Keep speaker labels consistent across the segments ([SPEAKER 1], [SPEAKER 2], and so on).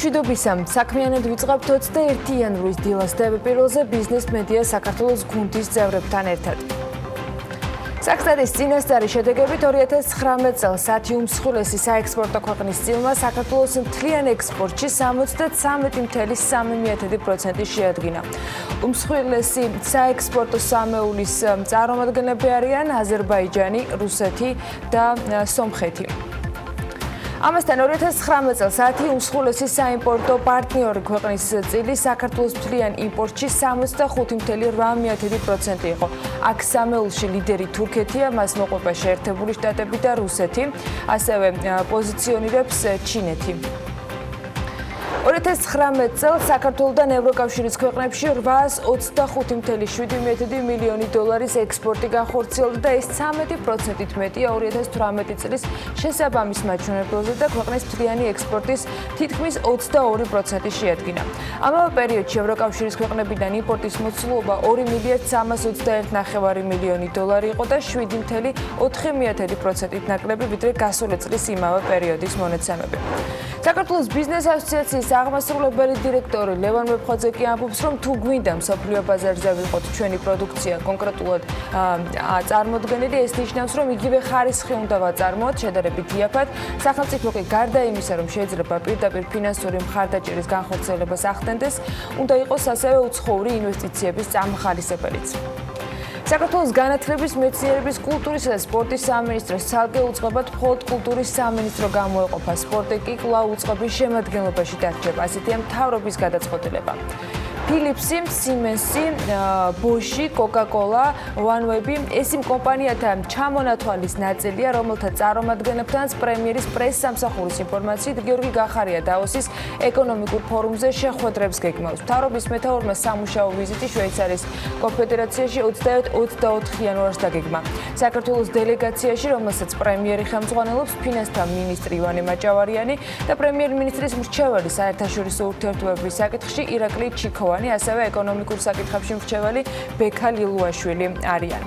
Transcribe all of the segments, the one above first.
[SPEAKER 1] მშვიდობისა, საქმიანად ვიწყებთ 21 იანვრის დილას დაბეპირველზე ბიზნეს მედია საქართველოს გუნდის წევრებთან ერთად. Საქსტატის წინასწარი შედეგებით 2019 წელს 10 უმსხვილესი საექსპორტო ქვეყნის წილმა საქართველოს მთლიან ექსპორტში 73.3% შეადგინა. უმსხვილესი საექსპორტო სამეულის წარმომადგენლები არიან აზერბაიჯანი, რუსეთი და სომხეთი. Ამასთან 2019 წელს 10 უმსხვილესი საიმპორტო პარტნიორი ქვეყნის წილი საქართველოს მთლიან იმპორტში 65.8% იყო. აქ სამეულში ლიდერი თურქეთია, მას მოყვება შეერთებული შტატები და რუსეთი, ასევე პოზიციონირებს ჩინეთი. 2019 წელს საქართველოსთან ევროკავშირის ქვეყნებში 825.7 მილიონი დოლარის ექსპორტი განხორციელდა და ეს 13%-ით მეტია 2018 წლის შესაბამის მაჩვენებელზე და ქვეყნის მთლიანი ექსპორტის თითქმის 22% შეადგინა. ამავე პერიოდში ევროკავშირის ქვეყნებიდან იმპორტის მოცულობა 2.321 მილიონი დოლარი იყო და 7.4%-ით ნაკლები ვიდრე გასული წლის იმავე პერიოდის მონაცემები. საქართველოს ბიზნეს ასოციაციის აღმასრულებელი დირექტორი ლევან მეფხვაძე კი ამბობს, რომ თუ გვინდა მსოფლიო ბაზარზე ვიყოთ ჩვენი პროდუქცია კონკრეტულად წარმოდგენილი, ეს ნიშნავს, რომ იგივე ხარისხი უნდა ვაწარმოოთ შედარებით იაფად. სახელმწიფო კი გარდა იმისა, რომ შეიძლება პირდაპირ ფინანსური მხარდაჭერის განხორციელებას ახდენდეს, უნდა იყოს ასევე უცხოური ინვესტიციების წარმახალისებელიც. საქართველოს განათლების, მეცნიერების, კულტურისა და სპორტის სამინისტროს ცალკე უწყებად მხოლოდ კულტურის სამინისტრო გამოეყოფა. სპორტი კი კვლავ უწყების შემადგენლობაში დარჩება. ასეთია მთავრობის გადაწყვეტილება. Philipsი, Siemensი, Bosch-ი, Coca-Cola, OneWeb-ი ეს იმ კომპანიათა ჩამონათვალის ნაწილია, რომელთა წარმომადგენლებთანაც პრემიერის პრეს-სამსახურის ინფორმაციით გიორგი გახარია დავოსის ეკონომიკურ ფორუმზე შეხვედრებს გეგმავს. მთავრობის მეთაურმა სამუშაო ვიზიტი შვეიცარიის კონფედერაციაში 21-24 იანვარს დაგეგმა. საქართველოს დელეგაციაში, რომელსაც პრემიერი ხელმძღვანელობს, ფინანსთა მინისტრი ივანე მაჭავარიანი და პრემიერ-მინისტრის მრჩეველი საერთაშორისო ურთიერთობების საკითხში ირაკლი ჩიქოვანი, ასევე ეკონომიკურ საკითხებში მრჩეველი ბექა ლილუაშვილი არიან.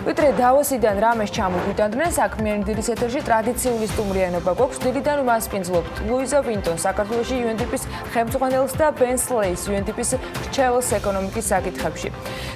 [SPEAKER 1] ვიდრე დავოსიდან რამეს ჩამოგვიტანდნენ, საქმიანი დილის ეთერში ტრადიციული სტუმრიანობა გვაქვს. დილიდან მასპინძლობთ ლუიზა ვინტონ, საქართველოში UNDP-ის ხელმძღვანელს და ბენ სლეის UNDP-ის მრჩეველს ეკონომიკის საკითხებში.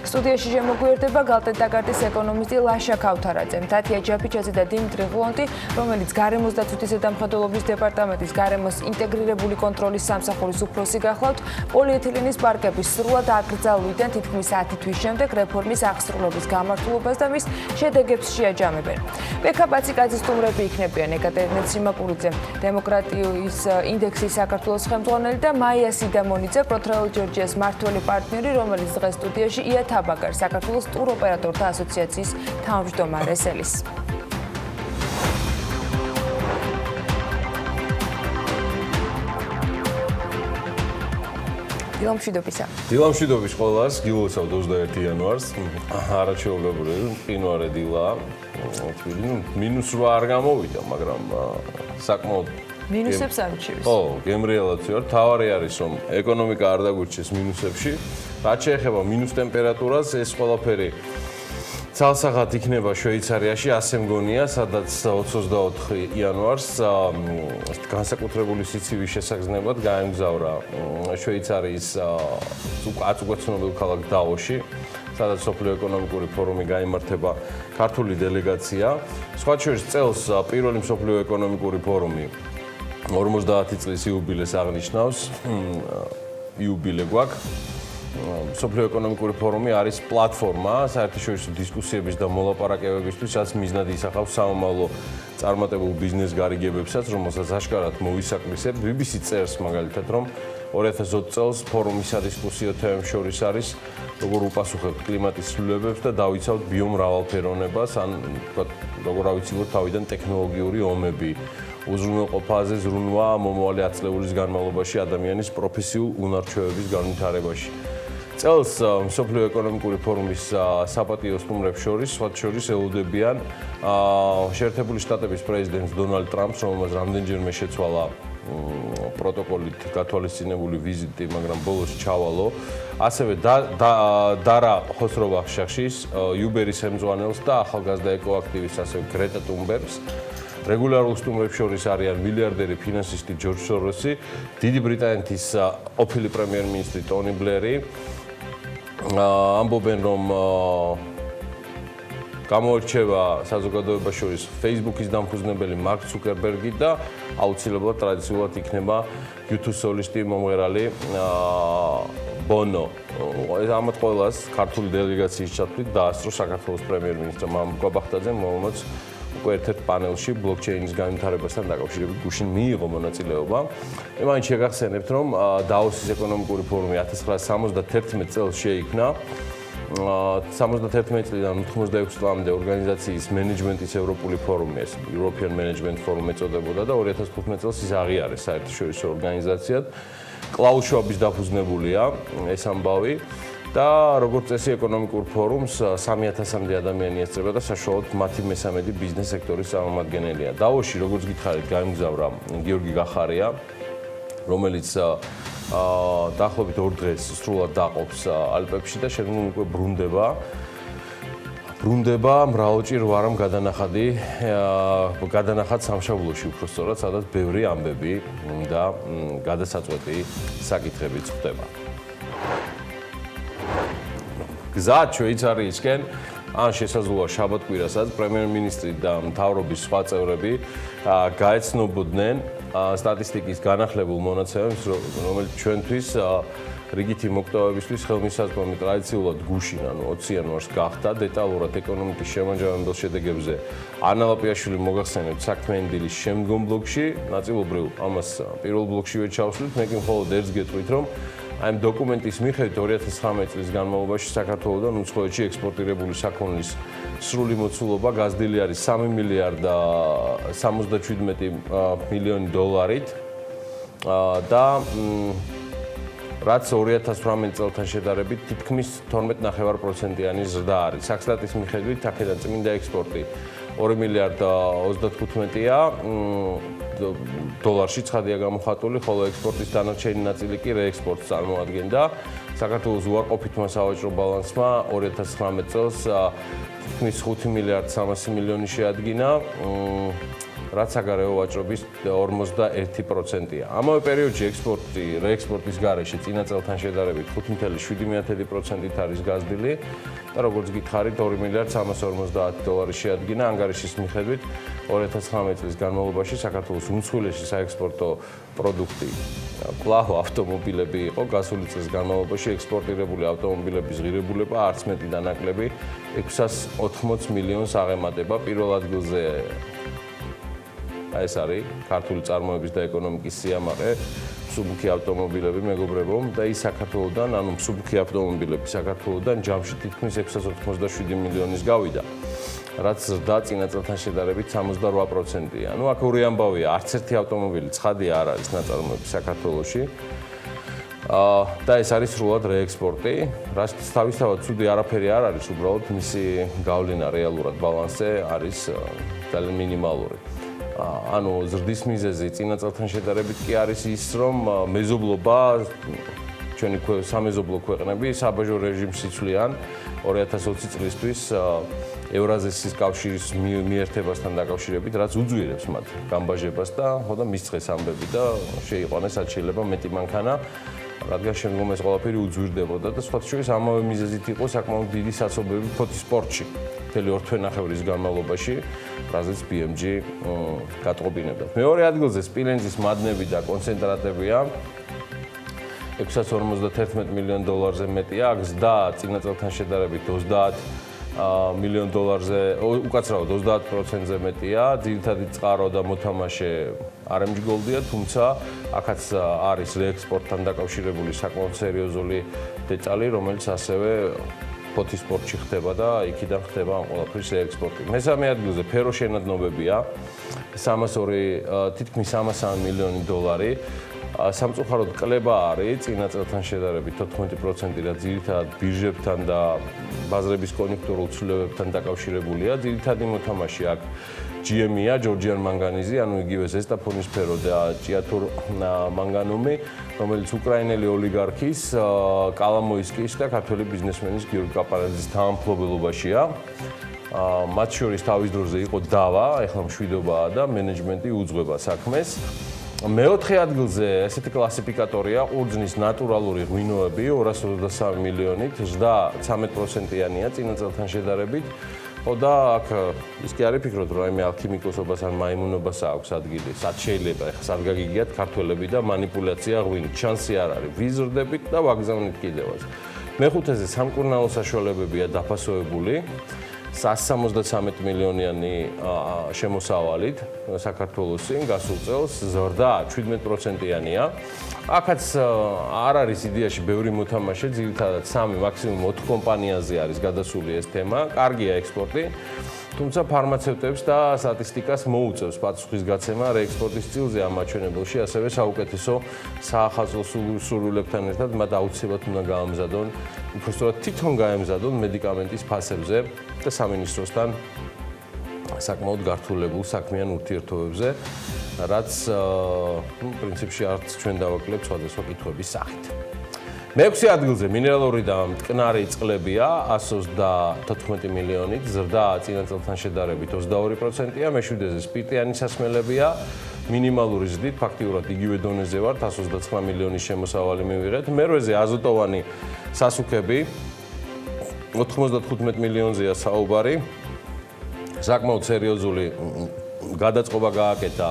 [SPEAKER 1] სტუდიაში შემოგვიერთება გალტენტაგარტის ეკონომისტი ლაშა ქავთარაძე, თათია ჯაფიჩაძე და დიმიტრი ღლონტი, რომელიც გარემოს დაცვითისა და მხედველობის დეპარტამენტის გარემოს ინტეგრირებული კონტროლის სამსახურის უფროსი გახლავთ. პოლიეთილენის პარკების სრულად აკრძალვიდან თითქმის 10 თვის შემდეგ რეფორმის აღსრულების გამართულებას და შედეგებს შეაჯამებენ. ბექა პაციკაძის სტუმრები იქნებიან ეკატერინე ციმაკურიძე, დემოკრატიის ინდექსის საქართველოს ხელმძღვანელი და მაია სიდამონიძე, პროტრეულ ჯორჯიას მმართველი პარტნიორი, რომელიც დღეს სტუდიაში ია თაბაგარ, საქართველოს ტუროპერატორთა ასოციაციის თავმჯდომარეს ელის. დილა მშვიდობისა.
[SPEAKER 2] დილა მშვიდობის ყველას, გილოცავთ 21 იანვარს. არაჩვეულებრივი მყინვარე დილა. -8 არ გამოვიდა, მაგრამ საკმაოდ
[SPEAKER 1] მინუსებს არ უჩივის.
[SPEAKER 2] ხო, გემრიელად ვარ. თავარი არის, რომ ეკონომიკა არ დაგვრჩეს მინუსებში. რაც შეეხება მინუს ტემპერატურას, ეს ყველაფერი ცალსახად იქნება შვეიცარიაში, ასე მგონია, სადაც 24 იანვარს განსაკუთრებული სიცივის შესაგზნებლად გაემგზავრა შვეიცარიის უკვე ცნობილ ქალაქ დავოსში, სადაც მსოფლიო ეკონომიკური ფორუმი გაიმართება ქართული დელეგაცია. სხვა შორის წელს პირველი მსოფლიო ეკონომიკური ფორუმი 50 წლის იუბილეს აღნიშნავს. იუბილე გვაქვს. მსოფლიო ეკონომიკური ფორუმი არის პლატფორმა საერთაშორისო დისკუსიების და მოლაპარაკებებისთვის, რაც მიზნად ისახავს სამომავლო წარმატებულ ბიზნეს გარიგებებსაც, რომელსაც აშკარად მოვისაქმისებთ. BBC წერს მაგალითად, რომ 2020 წელს ფორუმის სადისკუსიო თემებს შორის არის როგორ უპასუხებთ კლიმატის ცვლილებებს და დავიცავთ ბიომრავალფეროვნებას, ან როგორ ავიცილოთ თავიდან ტექნოლოგიური ომები. უზრუნველყოფაზე ზრუნვა მომავალი 10 წლების განმავლობაში ადამიანის პროფესიულ უნარჩვევების განვითარებაში. წელს მსოფლიო ეკონომიკური ფორუმის საპატიო სტუმრებს შორის, სხვა შორის ელოდებიან შეერთებული შტატების პრეზიდენტს დონალდ ტრამპს, რომელმაც რამდენჯერმე შეცვალა პროტოკოლით გათვალისწინებული ვიზიტი, მაგრამ ბოლოს ჩავალო. ასევე დარა ხოსროვახშახშის, Uber-ის ხელმძღვანელს და ახალგაზრდა ეკოაქტივისტს, ასევე გრეტა თუნბერგს. რეგულარულ სტუმრებს შორის არიან მილიარდერი ფინანსისტი ჯორჯ სოროსი, დიდი ბრიტანეთის ყოფილი პრემიერ-მინისტრი ტონი ბლერი. ამბობენ, რომ გამოირჩევა საზოგადოებას შორის Facebook-ის დამფუძნებელი მარკ ცუკერბერგი და აუცილებლად ტრადიციულად იქნება YouTube სოლისტი მომღერალი ბონო. ამათ ყველას ქართული დელეგაციის ჩათვლით დაასწრო საქართველოს პრემიერ-მინისტრმა მამუკა ბახტაძემ, რომელმაც უკვე ერთ-ერთ პანელში ბლოკჩეინის განვითარებასთან დაკავშირებით გუშინ მიიღო მონაწილეობა. მაინც შეგახსენებთ, რომ დაოსის ეკონომიკური ფორუმი 1971 წელს შეიქმნა. 71 წლიდან 86 წლამდე ორგანიზაციის მენეჯმენტის ევროპული ფორუმი, European Management Forum ეწოდებოდა და 2015 წელს ის აღიარეს საერთაშორისო ორგანიზაციად. კლაუს შვაბის დაფუძნებულია ეს ამბავი და როგორც წესი ეკონომიკურ ფორუმს 3000-მდე ადამიანი ესწრება და საშუალოდ მათი მესამედი ბიზნეს სექტორის წარმომადგენელია. დავოში, როგორც გითხარით, გაიმგზავრა გიორგი გახარია, რომელიც დაახლოებით 2 დღეს სრულად დაყოფს ალპებში და შემდგომ უკვე ბრუნდება მრავალჭირ ვარამ გადანახად სამშაბლოში უბრალოდ, სადაც ბევრი ამბები და გადასაწყვეტი საკითხებიც ხდება. გზა შვეიცარიისკენ ან შესაძლოა შაბათ-კვირასაც პრემიერ-მინისტრი და მთავრობის სხვა წევრები გაეცნობოდნენ სტატისტიკის განახლებულ მონაცემებს, რომელიც ჩვენთვის რიგითი მოკვდავებისთვის ხელმისაწვდომი ტრადიციულად გუშინ, ანუ 20 იანვარს გახდა. დეტალურად ეკონომიკის შემაჯამებელ შედეგებზე ანა ლაპიაშვილი მოგახსენებთ საქმიანი დილის შემდგომ ბლოკში, ნაწილობრივ ამას პირველ ბლოკშივე ჩავსვლით, მე კი მხოლოდ ერთს გეტყვით, რომ აი ამ დოკუმენტის მიხედვით 2019 წლის განმავლობაში საქართველოსთან უცხოეთში ექსპორტირებული საქონლის სრული მოცულობა გაზრდილი არის 3 მილიარდ 77 მილიონი დოლარით და რაც 2018 წელთან შედარებით თითქმის 12.5%-იანი ზრდა არის. საქსტატის მიხედვით აქედან წმინდა ექსპორტი 2 მილიარდ 35-ია დოლარში ცხადია გამოხატული, ხოლო ექსპორტის დანარჩენი ნაწილი კი რეექსპორტს წარმოადგენდა. საქართველოს უარყოფითმა სავაჭრო ბალანსმა 2019 წელს თითქმის 5 მილიარდ 300 მილიონი შეადგინა, რაც საგარეო ვაჭრობის 51%-ია. ამავე პერიოდში ექსპორტი რეექსპორტის გარეშე წინა წელთან შედარებით 5.7%-ით არის გაზრდილი და როგორც გითხარით 2 მილიარდ 350 დოლარი შეადგინა. ანგარიშის მიხედვით 2019 წლის განმავლობაში საქართველოს უმსხვილესი საექსპორტო პროდუქტი კვლავ ავტომობილები იყო. გასული წლის განმავლობაში ექსპორტირებული ავტომობილების ღირებულება არც მეტი და ნაკლები 680 მილიონს აღემატება. პირველ ადგილზე ეს არის ქართული წარმოების და ეკონომიკის სიამაყე, მსუბუქი ავტომობილები, მეგობრებო, და ის საქართველოსთან, ანუ მსუბუქი ავტომობილები საქართველოსთან ჯამში თითქმის 687 მილიონის გავიდა, რაც ზრდა წინა წელთან შედარებით 68%-ია. ანუ აქ ორი ამბავია, არც ერთი ავტომობილი ცხადია არ არის ნაწარმოები საქართველოში. და ეს არის სრულად რეექსპორტი, რაც თავისთავად ცუდი არაფერი არ არის, უბრალოდ მისი გავლენა რეალურად ბალანსზე არის ძალიან მინიმალური. ანუ ზრდის მიზეზი წინა წელთან შედარებით კი არის ის, რომ მეზობლობა ჩვენი სამეზობლო ქვეყნები საბაჟო რეჟიმს იცვლიან 2020 წლისთვის ევრაზიის კავშირის მიერთებასთან დაკავშირებით, რაც უძვირებს მათ გამბაჟებას და ხოდა მისცეს ამბები და შეიყვანეს რაც შეიძლება მეტი მანქანა, რადგან შემდგომ ეს ყველაფერი უძვირდებოდა და სხვათა შორის ამავე მიზეზით იყო საკმაოდ დიდი სასობები ფოთის სპორტში. მთელი 2 თვენახევრის განმავლობაში, რაზეც BMG გატყობინებდა. მეორე ადგილზე სპილენძის მადნები და კონცენტრატებია 651 მილიონ დოლარზე მეტია, გზდა წინა წელთან შედარებით 30 მილიონ დოლარზე, უკაცრავად 30%-ზე მეტია, ძირითადი წყარო და მოთამაშე არ ემჯგოლდია, თუმცა აქაც არის რეექსპორტთან დაკავშირებული საკმაოდ სერიოზული დეტალი, რომელიც ასევე ფოთის სპორტში ხდება და იქიდან ხდება ამ ყველაფრის ექსპორტი. მესამე ადგილზე ფეროშენადნობებია, თითქმის 303 მილიონი დოლარი. სამწუხაროდ კლება არის წინა წელთან შედარებით 14%, რაც ძირითადად ბირჟებთან და ბაზრების კონjunქტურულ ცვლილებებთან დაკავშირებულია. ძირითადი მოთამაშე აქ GM-ია, ჯორჯიან მანგანიზი, ანუ იგივე ზესტაფონის სფერო და ჭიათურ მანგანუმი, რომელიც უკრაინელი ოლიგარქის, კალამოისკის და ქართველი ბიზნესმენის გიორგი კაპარაძის თანამფლობელობაშია. მათ შორის თავის დროზე იყო დავა, ეხლა მშვიდობაა და მენეჯმენტი უძღვება საქმეს. მეოთხე ადგილზე ესეთი კლასიფიკატორია ყურძნის ნატურალური ღვინოები 223 მილიონით, ზრდა 13%-იანია წინა წელთან შედარებით. და აქ ის კი არის ფიქრობთ, რომ რაიმე ალქიმიკოსობას ან მაიმუნობას აქვს ადგილი. სად შეიძლება ეხლა სად გაგიგიათ ქართველები და манипуляცია ღვინით. შანსი არ არის. ვიზრდებით და ვაგზავნით კიდევაც. მეხუთეზე სამკურნალო საშუალებებია დაფასოებული. 173 მილიონიანი შემოსავალით საქართველოს წინ გასულ წელს ზრდა 17%-იანია. აქაც არ არის იდეაში ბევრი მოთამაშე, ძირითადად 3, მაქსიმუმ 4 კომპანიაზე არის გადასული ეს თემა. კარგია ექსპორტი, თუმცა ფარმაცევტებს და სტატისტიკას მოუწევს პასუხის გაცემა რეექსპორტის წილზე ამ მაჩვენებელში, ასევე საუკეთესო საახალწლო სურვილებთან ერთად მათ აუცილებლად უნდა გაამზადონ, უпростоრად თვითონ გაემზადონ მედიკამენტის ფასებზე და სამინისტროსთან საკმაოდ გართულებულ საქმიან ურთიერთობებზე, რაც პრინციპში არც ჩვენ დავაკლებთ სხვადასხვა კითხვების სახით. მეექვსე ადგილზე მინერალური და მტკნარი წყლებია 124 მილიონით, ზრდა წინა წელთან შედარებით 22%-ია, მეშვიდეზე სპირტიანი სასმელებია მინიმალური ზრდით, ფაქტიურად იგივე დონეზე ვართ, 129 მილიონის შემოსავალი მივიღეთ. მერვეზე აზოტოვანი სასუქები 95 მილიონზეა საუბარი. საკმაოდ სერიოზული გადაწყობა გააკეთა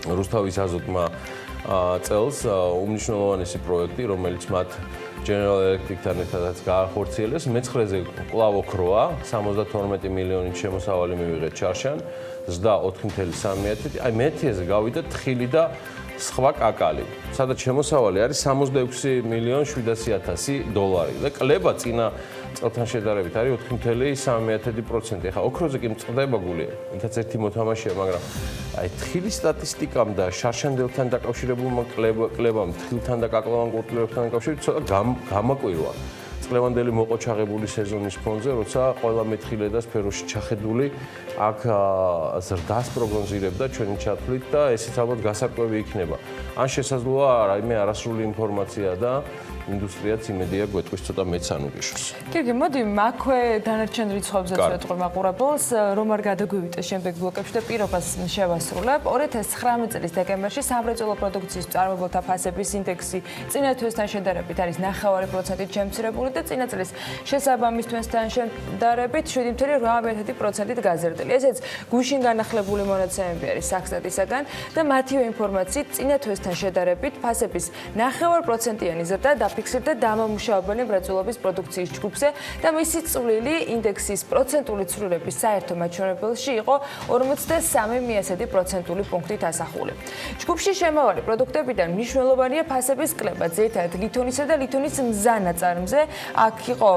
[SPEAKER 2] რუსთავის აზოტმა წელს უმნიშვნელოვანესი პროექტი, რომელიც მათ General Electric-თან ერთადაც გაახორციელეს. მეცხრეზე კვლავ ოქროა, 72 მილიონით შემოსავალი მივიღეთ ჩარშან, ზრდა 4.3%. აი მეთიეზე გავიდა თხილი და სხვა კაკალი, სადაც შემოსავალი არის 66 მილიონ 700.000 დოლარი და კლება წინა წელთან შედარებით არის 4.3%. ეხლა ოქროზე კი მწყდება გული, იქაც ერთი მოთამაშეა, მაგრამ აი თხილის სტატისტიკამ და შარშანდელთან დაკავშირებულმა კლებამ, თხილთან და კაკალოვან კულტურებთან დაკავშირებით ცოტა გამაკვირვა. წყლევანდელი მოყოჩაღებული სეზონის ფონზე, როცა ყველა მეთხილე და სფეროში ჩახედული აქ ზრდას პროგნოზირებდა ჩვენი ჩათვლით და ესეც ალბათ გასარკვევი იქნება. ან შესაძლოა რაიმე არასრული ინფორმაცია და ინდუსტრიაც იმედია გვეტყვის ცოტა მეც ანუგიშოს.
[SPEAKER 1] კი, მოდი აქვე დანარჩენ რიცხვებზეც ვეტყვი მაყურებელს, რომ არ გადაგვივიტეს შემდეგ ბლოკებში და პირობას შევასრულებ. 2019 წლის დეკემბერში სამრეწველო პროდუქციის მწარმოებელთა ფასების ინდექსი წინა თვესთან შედარებით არის 9%-ით შემცირებული და წინა წლის შესაბამის თვესთან შედარებით 7.8%-ით გაზრდილი. ესეც გუშინ განახლებული მონაცემები არის საქსტატისაგან და მათივე ინფორმაციით წინა თვესთან შედარებით ფასების 9%-იანი ზრდა დაფიქსირდა დამამუშავებელი მრეწველობის პროდუქციის ჯგუფზე და მისი წვლილი ინდექსის პროცენტული ცვლილების საერთო მაჩვენებელში იყო 43% პუნქტით ასახული. ჯგუფში შემავალი პროდუქტებიდან მნიშვნელოვანია ფასების კლება, ძირითადად ლითონისა და ლითონის მზა ნაწარმზე. აქ იყო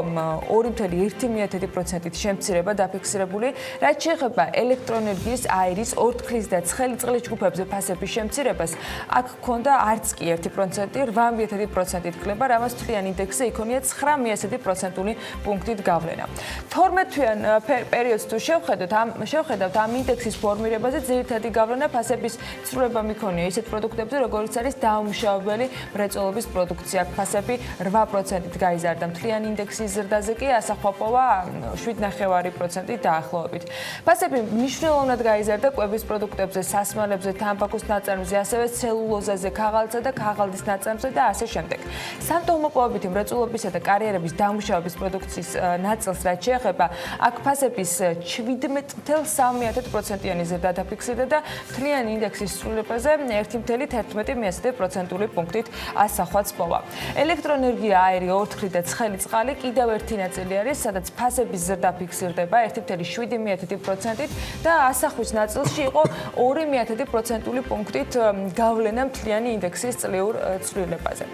[SPEAKER 1] 2.1%-ით შემცირება დაფიქსირებული, რაც შეეხება ელექტროენერგიის, აირის, ორთქლის და ცხელი წყლის ჯგუფებზე ფასების შემცირებას. აქ ჰქონდა არც კი 1%, 8.1%-ით კლება, რამაც თვლიან ინდექსზე იქონია 9% პუნქტით გავლენა. 12-თვიან პერიოდს თუ შევხედავთ ამ ინდექსის ფორმირებაზე ძირითადი გავლენა ფასების ცვლილება მიქონია ისეთ პროდუქტებზე, როგორიც არის დაუმუშავებელი მრეწველობის პროდუქცია. ფასები 8%-ით გაიზარდა. მთლიანი ინდექსის ზრდაზე კი ასახვა პოვა 7.9%-ით დაახლოებით. ფასები მნიშვნელოვნად გაიზარდა კვების პროდუქტებზე, სასმელებზე, თამბაქოს ნაწარმზე, ასევე ცელულოზაზე, ქაღალდსა და ქაღალდის ნაწარმზე და ასე შემდეგ. სამტოხმოპოვებითი მრეწველობისა და კარიერების დამუშავების პროდუქციის ნაწილს რაც შეეხება, აქ ფასების 17.3%-იანი ზრდა დაფიქსირდა და მთლიანი ინდექსის ცვლილებაზე 1.11% პუნქტით ასახვაც პოვა. ელექტროენერგია, აირი, ორთქლი და ცხელი წყალი კიდევ ერთი ნაწილი არის, სადაც ფასების ზრდა ფიქსირდება 1.7%-ით და ასახვის ნაწილში იყო 2% პუნქტით გავლენა მთლიანი ინდექსის წლიურ ცვლილებაზე.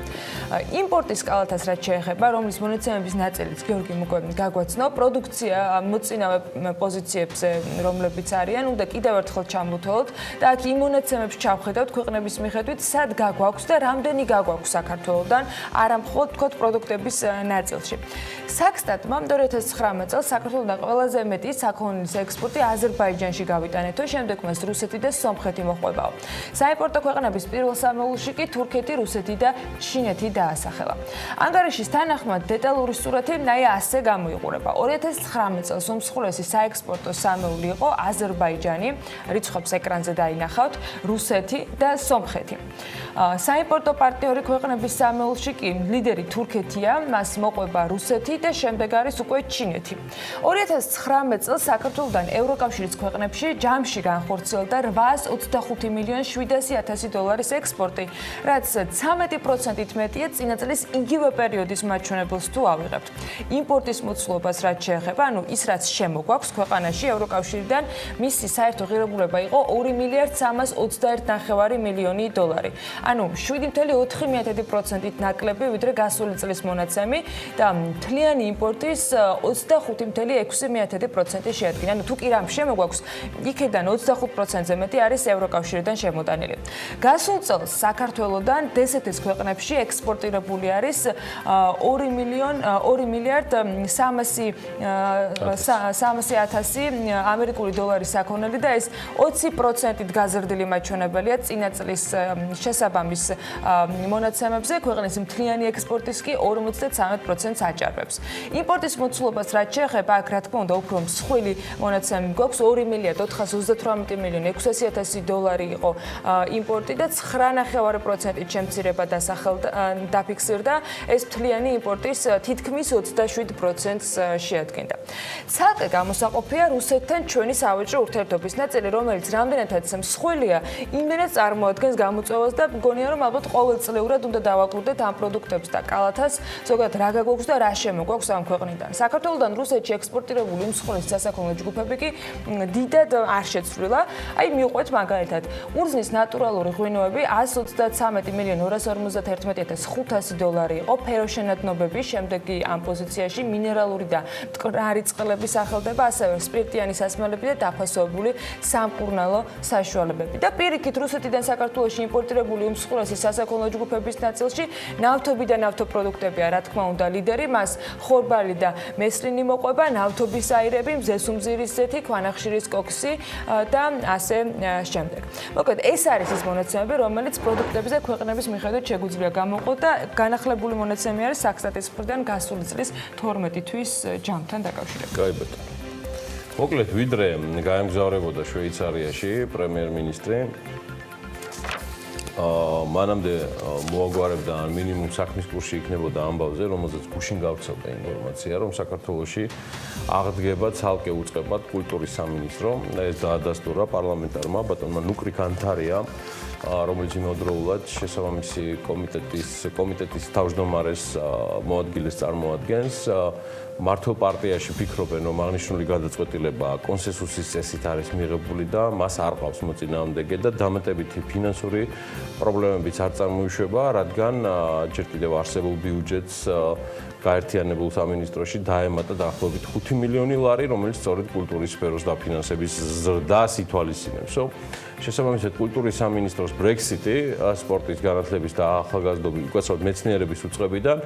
[SPEAKER 1] იმპორტის სკალათას რაც შეეხება, რომლის მონაცემების ნაწილიც გიორგი უკვე გაგვაცნო, პროდუქცია მოწინავე პოზიციებზე, რომლებიც არიან, უნდა კიდევ ერთხელ ჩამოვთვალოთ და აქ იმ მონაცემებს ჩავხედავთ ქვეყნების მიხედვით, სად გაგვაქვს და რამდენი გაგვაქვს საქართველოსთან, არა მხოლოდ თქოთ პროდუქტების ნაწილში. საქსტატმა 2019 წელს საქართველოსთან ყველაზე მეტი საქონლის ექსპორტი აზერბაიჯანში გავიტანეთო, შემდეგ მას რუსეთი და სომხეთი მოჰყვებაო. საიმპორტო ქვეყნების პირველ სამეულში კი თურქეთი, რუსეთი და ჩინეთი დაასახეს. განახელა. ანგარიშის თანახმად დეტალური სურათი ასე გამოიყურება. 2019 წელს უმსხვილესი საექსპორტო სამეული იყო აზერბაიჯანი, რიცხვებს ეკრანზე დაინახავთ, რუსეთი და სომხეთი. საიმპორტო პარტნიორი ქვეყნების სამეულში კი ლიდერი თურქეთია, მას მოყვება რუსეთი და შემდეგ არის უკვე ჩინეთი. 2019 წელს საქართველოსთან ევროკავშირის ქვეყნებში ჯამში განხორციელდა 825 მილიონი 700.000 დოლარის ექსპორტი, რაც 13%-ით მეტია წინა წლის იგივე პერიოდის მაჩვენებელს თუ ავიღებთ. იმპორტის მოცულობას რაც შეეხება, ის რაც შემოგვაქვს ქვეყანაში ევროკავშირიდან, მისი საერთო ღირებულება იყო 2 მილიარდ 321.5 მილიონი დოლარი. 7.4%-ით ნაკლები ვიდრე გასული წლის მონაცემი და მთლიანი იმპორტის 25.6% შეადგინა. თუ კი რამ შემოგვაქვს, იქედან 25%-ზე მეტი არის ევროკავშირიდან შემოტანილი. გასულ წელს საქართველოსთან დსთ-ის ქვეყნებში ექსპორტირებული არის 2 მილიარდ 300.000 ამერიკული დოლარის საქონელი და ეს 20%-ით გაზრდილი მაჩვენებელია წინა წლის შესაბამის მონაცემებზე, ქვეყნის მთლიანი ექსპორტის კი 53%-ს აჭარბებს. იმპორტის მოცულობას რაც შეეხება, აქ რა თქმა უნდა უფრო მსხვილი მონაცემი გვაქვს, 2 მილიარდ 438 მილიონი 600.000 დოლარი იყო იმპორტი და 9.5%-ით შემცირება დაფიქსირდა, ეს მთლიანი იმპორტის თითქმის 27%-ს შეადგენდა. ცალკე გამოსაყოფია რუსეთთან ჩვენი სავაჭრო ურთიერთობის ნაწილი, რომელიც რამდენადაც მსხვილია, იმდენად წარმოადგენს გამოწვევას და მგონია, რომ ალბათ ყოველწლიურად უნდა დავაკვირდეთ ამ პროდუქტებს და კალათას, ზოგადად რა გაგვაქვს და რა შემოგვაქვს ამ ქვეყნიდან. საქართველოსთან რუსეთში ექსპორტირებული უმსხვილესი სასაქონლო ჯგუფები კი დიდად არ შეცვლილა. მივყვეთ მაგალითად, ყურძნის ნატურალური ღვინოები 133 მილიონი 251.500 დოლარი იყო, ფეროშენადნობები, შემდეგ კი ამ პოზიციაში მინერალური და მტკნარი წყლები სახელდება, ასევე სპირტიანი სასმელები და დაფასებული სამკურნალო საშუალებები. და პირიქით რუსეთიდან საქართველოში იმპორტირებული უმსხვილესი სასაქონლო ჯგუფების ნაწილში ნავთობი და ნავთობპროდუქტებია, რა თქმა უნდა, ლიდერი, მას ხორბალი და მესლინი მოყვება, ნავთობის აირები, მზესუმზირის ზეთი, ქვანახშირის კოქსი და ასე შემდეგ. მოკლედ, ეს არის ის მონაცემები, რომელიც პროდუქტების და ქვეყნების მიხედვით შეგვიძლია გამოვყოთ და განახლებული მონაცემი არის საქსტატის მხრიდან გასული წლის 12 თვის ჯამთან დაკავშირებით.
[SPEAKER 2] კაი ბატონო. მოკლედ, ვიდრე გაემგზავრებოდა შვეიცარიაში პრემიერ-მინისტრი, მანამდე მოაგვარებდა მინიმუმ საქმის კურსი იქნებოდა ამბავზე, რომელზეც გუშინ გავრცელდა ინფორმაცია, რომ საქართველოში აღდგება ცალკე უწყებად კულტურის სამინისტრო. ეს დაადასტურა პარლამენტარმა ბატონმა ნუკრი განთარია, რომელიც იმავდროულად შესაბამისი კომიტეტის თავმჯდომარეს მოადგილეს წარმოადგენს. მართლ პარტიაში ფიქრობენ, რომ აღნიშნული გადაწყვეტილება კონსენსუსის წესით არის მიღებული და მას არ ყავს მოწინააღმდეგე და დამატებითი ფინანსური პრობლემებიც არ წარმოიშვება, რადგან ჯერ კიდევ არსებულ ბიუჯეტს გაერთიანებულ სამინისტროში დაემატა დაახლოებით 5 მილიონი ლარი, რომელიც სწორედ კულტურის სფეროს დაფინანსების ზრდას ითვალისწინებს. შესაბამისად, კულტურის სამინისტროს ბრექსიტი სპორტის განათლების და ახალგაზრდობის, უკაცრავად მეცნიერების უწყებიდან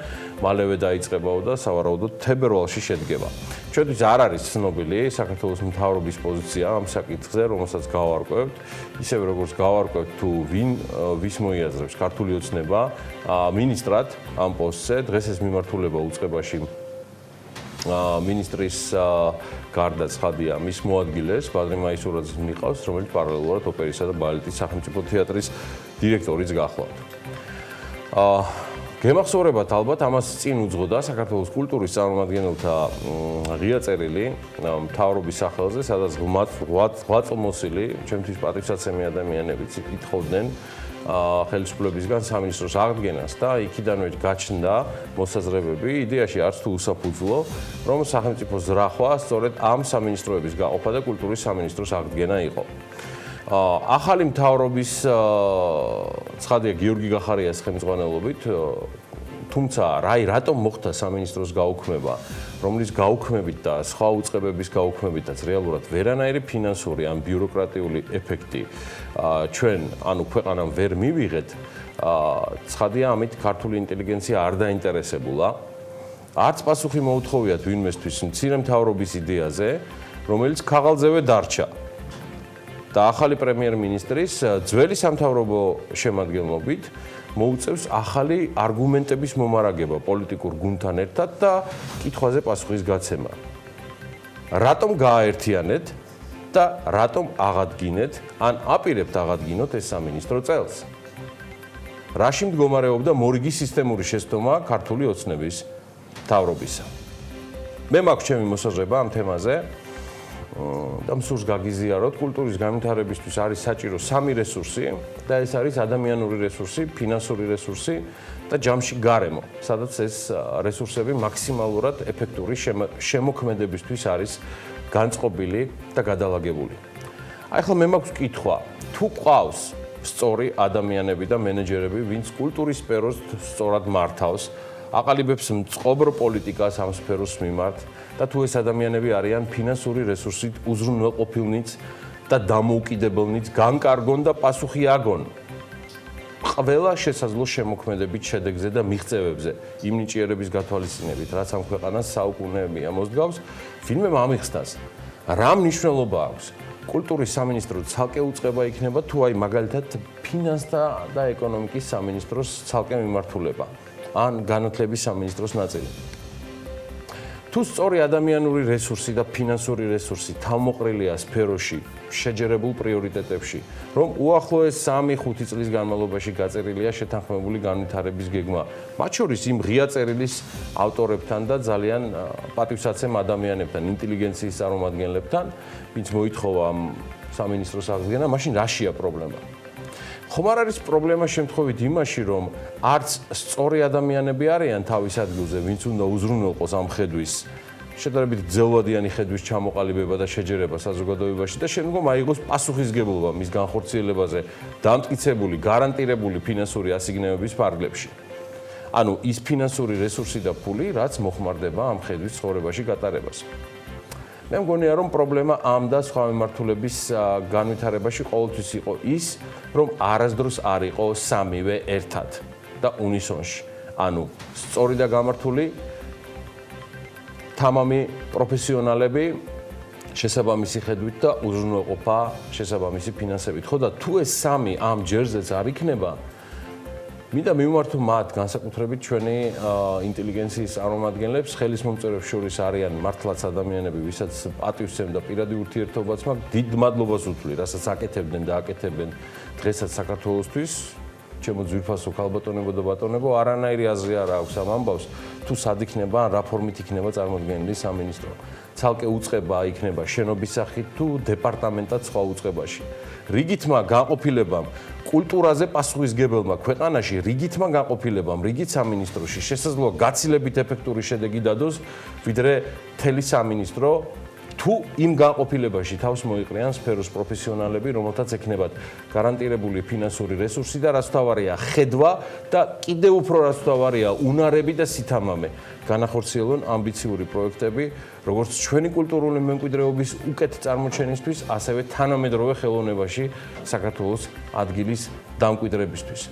[SPEAKER 2] მალევე დაიწყებაო და სავარაუდოდ თებერვალში შედგება. ჩვენთვის არ არის ცნობილი საქართველოს მთავრობის პოზიცია ამ საკითხზე, რომელსაც გავარკვევთ, ისევე როგორც გავარკვევთ თუ ვის მოიაზრებს ქართული ოცნება მინისტრად ამ პოსტზე, დღეს ეს მიმართულება უწყებაში მინისტრის გარდა ცხადია მის მოადგილეს ბადრი მაისურაძის მიყავს, რომელიც პარალელურად ოპერისა და ბალეტის სახელმწიფო თეატრის დირექტორიც გახლავთ. გემახსოვრებათ ალბათ ამას წინ უძღოდა საქართველოს კულტურის წარმომადგენელთა ღია წერილი მთავრობის სახელზე, სადაც ღვაწლმოსილი, ჩემთვის პატივსაცემი ადამიანებიც ითხოვდნენ ხელისუფლებისგან სამინისტროს აღდგენას და იქიდანვე გაჩნდა მოსაზრებები, იდეაში არც თუ უსაფუძვლო, რომ სახელმწიფოს ზრახვა სწორედ ამ სამინისტროების გაყოფა და კულტურის სამინისტროს აღდგენა იყო. ახალი მთავრობის ცხადია გიორგი გახარიას ხელმძღვანელობით, თუმცა რატომ მოხდა სამინისტროს გაუქმება, რომლის გაუქმებით და სხვა უწყებების გაუქმებითაც რეალურად ვერანაირი ფინანსური ან ბიუროკრატიული ეფექტი ჩვენ, ანუ ქვეყანამ ვერ მივიღეთ, ცხადია ამით ქართული ინტელიგენცია არ დაინტერესებულა. არც პასუხი მოუთხოვიათ ვინმესთვის მცირე მთავრობის იდეაზე, რომელიც ქაღალდზევე დარჩა. და ახალი პრემიერ-მინისტრის ძველი სამთავრობო შემადგენლობით მოუწევს ახალი არგუმენტების მომარაგება პოლიტიკურ გუნდთან ერთად და კითხვაზე პასუხის გაცემა. რატომ გააერთიანეთ და რატომ აღადგინეთ, ან აპირებთ აღადგინოთ ეს სამინისტრო წელს? რაში მდგომარეობდა მორიგი სისტემური შეცდომა ქართული ოცნების მთავრობისა? მე მაქვს ჩემი მოსაზრება ამ თემაზე და მსურს გაგიზიაროთ. კულტურის განვითარებისთვის არის საჭირო სამი რესურსი და ეს არის ადამიანური რესურსი, ფინანსური რესურსი და ჯამში გარემო, სადაც ეს რესურსები მაქსიმალურად ეფექტური შემოქმედებისთვის არის განწყობილი და გადალაგებული. აი ახლა მე მაქვს კითხვა, თუ ყავს სწორი ადამიანები და მენეჯერები, ვინც კულტურის სფეროს სწორად მართავს, აყალიბებს მწყობრ პოლიტიკას ამ სფეროს მიმართ და თუ ეს ადამიანები არიან ფინანსური რესურსით უზრუნველყოფილნიც და დამოუკიდებელნიც, განკარგონ და პასუხი აგონ ყველა შესაძლო შემოქმედებით შედეგზე და მიღწევებზე იმ ნიჭიერების გათვალისწინებით, რაც ამ ქვეყანას საუკუნეებია მოსდგავს, ვინმე ამიხსნას, რა მნიშვნელობა აქვს კულტურის სამინისტრო ცალკე უწყება იქნება თუ აი მაგალითად ფინანსთა და ეკონომიკის სამინისტროს ცალკე მიმართულება ან განათლების სამინისტროს ნაწილი. თუ სწორი ადამიანური რესურსი და ფინანსური რესურსი თავმოყრილია სფეროში, შეჯერებულ პრიორიტეტებში, რომ უახლოეს 3-5 წლის განმავლობაში გაწერილია შეთანხმებული განვითარების გეგმა, მათ შორის იმ ღია წერილის ავტორებთან და ძალიან პატივსაცემ ადამიანებთან, ინტელიგენციის წარმომადგენლებთან, ვინც მოითხოვა ამ სამინისტროს აღდგენა, მაშინ რაშია პრობლემა? ხომ არ არის პრობლემა შემთხვევით იმაში, რომ არც სწორი ადამიანები არიან თავის ადგილზე, ვინც უნდა უზრუნველყოს ამ ხედვის შედარებით ძელვადიანი ხედვის ჩამოყალიბება და შეჯერება საზოგადოებაში და შემდგომ აიღოს პასუხისგებლობა მის განხორციელებაზე დამტკიცებული, გარანტირებული ფინანსური ასიგნებების ფარგლებში. ანუ ის ფინანსური რესურსი და ფული, რაც მოხმარდება ამ ხედვის ცხოვრებაში გატარებას. მე მგონია, რომ პრობლემა ამ და სხვა მიმართულების განვითარებაში ყოველთვის იყო ის, რომ არასდროს არ იყო სამივე ერთად და უნისონში. ანუ სწორი და გამართული თამამი პროფესიონალები შესაბამისი ხედვით და უზრუნველყოფა შესაბამისი ფინანსებით. ხო და თუ ეს სამი ამ ჯერზეც არ იქნება, მინდა მივმართო მათ განსაკუთრებით ჩვენი ინტელიგენციის წარმომადგენლებს, ხელის მომწერებს შორის არიან მართლაც ადამიანები, ვისაც პატივსცემ და პირადი ურთიერთობაც მაქვს, დიდ მადლობას უთვლი, რასაც აკეთებდნენ და აკეთებენ დღესაც საქართველოსთვის. ჩემო ძვირფასო ქალბატონებო და ბატონებო, არანაირი აზრი არ აქვს ამ ამბავს, თუ სად იქნება, რა ფორმით იქნება წარმოქმნილი სამინისტრო. ცალკე უწყება იქნება შენობის სახით თუ დეპარტამენტად სხვა უწყებაში. რიგითმა განყოფილებამ კულტურაზე პასუხისგებელმა ქვეყანაში რიგითმა განყოფილებამ რიგით სამინისტროში შესაძლოა გაცილებით ეფექტური შედეგი დადოს, ვიდრე მთელი სამინისტრო თუ იმ განყოფილებაში თავს მოიყრიან სფეროს პროფესიონალები, რომელთაც ექნებათ გარანტირებული ფინანსური რესურსი და რაც თავარია ხედვა და კიდევ უფრო რაც თავარია უნარები და სითამამე განახორციელონ ამბიციური პროექტები, როგორც ჩვენი კულტურული მემკვიდრეობის უკეთ წარმოჩენისთვის, ასევე თანამედროვე ხელოვნებაში საქართველოს ადგილის დამკვიდრებისთვის.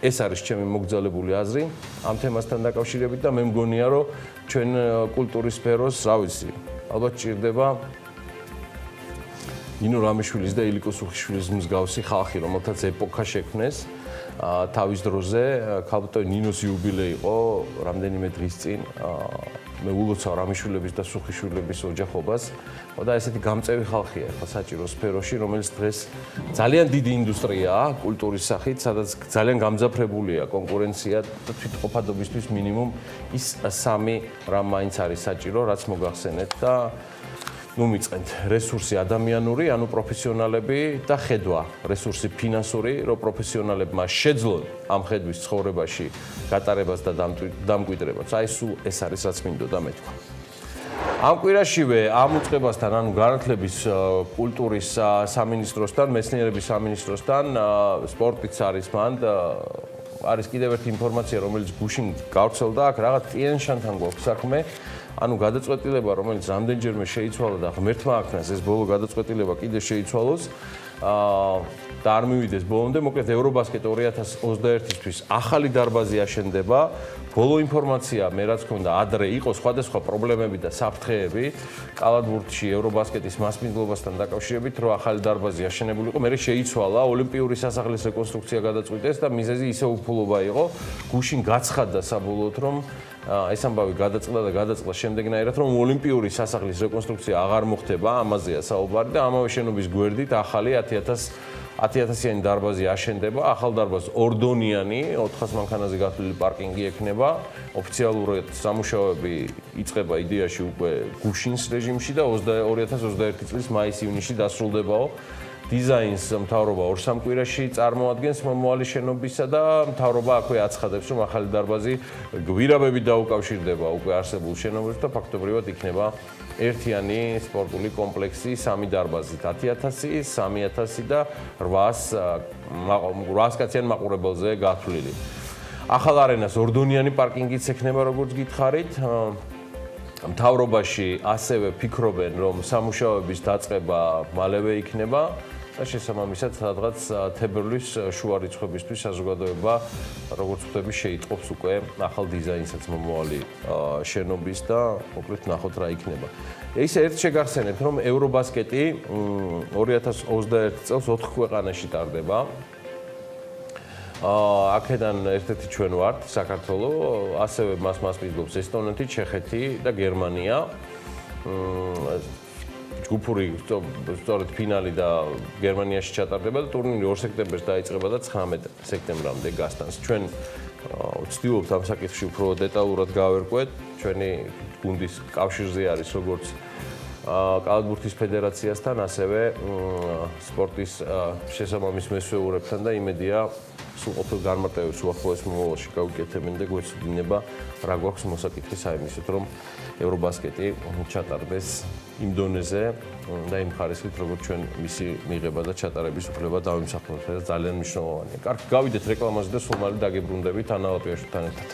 [SPEAKER 2] ეს არის ჩემი მოგზაურებული აზრი ამ თემასთან დაკავშირებით და მე მგონია, რომ ჩვენ კულტურის სფეროს, რა ვიცი, ალბათ ჭირდება ნინო რამიშვილის და ილიკო სუხიშვილის მსგავსი ხალხი, რომელთაც ეპოქა შექმნეს თავის დროზე. ქალბატონ ნინოს იუბილე იყო რამდენიმე დღის წინ. მე ულოცავ რამიშვილების და სუხიშვილების ოჯახობას. და ესეთი გამწევი ხალხია ახლა საჭირო სფეროში, რომელიც დღეს ძალიან დიდი ინდუსტრიაა კულტურის სახით, სადაც ძალიან გამძაფრებულია კონკურენცია და თვითყოფადობისთვის მინიმუმ ის სამი რამ მაინც არის საჭირო, რაც მოგახსენეთ და ნუ მიწყენთ რესურსი ადამიანური, ანუ პროფესიონალები და ხედვა, რესურსი ფინანსური, რომ პროფესიონალებმა შეძლონ ამ ხედვის ცხოვრებაში გატარებას და დამკვიდრებას. აი სულ ეს არის რაც მინდოდა მეთქვა. ამ კვირაშივე ამ უწყებასთან, ანუ განათლების კულტურის სამინისტროსთან, მეცნიერების სამინისტროსთან, სპორტიც არის მან და არის კიდევ ერთი ინფორმაცია, რომელიც გუშინ გავრცელდა, აქ რაღაც ტიენშანთან გვაქვს საქმე. ანუ გადაწყვეტილება, რომელიც რამდენჯერმე შეიცვალა და ღმერთმა აქნას ეს ბოლო გადაწყვეტილება კიდე შეიცვალოს, და არ მივიდეს ბოლომდე, მოკლედ ევრობასკეტ 2021-ისთვის ახალი დარბაზი აშენდება. ბოლო ინფორმაცია მე რაც მქონდა, ადრე იყო სხვადასხვა პრობლემები და საფრთხეები კალათბურთში ევრობასკეტის მასპინძლობასთან დაკავშირებით, რომ ახალი დარბაზი აშენებული იყო, მერე შეიცვალა, ოლიმპიური სასახლის რეკონსტრუქცია გადაწყვიტეს და მიზეზი ისე უფულობა იყო, გუშინ გაცხადდა საბოლოოდ, რომ ეს ამბავი გადაწყდა შემდეგნაირად, რომ ოლიმპიური სასახლის რეკონსტრუქცია აღარ მოხდება, ამაზეა საუბარი და ამავე შენობის გვერდით ახალი 10,000-იანი დარბაზი აშენდება, ახალ დარბაზს ორდონიანი 400 მანქანაზე გათვლილი პარკინგი ექნება. ოფიციალურად სამუშაოები იწყება იდეაში უკვე გუშინს რეჟიმში და 2021 წლის მაის-ივნისში დასრულდებაო. დიზაინს მთავრობა 2-3 კვირაში წარმოადგენს მომავალი შენობისა და მთავრობა აქვე აცხადებს, რომ ახალი დარბაზი გვირაბებით დაუკავშირდება უკვე არსებულ შენობებს და ფაქტობრივად იქნება ერთიანი სპორტული კომპლექსი 3 დარბაზით 10,000, 3,000 და 800 კაციან მაყურებელზე გათვლილი. ახალ არენას ორდონიანი პარკინგიც ექნება, როგორც გითხარით. მთავრობაში ასევე ფიქრობენ, რომ სამუშაოების დაწყება მალევე იქნება და შესაბამისად სადღაც თებერვლის შუა რიცხვებისთვის საზოგადოება, როგორც ხვდები, შეიტყობს უკვე ახალ დიზაინსაც მომავალი შენობის და მოკლედ ნახოთ რა იქნება. ის ერთ შეგახსენებთ, რომ ევრობასკეტი 2021 წელს 4 ქვეყანაში ტარდება. აქედან ერთ-ერთი ჩვენ ვართ, საქართველოს, ასევე მას მასპინძლობს ესტონეთი, ჩეხეთი და გერმანია. ჯგუფური სწორედ ფინალი და გერმანიაში ჩატარდება და ტურნირი 2 სექტემბერს დაიწყება და 19 სექტემბრამდე გასტანს. ჩვენ ვცდილობთ ამ საკითხში უფრო დეტალურად გავერკვეთ. ჩვენი გუნდის კავშირზე არის როგორც კალათბურთის ფედერაციასთან, ასევე სპორტის შესაბამის მესვეურებთან და იმედია სულ ყოფილ განმარტებებს უახლოეს მომავალში გავიკეთებენ და გვეცოდინება რა გვაქვს მოსაკითხი საიმისოდ, რომ ევრობასკეტი ჩატარდეს იმ დონეზე და იმ ხარისხით, როგორც ჩვენ მისი მიღება და ჩატარების უფლება დავიმსახურებთ და ძალიან მნიშვნელოვანია. კარგი, გავიდეთ რეკლამაზე და სულ მალე დაგებრუნდებით ანა ლაპიაშვილთან ერთად.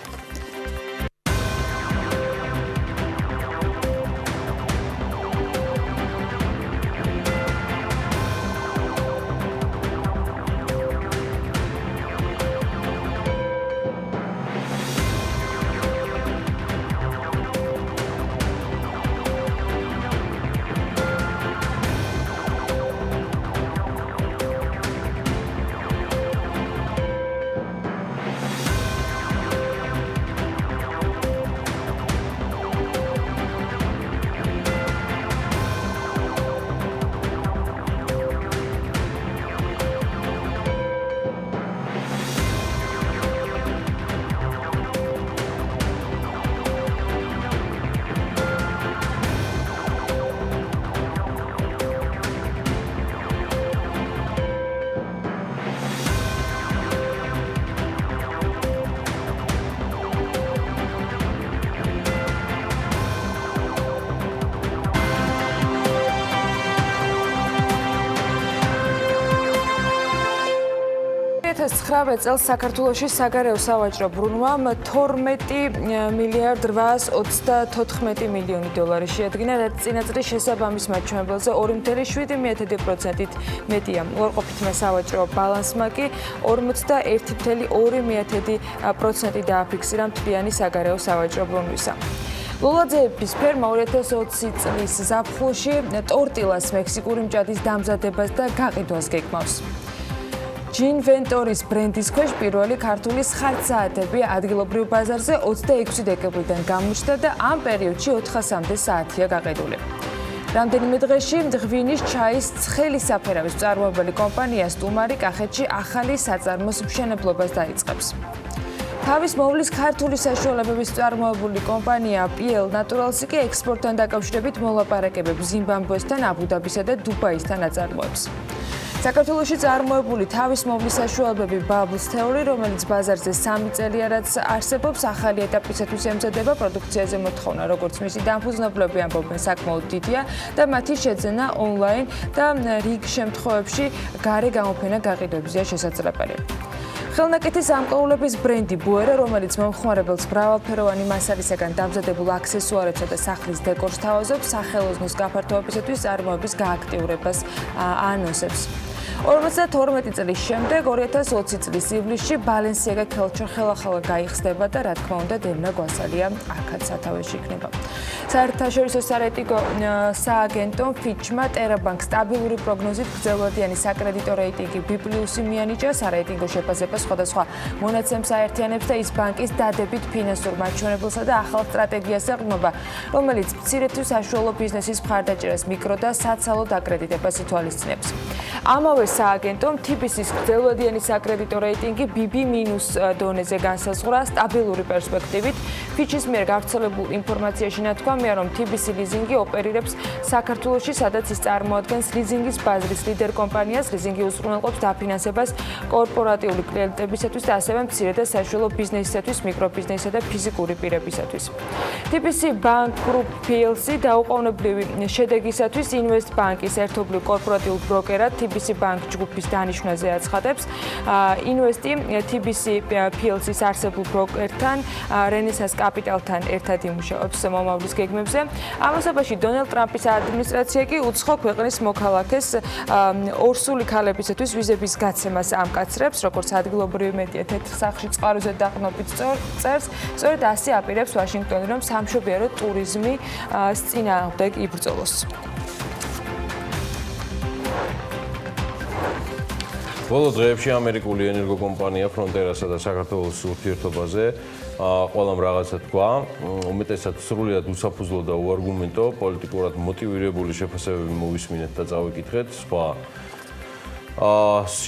[SPEAKER 2] წელს საქართველოში საგარეო სავაჭრო ბრუნვამ 12,824 მილიონი დოლარი შეადგინა, რაც წინა წლის შესაბამის მაჩვენებელზე 2,7%-ით მეტია. უარყოფითმა სავაჭრო ბალანსმა კი 41,2% დააფიქსირა მთლიანი საგარეო სავაჭრო ბრუნვისა. ლოლაძეების ფერმა 2020 წლის ზაფხულში ტორტილას მექსიკური მჭადის დამზადებას და გაყიდვას გეგმავს. ჯინვენტორის ბრენდის ქვეშ პირველი ქართული ხარჯსაათები ადგილობრივ ბაზარზე 26 დეკემბრიდან გამოჩნდა და ამ პერიოდში 400-მდე საათია გაყიდული. რამდენიმე დღეში ღვინის, ჩაის, ცხელი საფერავის მწარმოებელი კომპანია სტუმარი კახეთში ახალი საწარმოს მშენებლობას დაიწყებს. თავის მოვლის ქართული საშუალებების მწარმოებელი კომპანია PL Naturals კი ექსპორტთან დაკავშირებით მოლაპარაკებებს ზიმბაბვესთან, აბუ-დაბისა და დუბაისთან აწარმოებს. საქართველოში წარმოებული თავის მოვლის საშუალებები Bubbles Theory, რომელიც ბაზარზე 3 წელია რაც არსებობს, ახალი ეტაპისათვის ემზადება პროდუქციაზე მოთხოვნა, როგორც მისი დამფუძნებლები ამბობენ, საკმაოდ დიდია და მათი შეძენა ონლაინ და რიგ შემთხვევებში გარე გამოფენა გაყიდვებზეა შესაძლებელი. ხელნაკეთის ამკლაულების ბრენდი ბუერა, რომელიც მომხმარებელს მრავალფეროვანი მასალისაგან დამზადებულ აქსესუარებსა და სახლის დეკორს თავაზობს, სახელოსნოს გაფართოებისათვის წარმოების გააქტიურებას ანონსებს.
[SPEAKER 1] 52 წლის შემდეგ 2020 წლის ივლისში ბალენსიაგა ხელახლა გაიხსნება და რა თქმა უნდა დევნა გვასალია აქაც სათავეში იქნება. საერთაშორისო სარეიტინგო სააგენტომ ფიჩმა ტერაბანკს სტაბილური პროგნოზით გრძელვადიანი საკრედიტო რეიტინგი B+ მიანიჭა. სარეიტინგო შეფასება სხვადასხვა მონაცემს აერთიანებს და ის ბანკის დადებით ფინანსურ მაჩვენებელსა და ახალ სტრატეგიას ეყრდნობა, რომელიც მცირე თუ საშუალო ბიზნესის მხარდაჭერას, მიკრო და საცალო დაკრედიტებას ითვალისწინებს. ამავე სააგენტომ TBC-ის გრძელვადიანი საკრედიტო რეიტინგი BB- დონეზე განსაზღვრა სტაბილური პერსპექტივით. ფიჩის მიერ გავრცელებულ ინფორმაციაში ნათქვამია, რომ TBC ლიზინგი ოპერირებს საქართველოში, სადაც ის წარმოადგენს ლიზინგის ბაზრის ლიდერ კომპანიას. ლიზინგი უზრუნველყოფს დაფინანსებას კორპორატიული კლიენტებისათვის და ასევე მცირე და საშუალო ბიზნესისათვის, მიკრობიზნესისა და ფიზიკური პირებისათვის. TBC Bank Group PLC დაუყოვნებლივი შედეგისათვის Invest Bank-ის ერთობლივ კორპორატიულ ბროკერად TBC Bank ჯგუფის დანიშვნაზე აცხადებს. Invest-ი TBC PLC-ის არსებულ ბროკერთან, Renaissance Capital-თან ერთად იმუშავებს მომავლის გეგმებზე. ამასობაში დონალდ ტრამპის ადმინისტრაცია კი უცხო ქვეყნის მოქალაქეს ორსული ქალებისათვის ვიზების გაცემას ამკაცრებს, როგორც ადგილობრივი მედია თეთრ სახლში წყაროზე დაყრდნობით წერს. სწორედ ასე აპირებს ვაშინგტონი, რომ სამშობიარო ტურიზმი წინააღმდეგ იბრძოლოს.
[SPEAKER 2] ბოლო დღეებში ამერიკული ენერგოკომპანია ფრონტერასა და საქართველოს ურთიერთობაზე ყველამ რაღაცა თქვა, უმეტესად სრულიად უსაფუძვლო და უარგუმენტო, პოლიტიკურად მოტივირებული შეფასებები მოვისმინეთ და წავიკითხეთ.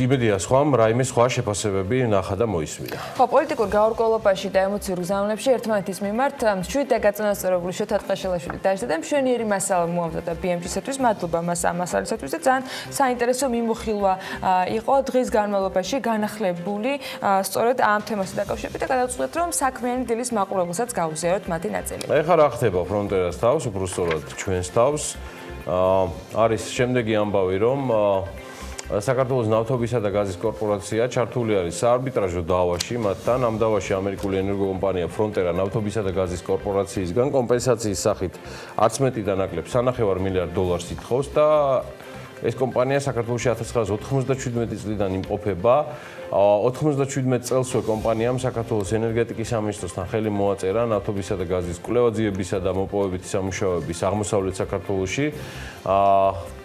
[SPEAKER 2] იმედია სხვამ რაიმე სხვა შეფასებები ნახა და მოისმინა.
[SPEAKER 1] ხო, პოლიტიკურ გაურკვევლობაში და ემოციურ გზავნილებში ერთმანეთის მიმართ მშვიდ და გაწონასწორებული შოთა ტყაშელაშვილი დაიჭრა და მშვენიერი მასალა მოამზადა BMG-სათვის, მადლობა მას ამ მასალისათვის და ძალიან საინტერესო მიმოხილვა იყო დღის განმავლობაში განახლებული სწორედ ამ თემასთან დაკავშირებით და გადავწყვეტ, რომ საქმიანი დილის მაყურებელსაც გავუზიაროთ მათი ნაწილი.
[SPEAKER 2] ეხლა რა ხდება ფრონტერას თავს, უბრალოდ ჩვენს თავს. არის შემდეგი ამბავი, რომ საქართველოს ნავთობისა და გაზის კორპორაცია ჩართული არის საარბიტრაჟო დავაში, მათთან ამ დავაში ამერიკული ენერგოკომპანია ფრონტერა ნავთობისა და გაზის კორპორაციისგან კომპენსაციის სახით არც მეტი და ნაკლებ $3.5 მილიარდ ითხოვს და ეს კომპანია საქართველოში 1997 წლიდან იმყოფება. 97 წელსვე კომპანიამ საქართველოს ენერგეტიკის სამინისტროსთან ხელი მოაწერა ნავთობისა და გაზის კვლევა-ძიებისა და მოპოვებითი სამუშაოების აღმოსავლეთ საქართველოში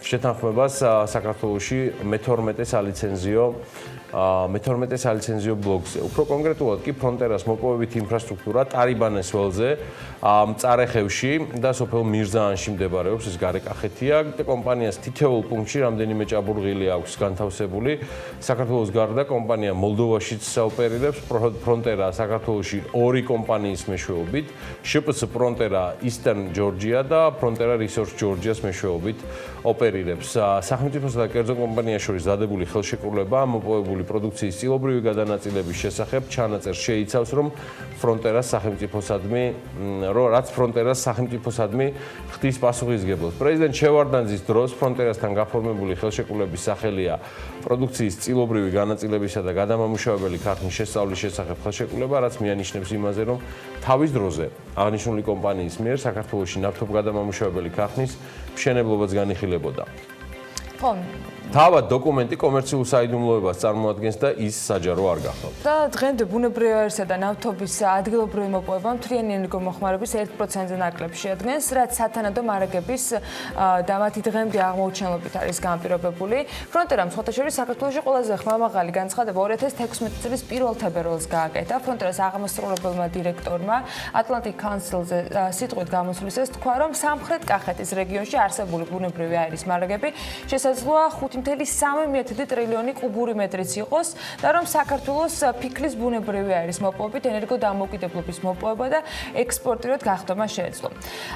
[SPEAKER 2] შეთანხმებას საქართველოში მე-12 სალიცენზიო ბლოკზე. უფრო კონკრეტულად კი ფრონტერას მოპოვებითი ინფრასტრუქტურა ტარიბანეს ველზე, მწარეხევში და სოფელ მირზაანში მდებარეობს, ეს გარეკახეთია. კომპანიას თითოეულ პუნქტში რამდენიმე ჭაბურღილი აქვს განთავსებული. საქართველოს გარდა კომპანია მოლდოვაშიც ოპერირებს, ფრონტერა საქართველოში 2 კომპანიის მეშვეობით, შპც ფრონტერა Eastern Georgia და ფრონტერა Resource Georgia-ს მეშვეობით ოპერირებს. სახელმწიფოსა და კერძო კომპანიას შორის დადებული ხელშეკრულება მოპოვებული პროდუქციის წილობრივი გადანაწილების შესახებ ჩანაწერს შეიცავს, რომ ფრონტერას სახელმწიფოსადმი ხდის პასუხისმგებლობს. პრეზიდენტ შევარდანძის დროს ფრონტერასთან გაფორმებული ხელშეკრულების სახელია პროდუქციის წილობრივი განაწილებისა და გადამამუშავებელი ქარხნის შესწავლის შესახებ ხელშეკრულება, რაც მიანიშნებს იმაზე, რომ თავის დროზე აღნიშნული კომპანიის მიერ საქართველოში ნავთობგადამამუშავებელი ქარხნის მშენებლობაც განიხილებოდა. თავად დოკუმენტი კომერციულ საიდუმლოებას წარმოადგენს და ის საჯარო არ გახდა.
[SPEAKER 1] და დღემდე ბუნებრივი აირისა და ნავთობის ადგილობრივი მოპოვება მთლიანი ენერგომოხმარების 1%-ზე ნაკლებს შეადგენს, რაც სათანადო მარაგების და მათი დღემდე აღმოუჩენლობით არის განპირობებული. ფრონტერამ სხვათა შორის საქართველოში ყველაზე ხმამაღალი განცხადება 2016 წლის 1 თებერვალს გააკეთა. ფრონტერას აღმასრულებელმა დირექტორმა Atlantic Council-ზე სიტყვით გამოსვლისას თქვა, რომ სამხრეთ კახეთის რეგიონში არსებული ბუნებრივი აირის მარაგები შესაძლოა 5.3 ტრილიონი კუბური მეტრიც იყოს და რომ საქართველოს ფიქლის ბუნებრივი აირის მოპოვებით ენერგოდამოუკიდებლობის მოპოვება და ექსპორტირად გახდომა შეეძლო.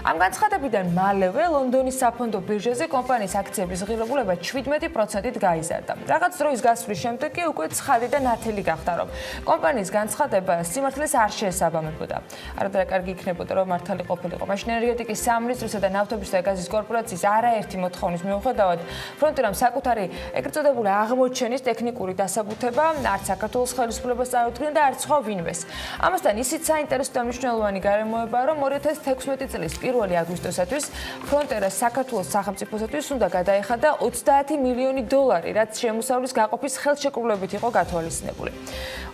[SPEAKER 1] ამ განცხადებიდან მალევე ლონდონის საფონდო ბირჟაზე კომპანიის აქციების ღირებულება 17%-ით გაიზარდა. რაღაც დროის გასვლის შემდეგ კი უკვე ცხადი და ნათელი გახდა, რომ კომპანიის განცხადება სიმართლეს არ შეესაბამებოდა. არადრა კარგი იქნებოდა, რომ მართალი ყოფილიყო. მაშინ ენერგეტიკის სამინისტროსა და ნავთობის და გაზის კორპორაციის არაერთი მოთხოვნის მიუხედავად ფრონტერამ საკუთარი ეგრეთ წოდებული აღმოჩენის ტექნიკური დასაბუთება არც საქართველოს ხელისუფლებას წარუდგინა და არც სხვა ვინმეს. ამასთან ისიც საინტერესო და მნიშვნელოვანი გარემოებაა, რომ 2016 წლის 1 აგვისტოსათვის ფრონტერას საქართველოს სახელმწიფოსათვის უნდა გადაეხადა 30 მილიონი დოლარი, რაც შემოსავლის გაყოფის ხელშეკრულებით იყო გათვალისწინებული.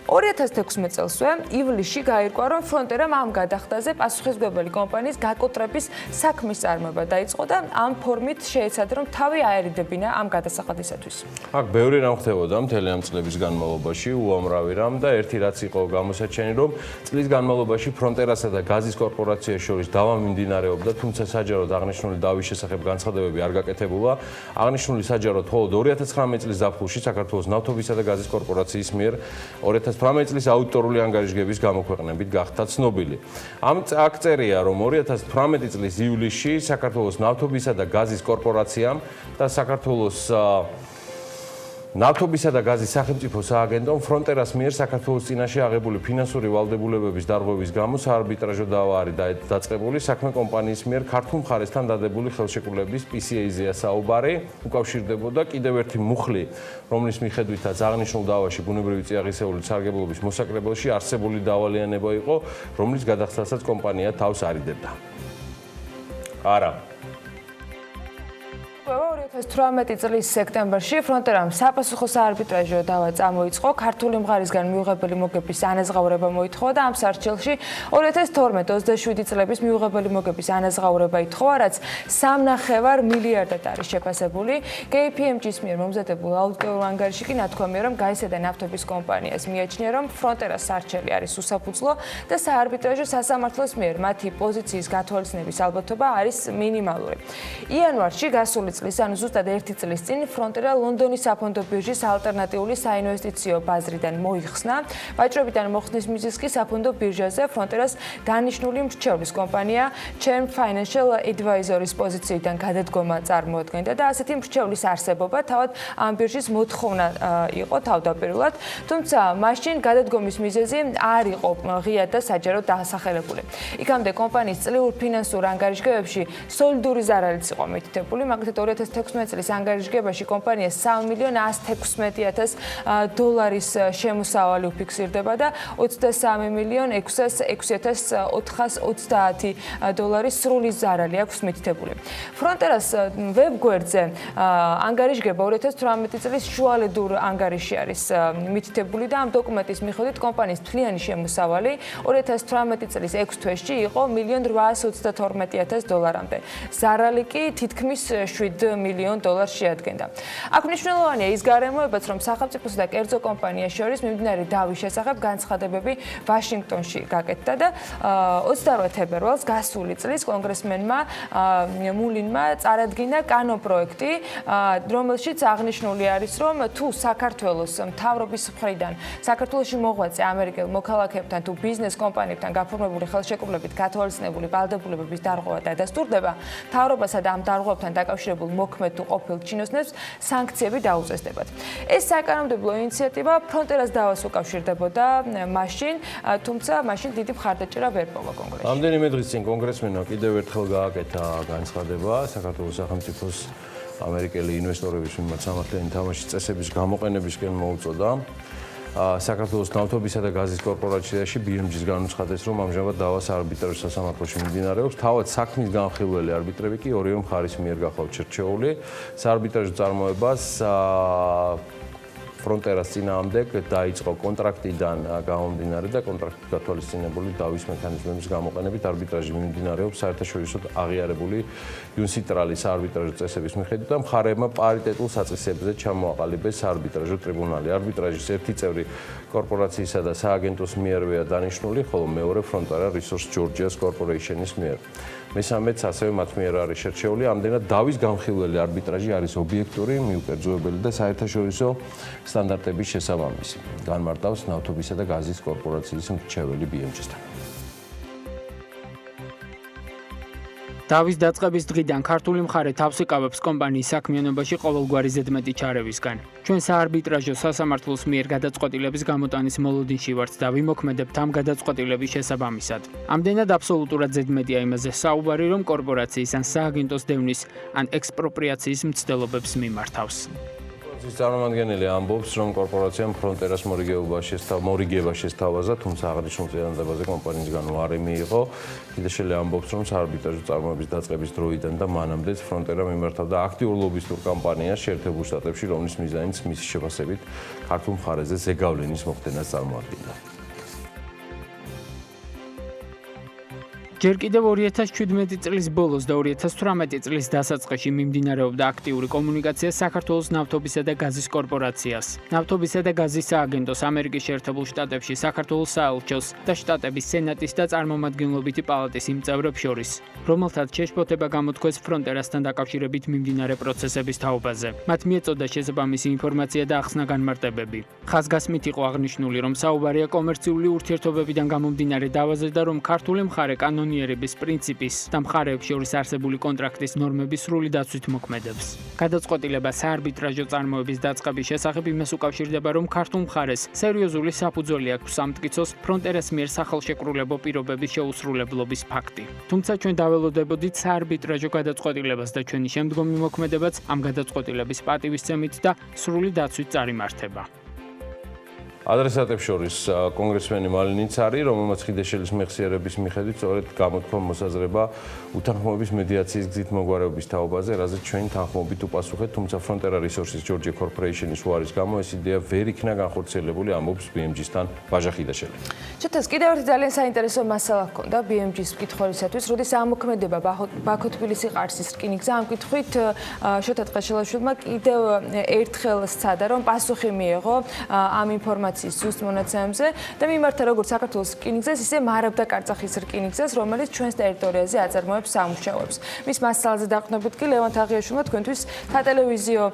[SPEAKER 1] 2016 წელსვე ივლისში გაირკვა, რომ ფრონტერამ ამ გადახდაზე პასუხისმგებელი კომპანიის გაკოტრების საქმის წარმოება დაიწყო და ამ ფორმით შეეცადა, რომ თავი აერიდებინა ამ გადასახადისათვის.
[SPEAKER 2] აქ ბევრი რამ ხდებოდა მთელი ამ წლების განმავლობაში, უამრავი რამ და ერთი რაც იყო გამოსაჩენი, რომ წლის განმავლობაში ფრონტერასა და გაზის კორპორაციას შორის დავა მიმდინარეობდა, თუმცა საჯაროდ აღნიშნული დავის შესახებ განცხადებები არ გაკეთებულა. აღნიშნული საჯაროდ მხოლოდ 2019 წლის ზაფხულში საქართველოს ნავთობისა და გაზის კორპორაციის მიერ 2018 წლის აუდიტორული ანგარიშგების გამოქვეყნებით გახდა ცნობილი. აქ წერია, რომ 2018 წლის ივლისში საქართველოს ნავთობისა და გაზის კორპორაციამ და საქართველოს ნავთობისა და გაზის სახელმწიფო სააგენტომ ფრონტერას მიერ საქართველოს წინაშე აღებული ფინანსური ვალდებულებების დარღვევის გამო საარბიტრაჟო დავა არის დაწყებული საქმე კომპანიის მიერ ქართულ მხარესთან დადებული ხელშეკრულების PCA-ზეა საუბარი, უკავშირდებოდა კიდევ ერთი მუხლი, რომლის მიხედვითაც აღნიშნულ დავაში ბუნებრივი წიაღისეული სარგებლობის მოსაკრებელში არსებული დავალიანება იყო, რომლის გადახდასაც კომპანია თავს არიდებდა. არა
[SPEAKER 1] 2018 წლის სექტემბერში ფრონტერამ საპასუხო საარბიტრაჟო დავა წამოიწყო, ქართული მხარისგან მიუღებელი მოგების ანაზღაურება მოითხოვა და ამ სარჩელში 2012-27 წლების მიუღებელი მოგების ანაზღაურება ითხოვა, რაც 3,5 მილიარდად არის შეფასებული. KPMG-ის მიერ მომზადებულ აუდიტორულ ანგარიში კი ნათქვამია, რომ გაიზარდა ნავთობის კომპანიას მიაჩნია, რომ ფრონტერას სარჩელი არის უსაფუძვლო და საარბიტრაჟო სასამართლოს მიერ მათი პოზიციის გათვალისწინების ალბათობა არის მინიმალური. იანვარში გასული წლის, ანუ ზუსტად 1 წლის წინ ფრონტერა ლონდონის საფონდო ბირჟის ალტერნატიული საინვესტიციო ბაზრიდან მოიხსნა. ვაჭრობიდან მოხსნის მიზეზს კი საფონდო ბირჟაზე ფრონტერას დანიშნული მრჩევლის კომპანია Chain Financial Advisors პოზიციიდან გადადგომა წარმოადგენდა და ასეთი მრჩევლის არსებობა თავად ამ ბირჟის მოთხოვნა იყო თავდაპირველად, თუმცა მაშინ გადადგომის მიზეზი არ იყო ღიად და საჯაროდ დასახელებული. იქამდე კომპანიის წლიურ ფინანსურ ანგარიშგებებში სოლიდური ზარალიც იყო მითითებული, მაგალითად 2016 წლის ანგარიშგებაში კომპანიას 3,116,000 დოლარის შემოსავალი უფიქსირდება და 23,606,430 დოლარის სრული ზარალი აქვს მითითებული. ფრონტერას ვებგვერდზე ანგარიშგება 2018 წლის შუალედურ ანგარიში არის მითითებული და ამ დოკუმენტის მიხედვით კომპანიის მთლიანი შემოსავალი 2018 წლის 6 თვეში იყო 1,822,000 დოლარამდე. ზარალი კი თითქმის 7 მილიონ დოლარს შეადგენდა. აქ მნიშვნელოვანია ის გარემოებაც, რომ სახელმწიფოსა და კერძო კომპანიას შორის მიმდინარე დავის შესახებ განცხადებები ვაშინგტონში გაკეთდა და 28 თებერვალს გასული წლის კონგრესმენმა მულინმა წარადგინა კანონპროექტი, რომელშიც აღნიშნული არის, რომ თუ საქართველოს მთავრობის მხრიდან საქართველოში მოღვაწე ამერიკელ მოქალაქეებთან თუ ბიზნეს კომპანიებთან გაფორმებული ხელშეკრულებით გათვალისწინებული ვალდებულებების დარღვევა დადასტურდება, მთავრობასა და ამ დარღვევებთან დაკავშირებულ მოქმედ თუ ყოფილ ჩინოსნებს სანქციები დაუწესდებათ. ეს საკანონმდებლო ინიციატივა ფრონტერას დავას უკავშირდებოდა მაშინ, თუმცა მაშინ დიდი მხარდაჭერა ვერ პოვა კონგრესში.
[SPEAKER 2] რამდენიმე დღის წინ კონგრესმენმა კიდევ ერთხელ გააკეთა განცხადება საქართველოს სახელმწიფოს ამერიკელი ინვესტორების მიმართ სამართლიანი თამაშის წესების გამოყენებისკენ მოუწოდა. საქართველოს ნავთობისა და გაზის კორპორაციაში BMG-ს განუცხადეს, რომ ამჟამად დავა საარბიტრაჟო სასამართლოში მიმდინარეობს. თავად საქმის განხილველი არბიტრები კი ორივე მხარის მიერ გახლავთ შერჩეული. საარბიტრაჟო წარმოებას ფრონტერას წინააღმდეგ დაიწყო კონტრაქტიდან გამომდინარე და კონტრაქტით გათვალისწინებული დავის მექანიზმების გამოყენებით არბიტრაჟი მიმდინარეობს საერთაშორისო აღიარებული იუნსიტრალის საარბიტრაჟო წესების მიხედვით და მხარეებმა პარიტეტულ საწესებზე ჩამოაყალიბეს საარბიტრაჟო ტრიბუნალი. არბიტრაჟის ერთი წევრი კორპორაციისა და სააგენტოს მიერვეა დანიშნული, ხოლო მეორე ფრონტერა Resource Georgia's Corporation-ის მიერ. მესამეც ასევე მათ მიერ არის შერჩეული. ამდენად დავის განხილველი არბიტრაჟი არის ობიექტური, მიუკერძოებელი და საერთაშორისო სტანდარტების შესაბამისი. განმარტავს ნავთობისა და გაზის კორპორაციის მრჩეველი BMG-სთან.
[SPEAKER 3] დავის დაწყების დღიდან ქართული მხარე თავს იკავებს კომპანიის საქმიანობაში ყოველგვარი ზედმეტი ჩარევისგან. ჩვენ საარბიტრაჟო სასამართლოს მიერ გადაწყვეტილების გამოტანის მოლოდინში ვართ და ვიმოქმედებთ ამ გადაწყვეტილების შესაბამისად. ამდენად აბსოლუტურად ზედმეტია იმაზე საუბარი, რომ კორპორაციის ან სააგენტოს დევნის ან ექსპროპრიაციის მცდელობებს მიმართავს.
[SPEAKER 2] წარმომადგენელი ამბობს, რომ კორპორაციამ ფრონტერას მორიგება შესთავაზა, თუმცა აღნიშნულ ზედამდებაზე კომპანიისგან უარი მიიღო. კიდეშელი ამბობს, რომ საარბიტრაჟო წარმოების დაწყების დროიდან და მანამდეც ფრონტერა მიმართავდა აქტიურ ლობისტურ კამპანიას შეერთებულ შტატებში, რომლის მიზანიც მისი შეფასებით ქართულ მხარეზე ზეგავლენის მოხდენას წარმოადგენდა.
[SPEAKER 3] ჯერ კიდევ 2017 წლის ბოლოს და 2018 წლის დასაწყისში მიმდინარეობდა აქტიური კომუნიკაცია საქართველოს ნავთობისა და გაზის კორპორაციას, ნავთობისა და გაზის სააგენტოს, ამერიკის შეერთებულ შტატებში საქართველოს საელჩოს და შტატების სენატის და წარმომადგენლობითი პალატის იმ წევრებს შორის, რომელთაც შეშფოთება გამოთქვეს ფრონტერასთან დაკავშირებით მიმდინარე პროცესების თაობაზე. მათ მიეწოდა შესაბამისი ინფორმაცია და ახსნა განმარტებები. ხაზგასმით იყო აღნიშნული, რომ საუბარია კომერციული ურთიერთობებიდან გამომდინარე დავაზე და რომ ქართული მხარე კანონიერების პრინციპის და მხარეებს შორის არსებული კონტრაქტის ნორმების სრული დაცვით მოქმედებს. გადაწყვეტილება საარბიტრაჟო წარმოების დაწყების შესახებ იმას უკავშირდება, რომ ქართულ მხარეს სერიოზული საფუძველი აქვს სამტკიცოს ფრონტერას მიერ სახელშეკრულებო პირობების შეუსრულებლობის ფაქტი. თუმცა ჩვენ დაველოდებოდით საარბიტრაჟო გადაწყვეტილებას და ჩვენი შემდგომი მოქმედებაც ამ გადაწყვეტილების პატივისცემით და სრული დაცვით წარიმართება.
[SPEAKER 2] ადრესატებს შორის კონგრესმენი მალინიც არის, რომელმაც ხიდაშელის მეხსიერების მიხედვით სწორედ გამოთქვა მოსაზრება უთანხმოების მედიაციის გზით მოგვარების თაობაზე, რაზეც ჩვენი თანხმობით უპასუხეთ, თუმცა Frontera Resources Georgia Corporation-ის უარის გამო ეს იდეა ვერ იქნა განხორციელებული, ამბობს BMG-სთან ბაჟა ხიდაშელი.
[SPEAKER 1] შეთანხმებას კიდევ ერთი ძალიან საინტერესო მასალა ჰქონდა BMG-ის მკითხველისათვის, როდის ამოქმედება ბაქო-თბილისი ყარსის რკინიგზა, ამ კითხვით შოთა ტყეშელაშვილმა კიდევ ერთხელ სცადა, რომ პასუხი მიიღო ამ ინფორმაციას ზუსტ მონაცემებზე და მიმართა როგორც საქართველოს რკინიგზას, ისე მარაბდა კარწახის რკინიგზას, რომელიც ჩვენს ტერიტორიაზე აწარმოებს სამუშაოებს. მის მასალაზე დაყრდნობით კი ლევან თაღიაშვილმა თქვენთვის სატელევიზიო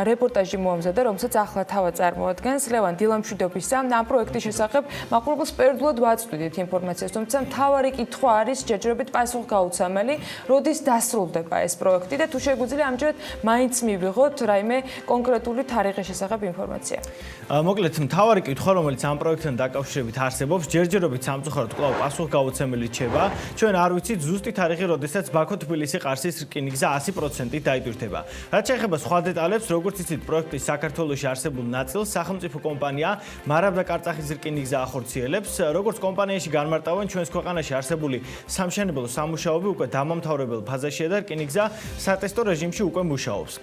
[SPEAKER 1] რეპორტაჟი მოამზადა, რომელსაც ახლა თავად წარმოადგენს. ლევან, დილა მშვიდობისა, ამ პროექტის შესახებ მაყურებელს პერდულად ვაწვდით ინფორმაციას, თუმცა მთავარი კითხვა არის ჯერჯერობით პასუხგაუცემელი, როდის დასრულდება ეს პროექტი და თუ შეგვიძლია ამჯერად მაინც მივიღოთ რაიმე კონკრეტული თარიღის შესახებ ინფორმაცია.
[SPEAKER 4] მოკლედ, მთავარი კითხვა, რომელიც ამ პროექტთან დაკავშირებით არსებობს, ჯერჯერობით სამწუხაროდ კვლავ პასუხგაუცემელი რჩება. ჩვენ არ ვიცით ზუსტი თარიღი, როდესაც ბაქო-თბილისი ყარსის რკინიგზა 100%-ით დაიდვირთება. რაც შეეხება სხვა დეტალებს, როგორც იცით, პროექტის საქართველოში არსებულ ნაწილს სახელმწიფო კომპანია მარაბდა კარწახის რკინიგზა ახორციელებს. როგორც კომპანიაში განმარტავენ, ჩვენს ქვეყანაში არსებული სამშენებლო სამუშაოები უკვე დამამთავრებელ ფაზაშია და რკინიგზა სატესტო რეჟიმში უკვე მუშაობს.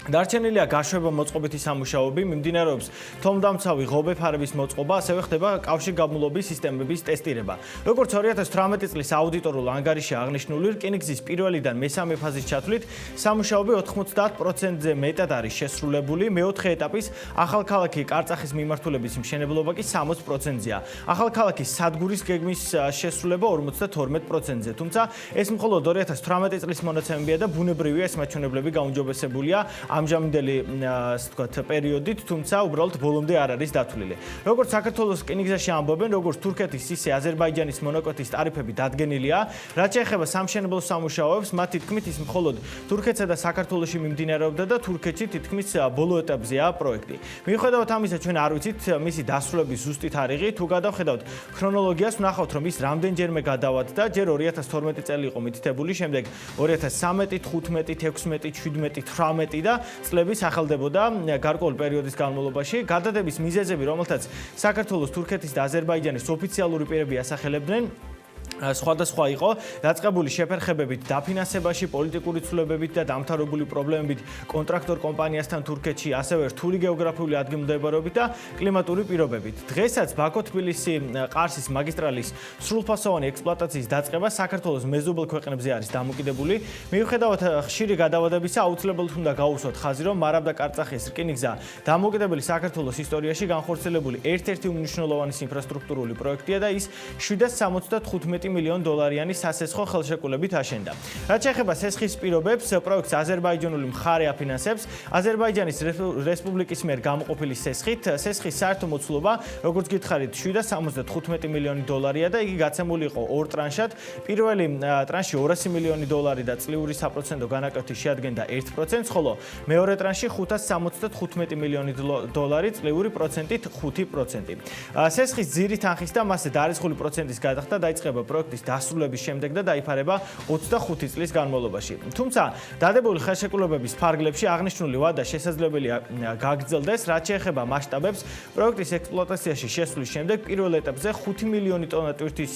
[SPEAKER 4] დარჩენილია გაშვება მოწყობითი სამუშაოები, მიმდინარეობს თომდამცავი ღობე ფარების მოწყობა, ასევე ხდება კავშირგაბმულობის სისტემების ტესტირება. როგორც 2018 წლის აუდიტორულ ანგარიში აღნიშნული, რკინიგზის პირველიდან მესამე ფაზის ჩათვლით სამუშაოები 90%-ზე მეტად არის შესრულებული, მეოთხე ეტაპის ახალქალაქი კარწახის მიმართულების მშენებლობა კი 60%-ზეა. ახალქალაქის სადგურის გეგმის შესრულება 52%-ზე, თუმცა ეს მხოლოდ 2018 წლის მონაცემებია და ბუნებრივია ეს მაჩვენებლები გაუმჯობესებულია ამჟამინდელი პერიოდით, თუმცა უბრალოდ ბოლომდე არ არის დათვლილი. როგორც საქართველოს რკინიგზაში ამბობენ, როგორც თურქეთის, ისე აზერბაიჯანის მონაკვეთის ტარიფები დადგენილია, რაც შეეხება სამშენებლო სამუშაოებს, მათი თქმით ის მხოლოდ თურქეთსა და საქართველოში მიმდინარეობდა და თურქეთში თითქმის ბოლო ეტაპზეა პროექტი. მიუხედავად ამისა, ჩვენ არ ვიცით მისი დასრულების ზუსტი თარიღი, თუ გადავხედავთ ქრონოლოგიას, ვნახავთ, რომ ის რამდენჯერმე გადავადდა, ჯერ 2012 წელი იყო მითითებული, შემდეგ 2013, 15, 16, 17, 18 და წლების ახალდებოდა გარკვეული პერიოდის განმავლობაში. გადადების მიზეზები, რომელთაც საქართველოს, თურქეთის და აზერბაიჯანის ოფიციალური პირები ასახელებდნენ, სხვადასხვა იყო დაწყებული შეფერხებებით დაფინანსებაში, პოლიტიკური ცვლილებებით და დამთავრებული პრობლემებით კონტრაქტორ კომპანიასთან თურქეთში, ასევე რთული გეოგრაფიული ადგილმდებარეობით და კლიმატური პირობებით. დღესაც ბაქო-თბილისი ყარსის მაგისტრალის სრულფასოვანი ექსპლუატაციის დაწყება საქართველოს მეზობელ ქვეყნებზე არის დამოკიდებული. მიუხედავად ხშირი გადავადებისა, აუცილებლად უნდა გაუსვათ ხაზი, რომ მარაბდა კარწახის რკინიგზა დამოუკიდებელი საქართველოს ისტორიაში განხორციელებული ერთ-ერთი უმნიშვნელოვანესი ინფრასტრუქტურული პროექტია და ის 775 მილიონი დოლარიანი სასესხო ხელშეკრულებით აშენდა. რაც შეეხება სესხის პირობებს, პროექტს აზერბაიჯანული მხარე აფინანსებს. აზერბაიჯანის რესპუბლიკის მიერ გამოყოფილი სესხის საერთო მოცულობა, როგორც გითხარით, 775 მილიონი დოლარია და იგი გაცემული იყო ორ ტრანშად. პირველი ტრანში 200 მილიონი დოლარი და წლიური საპროცენტო განაკვეთი შეადგენდა 1%, ხოლო მეორე ტრანში 575 მილიონი დოლარი, წლიური პროცენტით 5%. სესხის ძირი თანხის და მასზე დარიცხული პროცენტის გადახდა დაიწყება პროექტის დასრულების შემდეგ და დაიფარება 25 წლის განმავლობაში. თუმცა, დადებული ხელშეკრულებების ფარგლებში აღნიშნული ვადა შესაძლებელია გაგრძელდეს, რაც შეეხება მასშტაბებს. პროექტის ექსპლუატაციაში შესვლის შემდეგ პირველ ეტაპზე 5 მილიონი ტონა ტვირთის,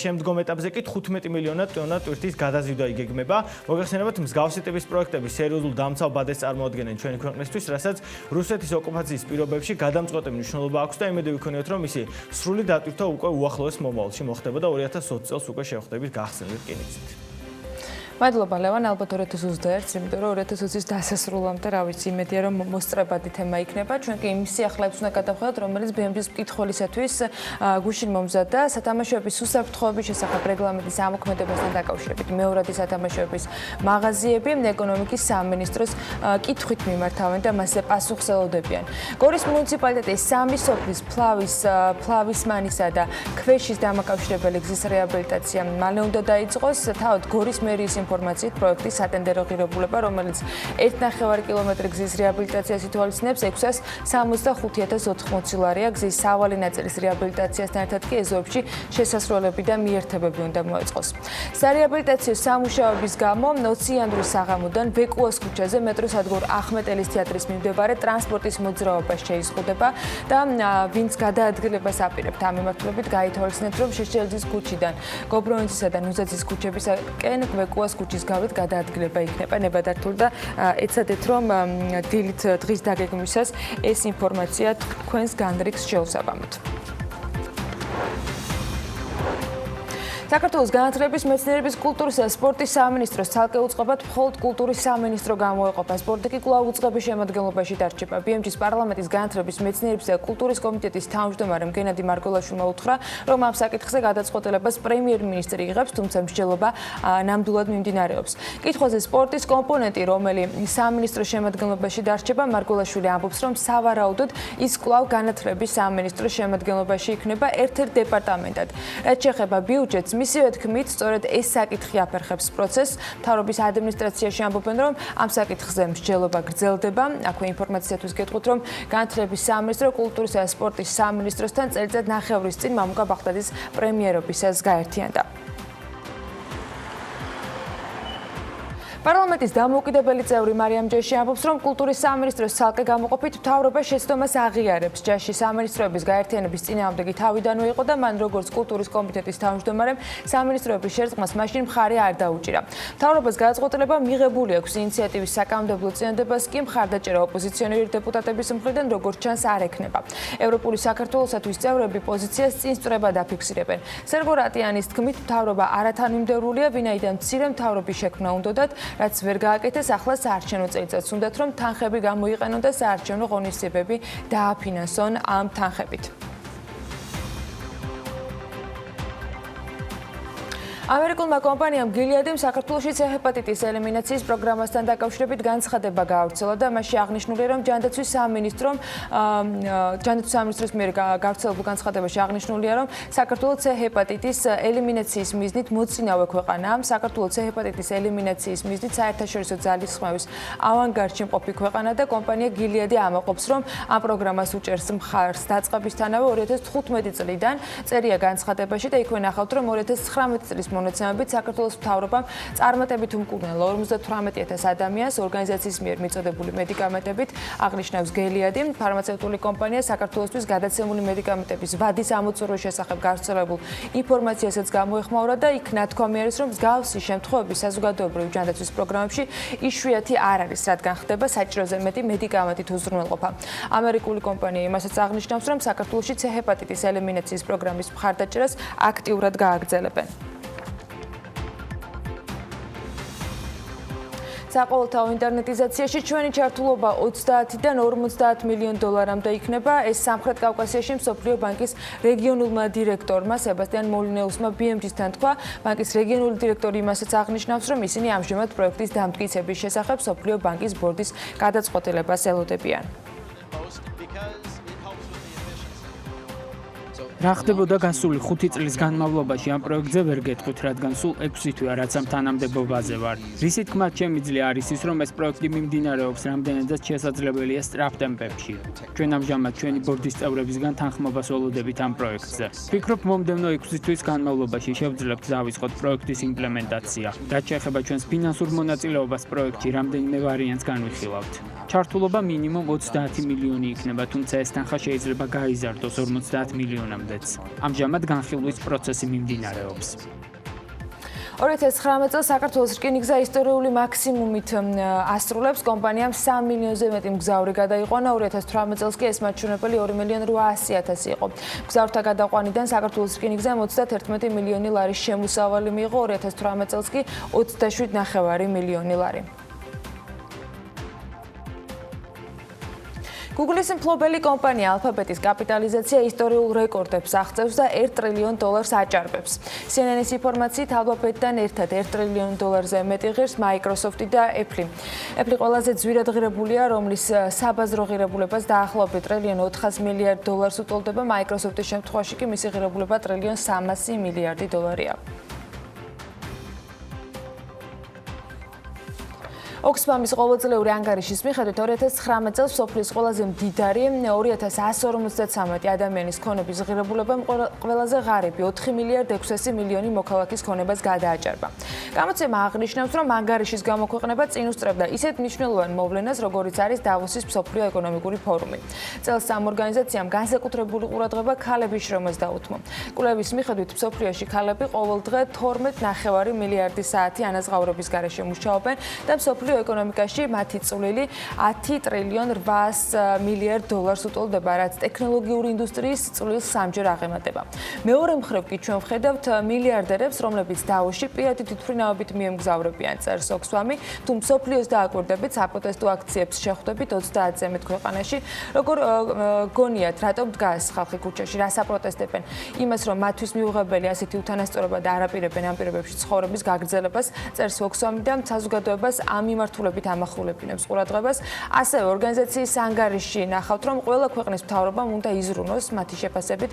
[SPEAKER 4] შემდგომ ეტაპზე კი 15 მილიონი ტონა ტვირთის გადაზიდვა იგეგმება. მოგეხსენებათ, მსგავსი ტიპის პროექტები სერიოზულ დამცავ ბადეს წარმოადგენენ ჩვენი ქვეყნისთვის, რასაც რუსეთის ოკუპაციის პირობებში გადამწყვეტი მნიშვნელობა აქვს და იმედი ვიქონიოთ, რომ ისი სრული დატვირთვა უკვე უახლოეს მომავალში მოხდება და 2020 წელს უკვე შევხვდებით გახსნილი რკინიგზით.
[SPEAKER 1] მადლობა ლევან, ალბათ 2021, იმიტომ რომ 2020-ის დასასრულამდე, რა ვიცი, იმედია რომ მოსწრებადი თემა იქნება. ჩვენ კი იმ სიახლეებს უნდა გადავხედოთ, რომელიც BMG-ის მკითხველისათვის გუშინ მომზადდა სათამაშოების უსაფრთხოების შესახებ რეგლამენტის ამოქმედებასთან დაკავშირებით. მეორადი სათამაშოების მაღაზიები ეკონომიკის სამინისტროს კითხვით მიმართავენ და მასზე პასუხს ელოდებიან. გორის მუნიციპალიტეტის 3 სოფლის ფლავისმანისა და ქვეშის დამაკავშირებელი გზის რეაბილიტაცია მალე უნდა დაიწყოს. თავად გორის მერიის ინფორმაციით პროექტის სატენდერო ღირებულება, რომელიც 1,5 კილომეტრი გზის რეაბილიტაციას ითვალისწინებს 665,080 ლარია. გზის სავალი ნაწილის რეაბილიტაციასთან ერთად კი ეზოებში შესასრულები და მიერთებები უნდა მოეწყოს. სარეაბილიტაციო სამუშაოების გამო ოციანდრის საღამოდან ვეკუას ქუჩაზე მეტროსადგურ ახმეტელის თეატრის მიმდებარე ტრანსპორტის მოძრაობა შეიზღუდება და ვინც გადაადგილებას აპირებთ ამ მიმართულებით გაითვალისწინეთ, რომ შეშელიძის ქუჩიდან გობრონიცისა და ნუზაძის ქუჩებისაკენ ვეკუას ქუჩის გავლით გადაადგილება იქნება. ნებადართული და ეცადეთ, რომ დილით დღის დაგეგმვისას ეს ინფორმაცია თქვენს განრიგს შეუსაბამოთ. საქართველოს განათლების, მეცნიერების, კულტურის და სპორტის სამინისტროს ცალკე უწყებად მხოლოდ კულტურის სამინისტრო გამოეყოფა. სპორტი კი კვლავ უწყების შემადგენლობაში დარჩება. BMG-ის პარლამენტის განათლების, მეცნიერების და კულტურის კომიტეტის თავმჯდომარემ გენადი მარგველაშვილმა უთხრა, რომ ამ საკითხზე გადაწყვეტილებას პრემიერ-მინისტრი იღებს, თუმცა მსჯელობა ნამდვილად მიმდინარეობს. კითხვაზე სპორტის კომპონენტი, რომელი სამინისტროს შემადგენლობაში დარჩება, მარგველაშვილი ამბობს, რომ სავარაუდოდ ის კვლავ განათლების სამინისტროს შემადგენლობაში იქნება ერთ-ერთ დეპარტამენტად. რაც შეეხება ბიუჯეტს, მისივე თქმით, სწორედ ეს საკითხი აფერხებს პროცესს. მთავრობის ადმინისტრაციაში ამბობენ, რომ ამ საკითხზე მსჯელობა გრძელდება. აქვე ინფორმაციისათვის გეტყვით, რომ განათლების სამინისტრო კულტურის და სპორტის სამინისტროსთან წელიწად ნახევრის წინ მამუკა ბაღდაძის პრემიერობისას გაერთიანდა. პარლამენტის დამოუკიდებელი წევრი მარიამ ჯეში ამბობს, რომ კულტურის სამინისტროს ცალკე გამოყოფით მთავრობა შეცდომას აღიარებს. ჯეში სამინისტროების გაერთიანების წინააღმდეგი თავიდანვე იყო და მან როგორც კულტურის კომიტეტის თავმჯდომარემ სამინისტროების შერწყმას მაშინ მხარი არ დაუჭირა. მთავრობას გადაწყვეტილება მიღებული აქვს ინიციატივის საკანონმდებლო წინადებას კი მხარდაჭერა ოპოზიციონერი დეპუტატების მხრიდან როგორც ჩანს არ ექნება. ევროპული საქართველოსათვის წევრები პოზიციას წინ სწრებად აფიქსირებენ. სერგო რატიანის თქმით, მთავრობა არათანმიმდევრულია, ვინაიდან მცირე მთავრობის შექმნა უნდათ, რაც ვერ გააკეთეს, ახლა საარჩევნო წელიწადს უნდათ, რომ თანხები გამოიყენონ და საარჩევნო ღონისძიებები დააფინანსონ ამ თანხებით. ამერიკულმა კომპანიამ გილიადიმ საქართველოში ჰეპატიტის ელიმინაციის პროგრამასთან დაკავშირებით განცხადება გაავრცელა და მასში აღნიშნულია, რომ ჯანდაცვის სამინისტროს მიერ გავრცელებულ განცხადებაში აღნიშნულია, რომ საქართველოს ჰეპატიტის ელიმინაციის მიზნით მოწინავე ქვეყანაა. საქართველოს ჰეპატიტის ელიმინაციის მიზნით საერთაშორისო ძალისხმევის ავანგარდში მყოფი ქვეყანა და კომპანია გილიადი ამაყობს, რომ ამ პროგრამას უჭერს მხარს დაწყებისთანავე 2015 წლიდან. წერია განცხადებაში და იქვე ნახავთ, რომ 2019 წლის მონაცემებით საქართველოს მთავრობამ წარმატებით უმკურნალა 58,000 ადამიანს ორგანიზაციის მიერ მიწოდებული მედიკამენტებით, აღნიშნავს გილიადი. ფარმაცევტული კომპანია საქართველოსთვის გადაცემული მედიკამენტების ვადის ამოწურვის შესახებ გავრცელებულ ინფორმაციასაც გამოეხმაურა და იქ ნათქვამი არის, რომ მსგავსი შემთხვევები საზოგადოებრივ ჯანდაცვის პროგრამებში იშვიათი არ არის, რადგან ხდება საჭიროზე მეტი მედიკამენტით უზრუნველყოფა. ამერიკული კომპანია იმასაც აღნიშნავს, რომ საქართველოში ჰეპატიტის ელიმინაციის პროგრამის მხარდაჭერას აქტიურად გააგრძელებენ. საყოველთაო ინტერნეტიზაციაში ჩვენი ჩართულობა 30-დან 50 მილიონ დოლარამდე იქნება. ეს სამხრეთ კავკასიაში მსოფლიო ბანკის რეგიონულმა დირექტორმა სებასტიან მოლინეუსმა BMG-სთან თქვა. ბანკის რეგიონული დირექტორი იმასაც აღნიშნავს, რომ ისინი ამჟამად პროექტის დამტკიცების შესახებ მსოფლიო ბანკის ბორდის გადაწყვეტილებას ელოდებიან.
[SPEAKER 3] რა ხდებოდა გასული 5 წლის განმავლობაში ამ პროექტზე ვერ გეტყვით, რადგან სულ 6 თვეა რაც ამ თანამდებობაზე ვარ. რისი თქმაც შემიძლია არის ის, რომ ეს პროექტი მიმდინარეობს რამდენადაც შესაძლებელია სწრაფ ტემპებში. ჩვენ ამჟამად ჩვენი ბორდის წევრებისგან თანხმობას ველოდებით ამ პროექტზე. ვფიქრობ, მომდევნო 6 თვის განმავლობაში შევძლებთ დავიწყოთ პროექტის იმპლემენტაცია. რაც შეეხება ჩვენს ფინანსურ მონაწილეობას პროექტში, რამდენიმე ვარიანტს განვიხილავთ. ჩართულობა მინიმუმ 30 მილიონი იქნება, თუმცა ეს თანხა შეიძლება გაიზარდოს 50 მილიონამდე. ამჟამად განხილვის პროცესი მიმდინარეობს.
[SPEAKER 1] 2019 წელს საქართველოს რკინიგზა ისტორიული მაქსიმუმით ასრულებს. კომპანიამ 3 მილიონზე მეტი მგზავრი გადაიყვანა. 2018 წელს კი ეს მაჩვენებელი 2.8 იყო. მგზავრთა გადაყვანიდან საქართველოს რკინიგზამ 31 მილიონი ლარის შემოსავალი მიიღო. 2018 წელს კი 27.5 მილიონი ლარი. Google-ის მფლობელი კომპანია Alphabet-ის კაპიტალიზაცია ისტორიულ რეკორდებს აღწევს და $1 ტრილიონ აჭარბებს. CNN-ის ინფორმაციით Alphabet-დან ერთად $1 ტრილიონ მეტი ღირს Microsoft-ი და Apple. Apple ყველაზე ძვირად ღირებულია, რომლის საბაზრო ღირებულებას დაახლოებით $1 ტრილიონ 400 მილიარდ უტოლდება. Microsoft-ის შემთხვევაში კი მისი ღირებულება $1 ტრილიონ 300 მილიარდი. Oxfam-ის ყოველწლიური ანგარიშის მიხედვით 2019 წელს სოფლის ყველაზე მდიდარი 2153 ადამიანის ქონების ღირებულებამ ყველაზე ღარიბი 4 მილიარდ 600 მილიონი მოქალაქის ქონებას გადააჭარბა. გამოცემა აღნიშნავს, რომ ანგარიშის გამოქვეყნება წინ უსწრებდა ისეთ მნიშვნელოვან მოვლენას, როგორიც არის დავოსის მსოფლიო ეკონომიკური ფორუმი. წელს ამ ორგანიზაციამ განსაკუთრებული ყურადღება ქალების შრომას დაუთმო. კვლევის მიხედვით მსოფლიოში ქალები ყოველ დღე 12.5 მილიარდი საათი ანაზღაურების გარეშე მუშაობენ და მსოფლიო ეკონომიკაში მათი წვლილი $10 ტრილიონ 800 მილიარდ უტოლდება, რაც ტექნოლოგიური ინდუსტრიის წვლილს 3-ჯერ აღემატება. მეორე მხრივ კი ჩვენ ვხედავთ მილიარდერებს, რომლებიც დავოში პირადი თვითმფრინავებით მიემგზავრებიან, წერს Oxfam-ი, თუ მსოფლიოს დააკვირდებით საპროტესტო აქციებს შეხვდებით 30-ზე მეტ ქვეყანაში, როგორ გონიათ, რატომ დგას ხალხი ქუჩაში, რა საპროტესტებენ? იმას, რომ მათთვის მიუღებელი ასეთი უთანასწორობა და არაპირებენ ამ პირობებში ცხოვრების გაგრძელებას, წერს Oxfam-ი და საზოგადოებას ამ მიმართულებით ამახვილებინებს ყურადღებას. ასევე ორგანიზაციის ანგარიში ნახავთ, რომ ყველა ქვეყნის მთავრობამ უნდა იზრუნოს მათი შეფასებით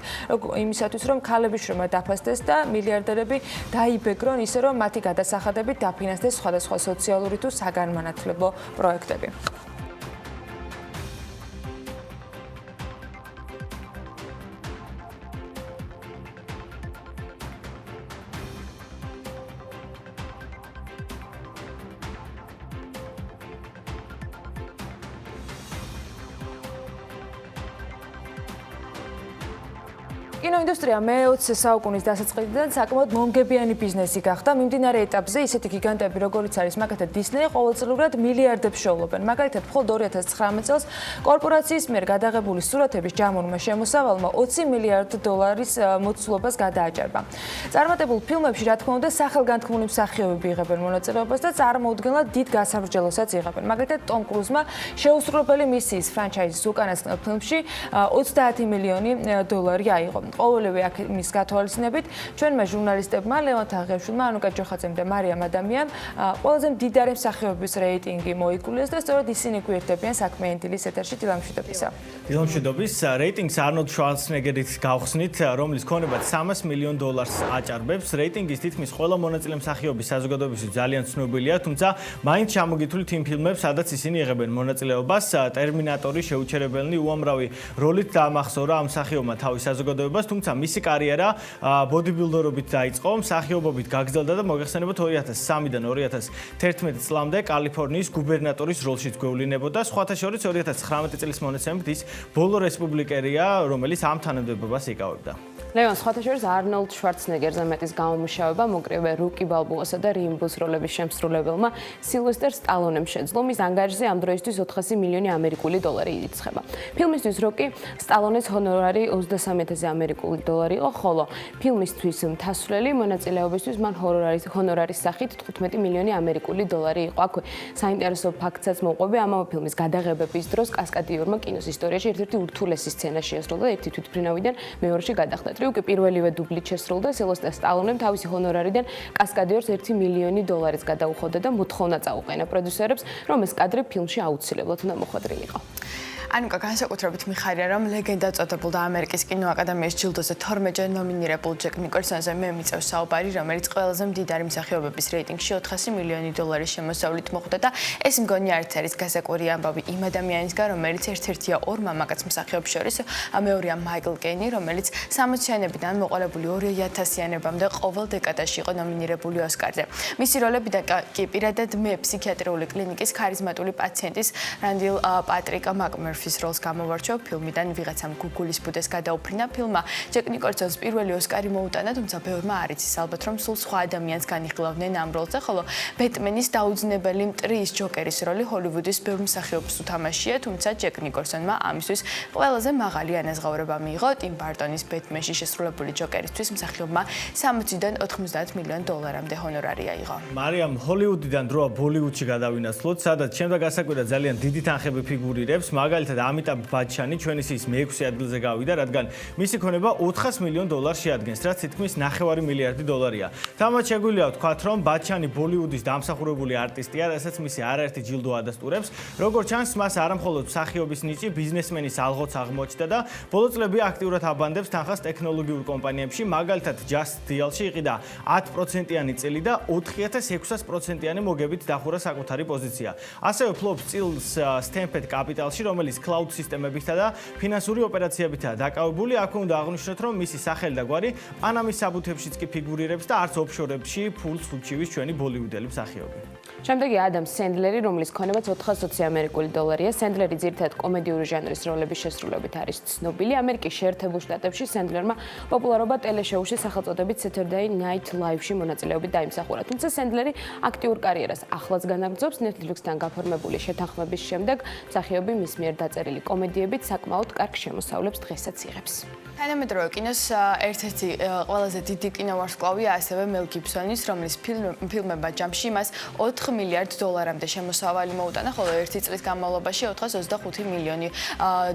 [SPEAKER 1] იმისათვის, რომ ქალების შრომა დაფასდეს და მილიარდერები დაიბეგრონ ისე, რომ მათი გადასახადებით დაფინანსდეს სხვადასხვა სოციალური თუ საგანმანათლებლო პროექტები. კინოინდუსტრია მე-20 საუკუნის დასაწყისიდან საკმაოდ მომგებიანი ბიზნესი გახდა. მიმდინარე ეტაპზე ისეთი გიგანტები, როგორც არის მაგალითად Disney, ყოველწლიურად მილიარდებს შოულობენ. მაგალითად, მხოლოდ 2019 წელს კორპორაციის მიერ გადაღებული სურათების ჯამურმა შემოსავალმა $20 მილიარდ მოცულობას გადააჭარბა. წარმატებულ ფილმებში, რა თქმა უნდა, სახელგანთქმული მსახიობები იღებენ მონაწილეობას და წარმოუდგენლად დიდ გასაბრჯელოსაც იღებენ. მაგალითად, Tom Cruise-მა შეუსრულებელი მისიის ფრანჩაიზის უკანასკნელ ფილმში $30 მილიონი აიღო. ყოველივე აქ მის გათვალისწინებით ჩვენმა ჟურნალისტებმა ლევან თაღიაშვილმა, ანუკა ჯოხაძემ და მარიამ ადამიამ ყველაზე მდიდარი მსახიობების რეიტინგი მოიგულეს და სწორედ ისინი გვერდებიან საქმიანი დილის ეთერში დილამშვიდობისა.
[SPEAKER 4] დილამშვიდობის რეიტინგს არნოლდ შვარცენეგერით გავხსნით, რომლის ქონება $300 მილიონ აჭარბებს. რეიტინგის თითქმის ყველა მონაწილე მსახიობი საზოგადოებისთვის ძალიან ცნობილია, თუმცა მაინც ჩამოგითვლით იმ ფილმებს, სადაც ისინი იღებენ მონაწილეობას. ტერმინატორი შეუჩერებელნი უამრავი როლით დაამახსოვრა ამ მსახიობმა თავის საზოგადოებას, თუმცა მისი კარიერა ბოდიბილდერობით დაიწყო, მსახიობობით გაგრძელდა და მოგეხსენებათ 2003-დან 2011 წლამდე კალიფორნიის გუბერნატორის როლშიც გვევლინებოდა. სხვათა შორის 2019 წლის მონაცემებით ის ბოლო რესპუბლიკერია, რომელიც ამ თანამდებობას იკავებდა.
[SPEAKER 5] ლევან, სხვათა შორის არნოლდ შვარცენეგერზე მეტის გამომუშავება მოკრივე რუკი ბალბოასა და რიმბოს როლების შემსრულებელმა სილვესტერ სტალონემ შეძლო. მის ანგარიშზე ამ დროისთვის $400 მილიონი ამერიკული დოლარი ირიცხება. ფილმისთვის როკი სტალონეს ჰონორარი $23,000 ამერიკული დოლარი იყო, ხოლო ფილმისთვის მთასვლელი მონაწილეობისთვის მან ჰონორარის სახით 15 მილიონი ამერიკული დოლარი იყო. აქვე საინტერესო ფაქტსაც მოვყვები, ამავე ფილმის გადაღებების დროს კასკადიორმა კინოს ისტორიაში ერთ-ერთი ურთულესი სცენა შეასრულა და ერთი თვითმფრინავიდან მეორეში გადახდა. ტრიუკი პირველივე დუბლით შესრულდა, სილვესტერ სტალონემ თავისი ჰონორარიდან კასკადიორს 1 მილიონი დოლარიც გადაუხოდა და მოთხოვნა წაუყენა პროდიუსერებს, რომ ეს კადრი ფილმში აუცილებლად უნდა მოხვედრილიყო.
[SPEAKER 6] ანუკა განსაკუთრებით მიხარია, რომ ლეგენდა წოდებულ და ამერიკის კინოაკადემიის ჯილდოზე 12-ჯერ ნომინირებულ ჯეკ ნიკოლსონზე მე მიწევს საუბარი, რომელიც ყველაზე მდიდარი მსახიობების რეიტინგში 400 მილიონი დოლარის შემოსავლით მოხვდა და ეს მგონი არც არის გასაკვირი ამბავი იმ ადამიანისგან, რომელიც ერთ-ერთია ორ მამაკაც მსახიობს შორის, მეორეა მაიკლ კეინი, რომელიც 60-იანებიდან მოყოლებული 2000-იანებამდე ყოველ დეკადაში იყო ნომინირებული ოსკარზე. მისი როლებიდან კი პირადად მე ფსიქიატრიული კლინიკის ქარიზმატული პაციენტის რანდილ პატრიკ მაკმერფის როლს გამოვარჩევ ფილმიდან ვიღაცამ გუგულის ბუდეს გადაუფრინა. ფილმმა ჯეკ ნიკოლსონს პირველი ოსკარი მოუტანა, თუმცა ბევრმა არ იცის ალბათ, რომ სულ სხვა ადამიანს განიხილავდნენ ამ როლზე, ხოლო ბეტმენის დაუძინებელი მტრის ჯოკერის როლი ჰოლივუდის ბევრ მსახიობს უთამაშია, თუმცა ჯეკ ნიკოლსონმა ამისთვის ყველაზე მაღალი ანაზღაურება მიიღო. ტიმ ბარტონის ბეტმენში შესრულებული ჯოკერისთვის მსახიობმა 60-დან 90 მილიონ დოლარამდე ჰონორარი აიღო.
[SPEAKER 4] მარიამ, ჰოლივუდიდან დროა ბოლივუდში გადავინაცვლოთ, სადაც შემდეგ გასაკვირად ძალიან დიდი თანხები ფიგურირებს, მაგალითად ამიტაბ ბაჩანი ჩვენი სიის მე-6 ადგილზე გავიდა, რადგან მისი ქონება 400 მილიონ დოლარს შეადგენს, რაც თითქმის 9 მილიარდი დოლარია. თამათ შეგვიძლია ვთქვათ, რომ ბაჩანი ბოლივუდის დამსახურებული არტისტია, რასაც მისი არაერთი ჯილდო ადასტურებს. როგორც ჩანს, მას არამხოლოდ მსახიობის ნიჭი, ბიზნესმენის ალღოც აღმოჩნდა და ბოლო წლები აქტიურად აბანდებს თანხას ტექნოლოგიურ კომპანიებში, მაგალითად Just Deal-ში იყიდა 10%-იანი წილი და 4600%-იანი მოგებით დახურა საკუთარი პოზიცია. ასევე ფლობს წილს Stanford Capital-ში, რომელიც cloud სისტემებითა და ფინანსური ოპერაციებითაა დაკავებული. აქ უნდა აღვნიშნოთ, რომ მისი სახელი და გვარი პანამის საბუთებშიც კი ფიგურირებს და არც ოფშორებში ფულს უჩივის ჩვენი ბოლივუდელი მსახიობი.
[SPEAKER 5] შემდეგი ადამ სენდლერი, რომლის ქონებაც 420 ამერიკული დოლარია. სენდლერი ძირითადად კომედიური ჟანრის როლების შესრულებით არის ცნობილი. ამერიკის შეერთებულ შტატებში სენდლერმა პოპულარობა ტელეშოუში სახელწოდებით Saturday Night Live-ში მონაწილეობით დაიმსახურა. თუმცა სენდლერი აქტიურ კარიერას ახლაც განაგრძობს. Netflix-თან გაფორმებული შეთანხმების შემდეგ მსახიობი მის მიერ დაწერილი კომედიებით საკმაოდ კარგ შემოსავლებს დღესაც იღებს.
[SPEAKER 6] თანამედროვე კინოს ერთ-ერთი ყველაზე დიდი კინოვარსკვლავია ასევე მელ გიბსონის, რომლის ფილმებმა ჯამში მას 4 მილიარდ დოლარამდე შემოსავალი მოუტანა, ხოლო ერთი წლის განმავლობაში 425 მილიონი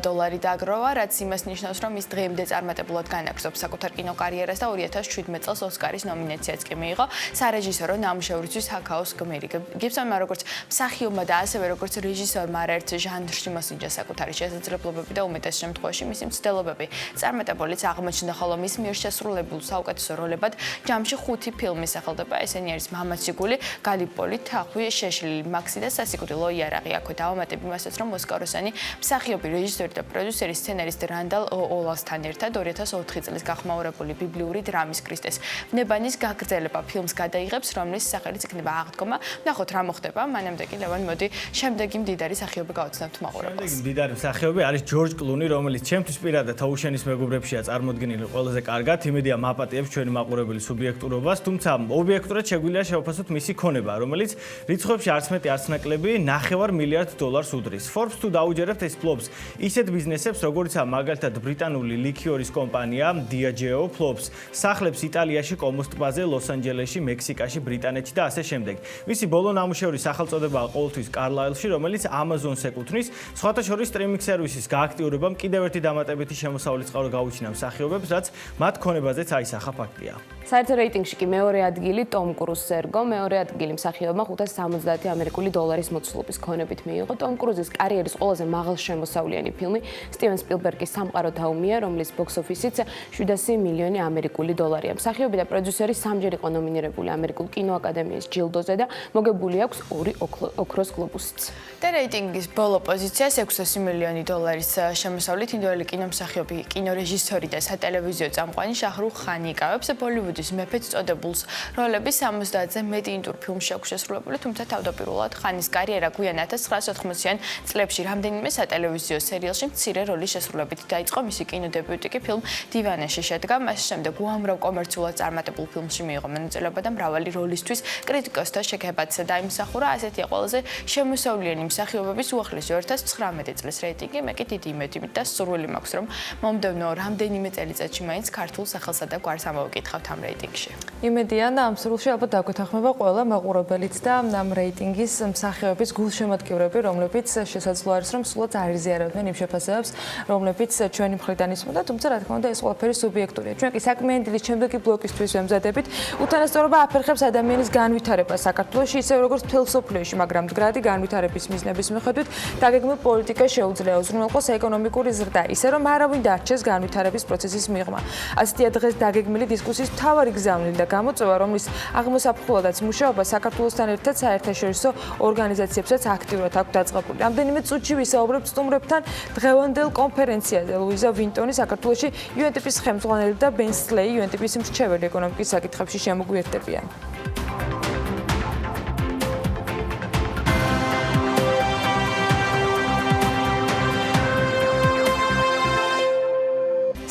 [SPEAKER 6] დოლარი დააგროვა, რაც იმას ნიშნავს, რომ ის დღემდე წარმატებულად განაგრძობს საკუთარ კინოკარიერას და 2017 წელს ოსკარის ნომინაციაც კი მიიღო სარეჟისორო ნამუშევრისთვის ჰაკაოს გმირი. გიბსონმა როგორც მსახიობმა და ასევე როგორც რეჟისორმა არაერთ ჟანრში მოსინჯა საკუთარი შესაძლებლობები და უმეტეს შემთხვევაში მისი მცდელობები წარმატებულიც აღმოჩნდა, ხოლო მის მიერ შესრულებულ საუკეთესო როლებად ჯამში 5 ფილმი სახელდება. ესენი არის მამაცი გული, გალიპოლი, თახვი, შეშლილი მაქსი და სასიკვდილო იარაღი. აქვე დავამატებ იმასაც, რომ ოსკაროსანი მსახიობი, რეჟისორი და პროდიუსერი სცენარისტ რანდალ ოლასთან ერთად 2004 წლის გახმაურებული ბიბლიური დრამის ქრისტეს ვნებანის გაგრძელება ფილმს გადაიღებს, რომლის სახელიც იქნება აღდგომა. ნახოთ რა მოხდება. მანამდე კი ლევან, მოდი შემდეგი მდიდარი მსახიობი გავაცნობთ მაყურებელს.
[SPEAKER 4] შემდეგი მდიდარი მსახიობი არის ჯორჯ კლუნი, რომელიც ჩემთვის პირადად ოუშენის მეგობრებშია წარმოდგენილი ყველაზე კარგად. იმედია მაპატიებს ჩვენი მაყურებელი სუბიექტურობას, თუმცა ობიექტურად შეგვიძლია შევაფასოთ მისი ქონება, რომელიც რიცხვებში არც მეტი არც ნაკლები 9 მილიარდ დოლარს უდრის. Forbes თუ დაუჯერებთ, ეს ფლობს ისეთ ბიზნესებს, როგორიცაა მაგალითად ბრიტანული ლიქიორის კომპანია Diageo, ფლობს სახლებს იტალიაში, კომოს ტბაზე, ლოს-ანჯელესში, მექსიკაში, ბრიტანეთში და ასე შემდეგ. მისი ბოლო ნამუშევრის სახელწოდებაა ყოველთვის კარლაილში, რომელიც Amazon-ს ეკუთვნის. სხვათა შორის სტრიმინგ სერვისის გააქტიურებამ კიდევ ერთი დამატებითი შემოსავლის წყარო გაუჩინა მსახიობებს, რაც მათ ქონებაზეც აისახა ფაქტია.
[SPEAKER 5] საერთო რეიტინგში კი მეორე ადგილი ტომ კრუზს ერგო, მეორე ადგილი მსახიობმა 570 ამერიკული დოლარის მოცულობის ქონებით მიიღო. ტომ კრუზის კარიერის ყველაზე მაღალშემოსავლიანი ფილმი სტივენ სპილბერგის სამყარო დაუმია, რომლის ბოქს-ოფისიც 700 მილიონი ამერიკული დოლარია. მსახიობი და პროდიუსერი სამჯერ იყო ნომინირებული ამერიკულ კინოაკადემიის ჯილდოზე და მოგებული აქვს 2 ოქროს გლობუსიც.
[SPEAKER 6] და რეიტინგის ბოლო პოზიციას 600 მილიონი დოლარის შემოსავლით ინდოელი კინომსახიობი, კინორეჟისორი და სატელევიზიო წამყვანი შაჰრუხ ხანი იკავებს. ბოლივუდის მეფედ წოდებულს როლების 70-ზე მეტი ინდურ ფილმში აქვს შესრულებული, თუმცა თავდაპირველად ხანის კარიერა გვიან 1980-იან წლებში რამდენიმე სატელევიზიო სერიალში მცირე როლის შესრულებით დაიწყო. მისი კინოდებიუტი კი ფილმ დივანეში შედგა. მას შემდეგ უამრავ კომერციულად წარმატებულ ფილმში მიიღო მონაწილეობა და მრავალი როლისთვის კრიტიკოსთა შეგებაც დაიმსახურა. ასეთია ყველაზე შემოსავლიანი მსახიობების უახლესი 2019 წლის რეიტინგი, მე კი დიდი იმედი და სურვილი მაქვს, რომ მომდევნო რამდენიმე წელიწადში მაინც ქართულ სახელსა და გვარს ამოვიკითხავთ ამ რეიტინგში.
[SPEAKER 1] იმედია და ამ სრულში ალბათ დაგვეთანხმება ყველა მაყურებელიც და ამ რეიტინგის მსახიობების გულშემატკივრები, რომლებიც შესაძლოა არის, რომ სულად არიზიარავდნენ იმ შეფასებებს, რომლებიც ჩვენი მხრიდან ისმოდა, თუმცა რა თქმა უნდა ეს ყველაფერი სუბიექტურია. ჩვენ კი საქმიანი დილის შემდეგი ბლოკისთვის ვემზადებით. უთანასწორობა აფერხებს ადამიანის განვითარებას საქართველოში, ისე როგორც მთელ მსოფლიოში, მაგრამ მდგრადი განვითარების მიზნების მიხედვით დაგეგმილ პოლიტიკას შეუძლია უზრუნველყოს ეკონომიკური ზრდა, ისე რომ არავინ დარჩეს განვითარების პროცესის მიღმა. ასეთია დღეს დაგეგმილი დისკუსიის მთავარი გზავნილი და გამოწვევა, რომლის აღმოსაფხულადაც მუშაობა საქართველოსთან ერთად საერთაშორისო ორგანიზაციებსაც აქტიურად აქვს დაწყებული. რამდენიმე წუთში ვისაუბრებთ სტუმრებთან დღევანდელ კონფერენციაზე. ლუიზა ვინტონი საქართველოში UNDP-ის ხელმძღვანელი და ბენ სლეი UNDP-ის მრჩეველი ეკონომიკის საკითხებში შემოგვიერთდებიან.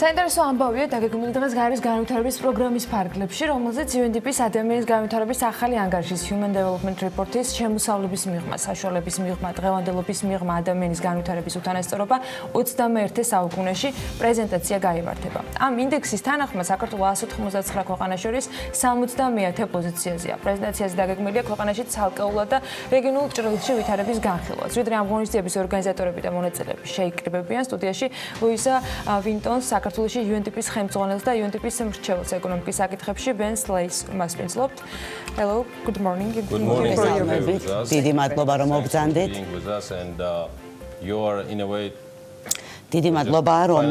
[SPEAKER 1] საინტერესო ამბავია დაგეგმილი დღეს გაეროს განვითარების პროგრამის ფარგლებში, რომელზეც UNDP-ის ადამიანის განვითარების ახალი ანგარიშის Human Development Report-ის შემოსავლების მიღმა, საშუალების მიღმა, დღევანდელობის მიღმა, ადამიანის განვითარების უთანასწორობა 21 საუკუნეში პრეზენტაცია გაიმართება. ამ ინდექსის თანახმად საქართველოს 199 ქვეყანას შორის 70-ე პოზიციაზეა. პრეზენტაციაზე დაგეგმილია ქვეყანაში ცალკეულად და რეგიონულ ჭრილში ვითარების განხილვა. ზრდიდრე ამ ღონისძიების ორგანიზატორები და მონაწილეები შეიკრიბებიან სტუდიაში ლუიზა ვინტონს საქართველოში UNDP-ის ხელმძღვანელს და UNDP-ის მრჩეველს ეკონომიკის საკითხებში ბენ სლეის მასპინძლობთ. Hello, good morning.
[SPEAKER 2] Good morning.
[SPEAKER 7] დიდი მადლობა რომ მოგზანდით.
[SPEAKER 2] You are in a way
[SPEAKER 7] დიდი მადლობა რომ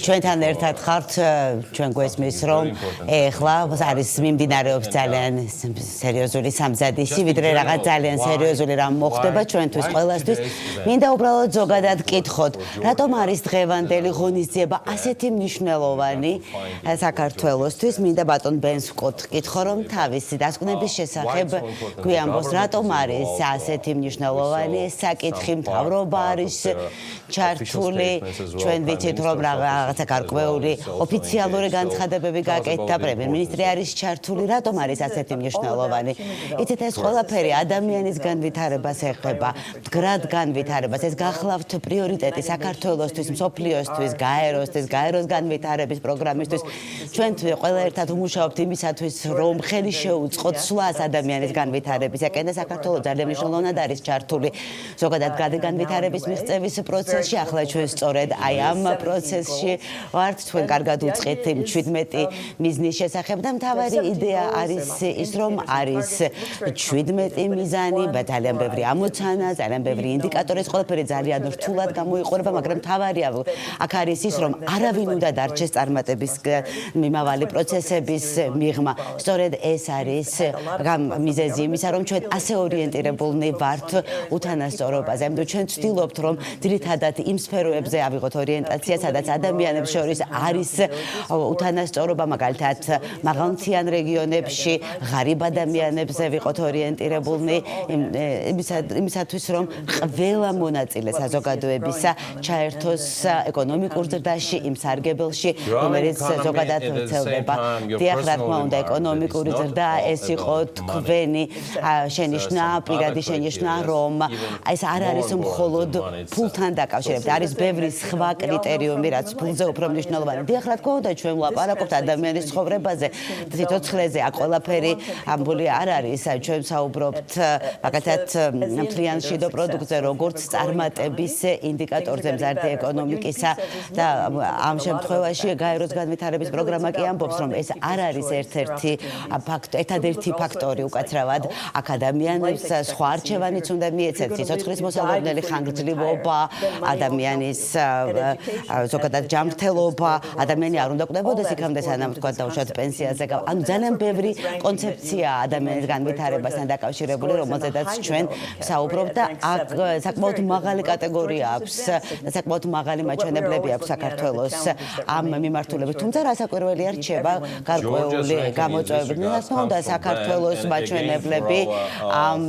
[SPEAKER 7] ჩვენთან ერთად ხართ, ჩვენ გვესმის რომ ეხლა არის მიმდინარეობს ძალიან სერიოზული სამზადისი, ვიდრე რაღაც ძალიან სერიოზული რამ მოხდება ჩვენთვის ყველასთვის. მინდა უბრალოდ ზოგადად გკითხოთ, რატომ არის დღევანდელი ღონისძიება ასეთი მნიშვნელოვანი საქართველოსთვის? მინდა ბატონ ბენს ვკითხო, რომ თავისი დასკვნების შესახებ გვიამბოს, რატომ არის ასეთი მნიშვნელოვანი საკითხი, მთავრობა არის ჩართული. ჩვენ ვიცით რომ რაღაცა გარკვეული ოფიციალური განცხადებები გაკეთდა, პრემიერ-მინისტრი არის ჩართული, რატომ არის ასეთი მნიშვნელოვანი? იცით ეს ყველაფერი ადამიანის განვითარებას ეხება, მდგრად განვითარებას, ეს გახლავთ პრიორიტეტი საქართველოსთვის, მსოფლიოსთვის, გაეროს განვითარების პროგრამისთვის. ჩვენ ყველა ერთად ვმუშაობთ იმისათვის, რომ ხელი შეუწყოთ სვლას ადამიანის განვითარების. ეკენა საქართველოს ძალიან მნიშვნელოვნად არის ჩართული ზოგადად განვითარების მიღწევის პროცესში, ახლა ჩვენ სწორედ აი ამ პროცესში ვართ, ჩვენ კარგად უწყეთ 17 მიზნის შესახებ და მთავარი იდეა არის ის, რომ არის 17 მიზანი, ძალიან ბევრი ამოცანა, ძალიან ბევრი ინდიკატორი, ეს ყველაფერი ძალიან რთულად გამოიყურება, მაგრამ მთავარია აქ არის ის, რომ არავინ უნდა დარჩეს წარმატების მიმავალი პროცესების მიღმა. სწორედ ეს არის მიზეზი იმისა, რომ ჩვენ ასე ორიენტირებულნი ვართ უთანასწორობაზე. ამიტომ ჩვენ ვცდილობთ, რომ ძირითადად იმ სფეროებზე ავიღოთ ორიენტაცია, სადაც ადამიანებს შორის არის უთანასწორობა, მაგალითად მაღალმთიან რეგიონებში, ღარიბ ადამიანებზე ვიყოთ ორიენტირებულნი, იმისათვის, რომ ყველა მონაწილე საზოგადოებისა ჩაერთოს ეკონომიკურ ზრდაში, იმ სარგებელში, რომელიც ზოგადად ვრცელდება. დიახ, რა თქმა უნდა, ეკონომიკური ზრდა ეს იყო თქვენი შენიშვნა, პირადი შენიშვნა, რომ ეს არ არის მხოლოდ ფულთან დაკავშირებით, არის ბევრი სხვა კრიტერიუმი, რაც ფულზე უფრო მნიშვნელოვანია. დიახ, რა თქმა უნდა, ჩვენ ვლაპარაკობთ ადამიანის ცხოვრებაზე, სიცოცხლეზე, აქ ყველაფერი ამბული არ არის. ჩვენ საუბრობთ მაგალითად მთლიან შიდო პროდუქტზე, როგორც წარმატების ინდიკატორზე მზარდი ეკონომიკისა და ამ შემთხვევაში გაეროს განვითარების პროგრამა კი ამბობს, რომ ეს არ არის ერთადერთი ფაქტორი უკაცრავად აქ ადამიანებს სხვა არჩევანიც უნდა მიეცეთ, სიცოცხლის მოსალოდნელი ხანგრძლივობა, ადამიანის ზოგადად ჯანმრთელობა, ადამიანი არ უნდა კვდებოდეს იქამდე სანამ თქვა დაუშვათ პენსიაზე. ანუ ძალიან ბევრი კონცეფცია ადამიანის განვითარებასთან დაკავშირებული, რომელზედაც ჩვენ ვსაუბრობთ და აქ საკმაოდ მაღალი კატეგორია აქვს, საკმაოდ მაღალი მაჩვენებლები აქვს საქართველოს ამ მიმართულებით. თუმცა რასაკვირველია რჩება გარკვეული გამოწვევები. რა თქმა უნდა, საქართველოს მაჩვენებლები ამ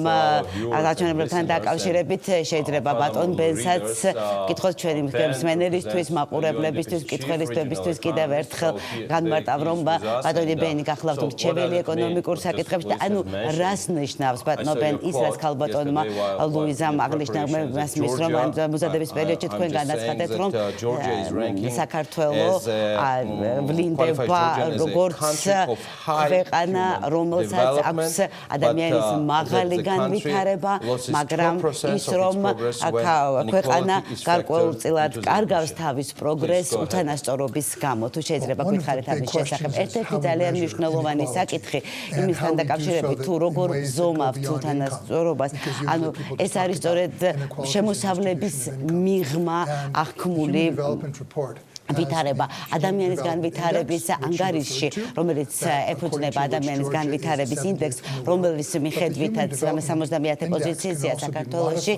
[SPEAKER 7] მაჩვენებლებთან დაკავშირებით შეიძლება ბატონ ბენსაც კითხოთ ჩვენი მსმენელისთვის, მაყურებლებისთვის, მკითხველისთვის კიდევ ერთხელ განმარტავ, რომ ბატონი ბენი გახლავთ რჩეველი ეკონომიკურ საკითხებში და ანუ რას ნიშნავს ბატონო ბენ ის რაც ქალბატონმა ლუიზამ აღნიშნა მას მის რომ მოზადების პერიოდში თქვენ განაცხადეთ რომ საქართველოს ვლინდება როგორც ქვეყანა რომელსაც აქვს ადამიანის მაღალი განვითარება მაგრამ ის რომ ქვეყანა გარკვეულწილად კარგავს თავის პროგრესს უთანასწორობის გამო თუ შეიძლება გითხარით ამის შესახებ ერთ-ერთი ძალიან მნიშვნელოვანი საკითხი იმისთან დაკავშირებით თუ როგორ გზომავთ უთანასწორობას ანუ ეს არის სწორედ შემოსავლების მიღმა აღქმული ვითარება ადამიანის განვითარების ანგარიშში რომელიც ეფუძნება ადამიანის განვითარების ინდექსს რომლის მიხედვითაც 70 პოზიციაზეა საქართველოში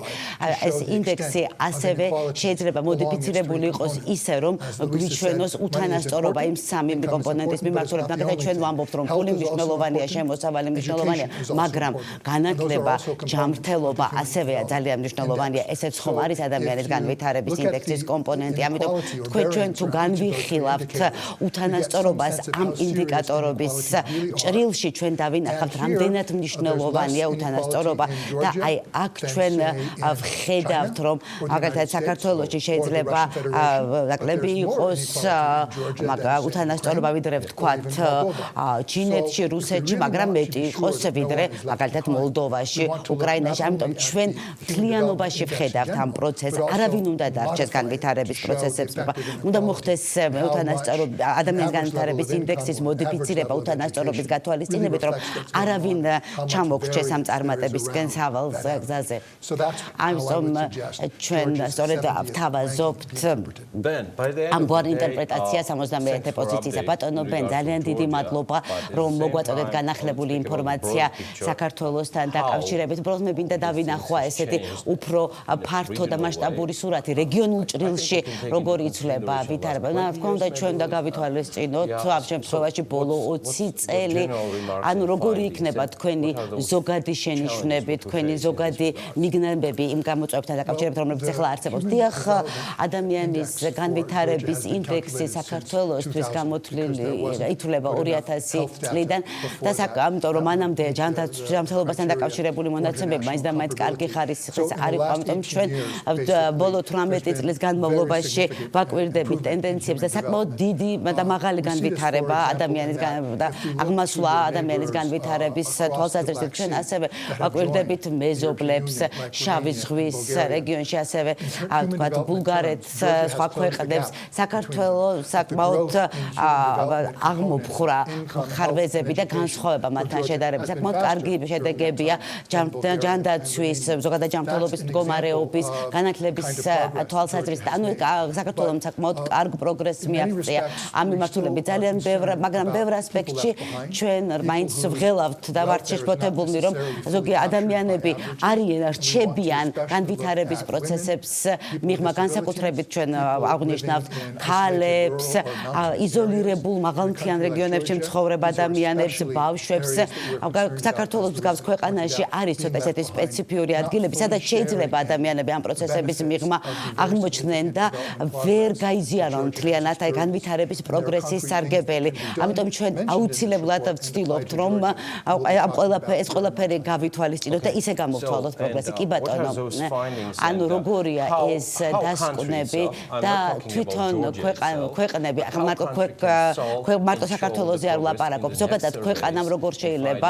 [SPEAKER 7] ეს ინდექსი ასევე შეიძლება მოდიფიცირებული იყოს ისე რომ გვიჩვენოს უთანასწორობა იმ სამი კომპონენტის მიმართულებით მაგალითად ჩვენ ვამბობთ რომ ფული მნიშვნელოვანია შემოსავალი მნიშვნელოვანია მაგრამ განათლება ჯანმრთელობა ასევეა ძალიან მნიშვნელოვანია ესეც ხომ არის ადამიანის განვითარების ინდექსის კომპონენტი ამიტომ თქვენ ჩვენ თუ განვიხილავთ უთანასწორობას ამ ინდიკატორების ჭრილში ჩვენ დავინახავთ რამდენად მნიშვნელოვანია უთანასწორობა და აი აქ ჩვენ ვხედავთ რომ მაგალითად საქართველოში შეიძლება ნაკლები იყოს უთანასწორობა ვიდრე ვთქვათ ჩინეთში, რუსეთში, მაგრამ მეტი იყოს ვიდრე მაგალითად მოლდოვაში, უკრაინაში. ამიტომ ჩვენ მთლიანობაში ვხედავთ ამ პროცესს. არავინ უნდა დარჩეს განვითარების პროცესებს. უნდა მოხდეს უთანასწორობა ადამიანის განვითარების ინდექსის მოდიფიცირება უთანასწორობის გათვალისწინებით, რომ არავინ ჩამოგრჩეს ამ წარმატებისკენ სავალ გზაზე. ამიტომ ჩვენ სწორედ ვთავაზობთ ამგვარ ინტერპრეტაციას 71 პოზიციისა. ბატონო ბენ, ძალიან დიდი მადლობა, რომ მოგვაწოდეთ განახლებული ინფორმაცია საქართველოსთან დაკავშირებით. უბრალოდ მე მინდა დავინახვა ესეთი უფრო ფართო და მასშტაბური სურათი რეგიონულ ჭრილში, როგორ იცვლება ვითარება. თქმა უნდა, ჩვენ უნდა გავითვალისწინოთ ამ შემთხვევაში ბოლო 20 წელი, ანუ როგორი იქნება თქვენი ზოგადი შენიშვნები, თქვენი ზოგადი მიგნებები იმ გამოწვევებთან დაკავშირებით, რომლებიც ახლა არსებობს. დიახ, ადამიანის განვითარების ინდექსი საქართველოსთვის გამოთვლილი ითვლება 2000 წლიდან და ამიტომ რომ მანამდე ჯანმრთელობასთან დაკავშირებული მონაცემები მაინც და მაინც კარგი ხარისხის არ იყო, ამიტომ ჩვენ ბოლო 18 წლის განმავლობაში ვაკვირდებით ტენდენციებს და საკმაოდ დიდი და მაღალი განვითარება ადამიანის და აღმასვლა ადამიანის განვითარების თვალსაზრისით ჩვენ ასევე ვაკვირდებით მეზობლებს შავი ზღვის რეგიონში ასევე თქვათ ბულგარეთს სხვა ქვეყნებს საქართველოს საკმაოდ აღმოფხვრა ხარვეზები და განსხვავება მათთან შედარებით საკმაოდ კარგი შედეგებია ჯანდაცვის ზოგადად ჯანმრთელობის მდგომარეობის განათლების თვალსაზრისით ანუ საქართველოს საკმაოდ კარგ პროგრესს მიაღწია ამ მიმართულებით ძალიან მაგრამ ბევრ ასპექტში ჩვენ მაინც ვღელავთ და ვართ შეშფოთებულნი რომ ზოგი ადამიანები არიან რჩებიან განვითარების პროცესებს მიღმა განსაკუთრებით ჩვენ აღნიშნავთ ქალებს იზოლირებულ მაღალმთიან რეგიონებში მცხოვრებ ადამიანებს ბავშვებს საქართველოს მსგავს ქვეყანაში არის ცოტა ესეთი სპეციფიური ადგილები სადაც შეიძლება ადამიანები ამ პროცესების მიღმა აღმოჩნდნენ და ვერ გაიზიარონ მთლიანად აი განვითარების პროგრესის სარგებელი ამიტომ ჩვენ აუცილებლად ვცდილობთ რომ ეს ყველაფერი გავითვალისწინოთ და ისე გამოვთვალოთ პროგრესი კი ბატონო ანუ როგორია ეს დასკვნები და თვითონ ქვეყნები ახლა მარტო საქართველოზე არ ვლაპარაკობ ზოგადად ქვეყანამ როგორ შეიძლება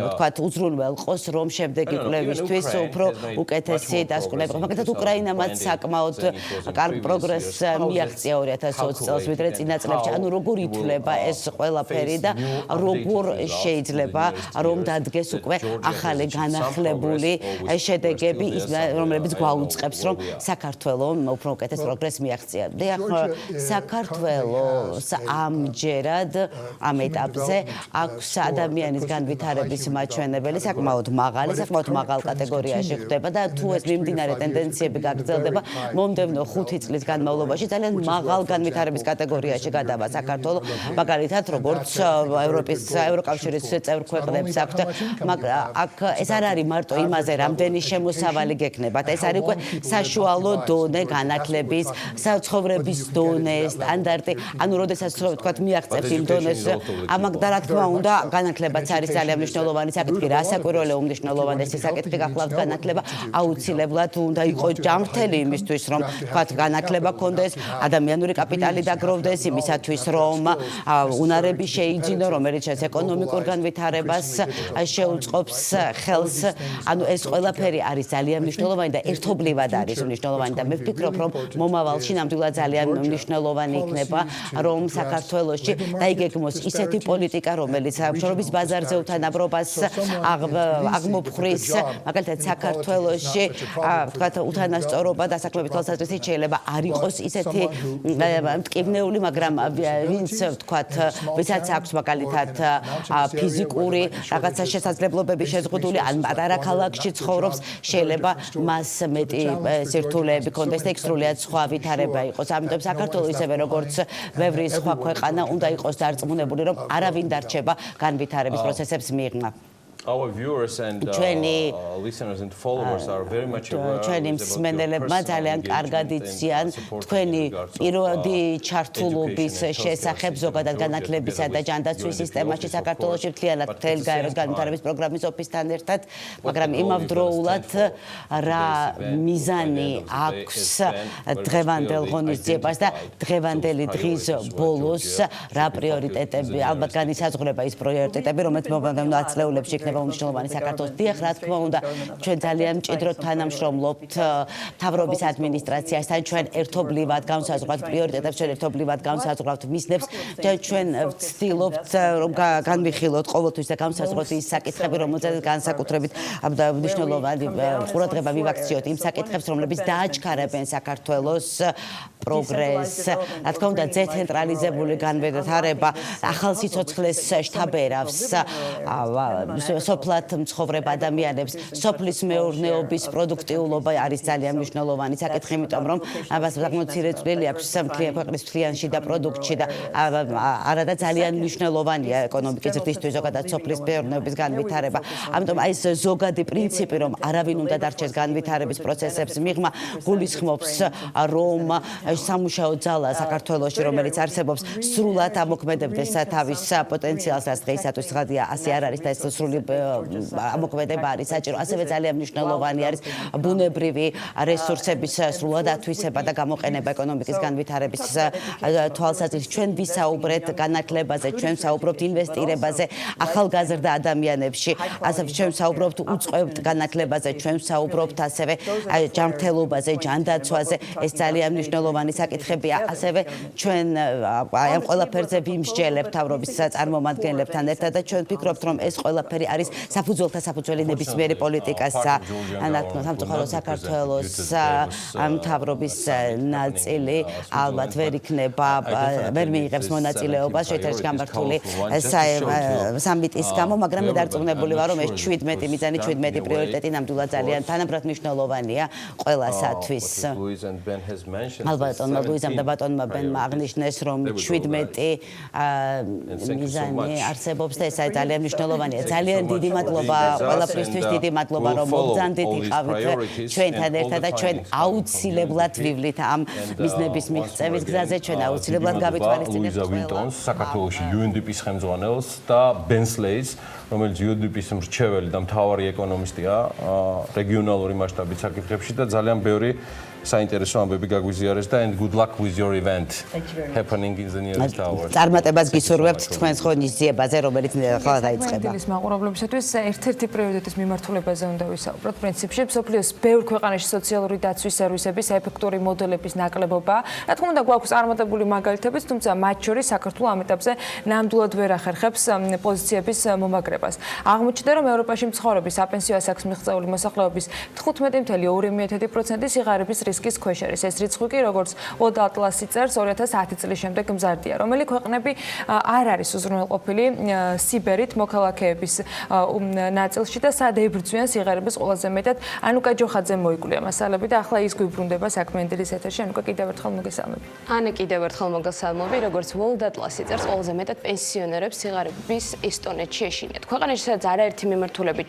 [SPEAKER 7] ვთქვათ უზრუნველყოს რომ შემდეგი კვლევისთვის უფრო უკეთესი დასკვნები მაგალითად უკრაინამაც საკმაოდ კარგ პროგრესს მიაღწია 2020 წელს ვიდრე წინა წლებში ანუ როგორ ითვლება ეს ყველაფერი და როგორ შეიძლება რომ დადგეს უკვე ახალი განახლებული შედეგები რომლებიც გვაუწყებს რომ საქართველოს უფრო უკეთეს პროგრესს მიაღწია. დიახ, საქართველოს ამჯერად ამ ეტაპზე აქვს ადამიანის განვითარების მაჩვენებელი საკმაოდ მაღალ კატეგორიაში ხდება და თუ ეს მიმდინარე ტენდენციები გაგრძელდება მომდევნო 5 წლის განმავლობაში ძალიან მაღალ განვითარების კატეგორიაში გადავა საქართველო, მაგალითად, როგორც ევროკავშირის წევრ ქვეყნებს აქვთ, აქ ეს არ არის მარტო იმაზე, რამდენი შემოსავალი გექნებათ, ეს არის უკვე საშუალო დონე განათლების, საცხოვრების დონე, სტანდარტი, ანუ როდესაც თქვათ მიაღწევთ იმ დონეს, ამაგ და რა თქმა უნდა, განათლებაც არის ძალიან მნიშვნელოვანი საკითხი, რა საკვირველე უმნიშვნელოვანესი საკითხი გახლავთ განათლება, აუცილებლად უნდა იყოს ჯანმრთელი იმისთვის, რომ თქვათ განათლება გქონდეს, ადამიანური კაპიტალი დაგროვდეს იმისათვის, რომ უნარები შეიძინო, რომელიც ეს ეკონომიკურ განვითარებას შეუწყობს ხელს. ანუ ეს ყველაფერი არის ძალიან მნიშვნელოვანი და ერთობლივად არის მნიშვნელოვანი და მე ვფიქრობ, რომ მომავალში ნამდვილად ძალიან მნიშვნელოვანი იქნება, რომ საქართველოში დაიგეგმოს ისეთი პოლიტიკა, რომელიც მშრობის ბაზარზე უთანაბრობას აღმოფხრის, მაგალითად საქართველოში, თქვათ უთანასწორობა და საქმეების თვალსაზრისით შეიძლება არ იყოს ისეთი მტკივნეული, მაგრამ ვინც თქვათ, ვისაც აქვს მაგალითად ფიზიკური რაღაცა შესაძლებლობები შეზღუდული, ან პატარა ქალაქში ცხოვრობს, შეიძლება მას მეტი სირთულეები ქონდეს და იქ სრულიად სხვა ვითარება იყოს. ამიტომ საქართველო ისევე როგორც ბევრი სხვა ქვეყანა უნდა იყოს დარწმუნებული, რომ არავინ დარჩება განვითარების პროცესებს მიღმა.
[SPEAKER 2] Our viewers and listeners and followers are very much aware.
[SPEAKER 7] ჩვენი მსმენელებმა ძალიან კარგად იციან თქვენი პირადი ჩართულობის შესახებ ზოგადად განათლებისა და ჯანდაცვის სისტემაში საქართველოში მთლიანად მთელი გაეროს განვითარების პროგრამის ოფისთან ერთად, მაგრამ იმავდროულად რა მიზანი აქვს დღევანდელ ღონისძიებას და დღევანდელი დღის ბოლოს რა პრიორიტეტები, ალბათ განისაზღვრება ის პრიორიტეტები, რომელიც მომდევნო ათწლეულებში იქნება უმნიშვნელოვანი საქართველოს. დიახ, რა თქმა უნდა, ჩვენ ძალიან მჭიდროდ თანამშრომლობთ მთავრობის ადმინისტრაციასთან, ჩვენ ერთობლივად განსაზღვრავთ პრიორიტეტებს, ჩვენ ერთობლივად განსაზღვრავთ მიზნებს, ჩვენ ვცდილობთ რომ განვიხილოთ ყოველთვის და განსაზღვრავთ ის საკითხები, რომელზეც განსაკუთრებით მნიშვნელოვანი ყურადღება მივაქციოთ იმ საკითხებს, რომლებიც დააჩქარებენ საქართველოს პროგრესს. რა თქმა უნდა, დეცენტრალიზებული განვითარება ახალ სიცოცხლეს შთაბერავს სოფლად მცხოვრებ ადამიანებს, სოფლის მეურნეობის პროდუქტიულობა არის ძალიან მნიშვნელოვანი საკითხი, იმიტომ რომ ამას საკმაოდ წვლილი აქვს ქვეყნის მთლიანში და პროდუქტში და არადა ძალიან მნიშვნელოვანია ეკონომიკის ზრდისთვის ზოგადად სოფლის მეურნეობის განვითარება. ამიტომ აი ეს ზოგადი პრინციპი, რომ არავინ უნდა დარჩეს განვითარების პროცესებს მიღმა, გულისხმობს, რომ სამუშაო ძალა საქართველოში, რომელიც არსებობს, სრულად ამოქმედებდეს თავის პოტენციალს, რაც დღეისათვის ხადია, ასე არ არის და ეს სრული ამოქმედება არის საჭირო. ასევე ძალიან მნიშვნელოვანი არის ბუნებრივი რესურსების სრულად ათვისება და გამოყენება ეკონომიკის განვითარების თვალსაზრისით. ჩვენ ვისაუბრეთ განათლებაზე, ჩვენ ვსაუბრობთ ინვესტირებაზე, ახალგაზრდა ადამიანებში, ასევე ჩვენ ვსაუბრობთ უწყებთ განათლებაზე, ჩვენ ვსაუბრობთ ასევე ჯანმრთელობაზე, ჯანდაცვაზე. ეს ძალიან მნიშვნელოვანი საკითხებია. ასევე ჩვენ ამ ყველაფერზე ვიმსჯელებთ მთავრობის წარმომადგენლებთან ერთად და ჩვენ ვფიქრობთ, რომ ეს ყველაფერი არის საფუძველთა საფუძველი ნებისმიერი პოლიტიკასა. სამწუხარო საქართველოს მთავრობის ნაწილი ალბათ ვერ იქნება, ვერ მიიღებს მონაწილეობას შეერთებაში გამართული სამიტის გამო, მაგრამ მე დარწმუნებული ვარ, რომ ეს 17 მიზანი, 17 პრიორიტეტი ნამდვილად ძალიან თანაბრად მნიშვნელოვანია ყველასათვის. ალბათ ლუიზამ და ბატონმა ბენმა აღნიშნეს, რომ 17 მიზანი არსებობს და ეს ძალიან მნიშვნელოვანია. ძალიან დიდი მადლობა ყველაფრისთვის, დიდი მადლობა, რომ მოგზანდით, იყავით ჩვენთან ერთად და ჩვენ აუცილებლად ვივლით ამ მიზნების მიღწევის გზაზე, ჩვენ აუცილებლად გავითვალისწინებთ
[SPEAKER 2] ყველას. საქართველოში UNDP-ის ხელმძღვანელს და ბენსლეის, რომელიც UNDP-ის მრჩეველი და მთავარი ეკონომისტია რეგიონალური მასშტაბით საკითხებში და ძალიან ბევრი საინტერესო ამბები გაგვიზიარეს და and good luck with your event happening in the nearest hours.
[SPEAKER 7] წარმატებას გისურვებთ თქვენს ღონისძიებაზე, რომელიც ახლა დაიწყება.
[SPEAKER 1] დილის მაყურებლობისათვის ერთ-ერთი პრიორიტეტის მიმართულებაზე უნდა ვისაუბროთ. პრინციპში, მსოფლიოს ბევრ ქვეყანაში სოციალური დაცვის სერვისების ეფექტური მოდელების ნაკლებობაა. რა თქმა უნდა, გვაქვს წარმატებული მაგალითებიც, თუმცა მათ შორის საქართველოს ამ ეტაპზე ნამდვილად ვერ ახერხებს პოზიციების მომაგრება. ფინანსირებას. აღმოჩნდა, რომ ევროპაში მცხოვრები საპენსიო ასაკის მიღწეული მოსახლეობის 15.2% სიღარიბის რისკის ქვეშ არის. ეს რიცხვი კი, როგორც ოდა ატლასი წერს, 2010 წლის შემდეგ მზარდია. რომელი ქვეყნები არ არის უზრუნველყოფილი სიბერით მოქალაქეების ნაწილში და სად ებრძვიან სიღარიბის ყველაზე მეტად. ანუკა ჯოხაძე მოიკვლიო მასალები და ახლა ის გვიბრუნდება საქმიანი დილის ეთერში. ანუკა, კიდევ ერთხელ მოგესალმები.
[SPEAKER 5] ანა, კიდევ ერთხელ მოგესალმები. როგორც World Atlas-ი წერს, ყველაზე მეტად პენსიონერებს სიღარიბის ესტონეთში ეშინიათ. ქვეყანაში სადაც არაერთი მიმართულებით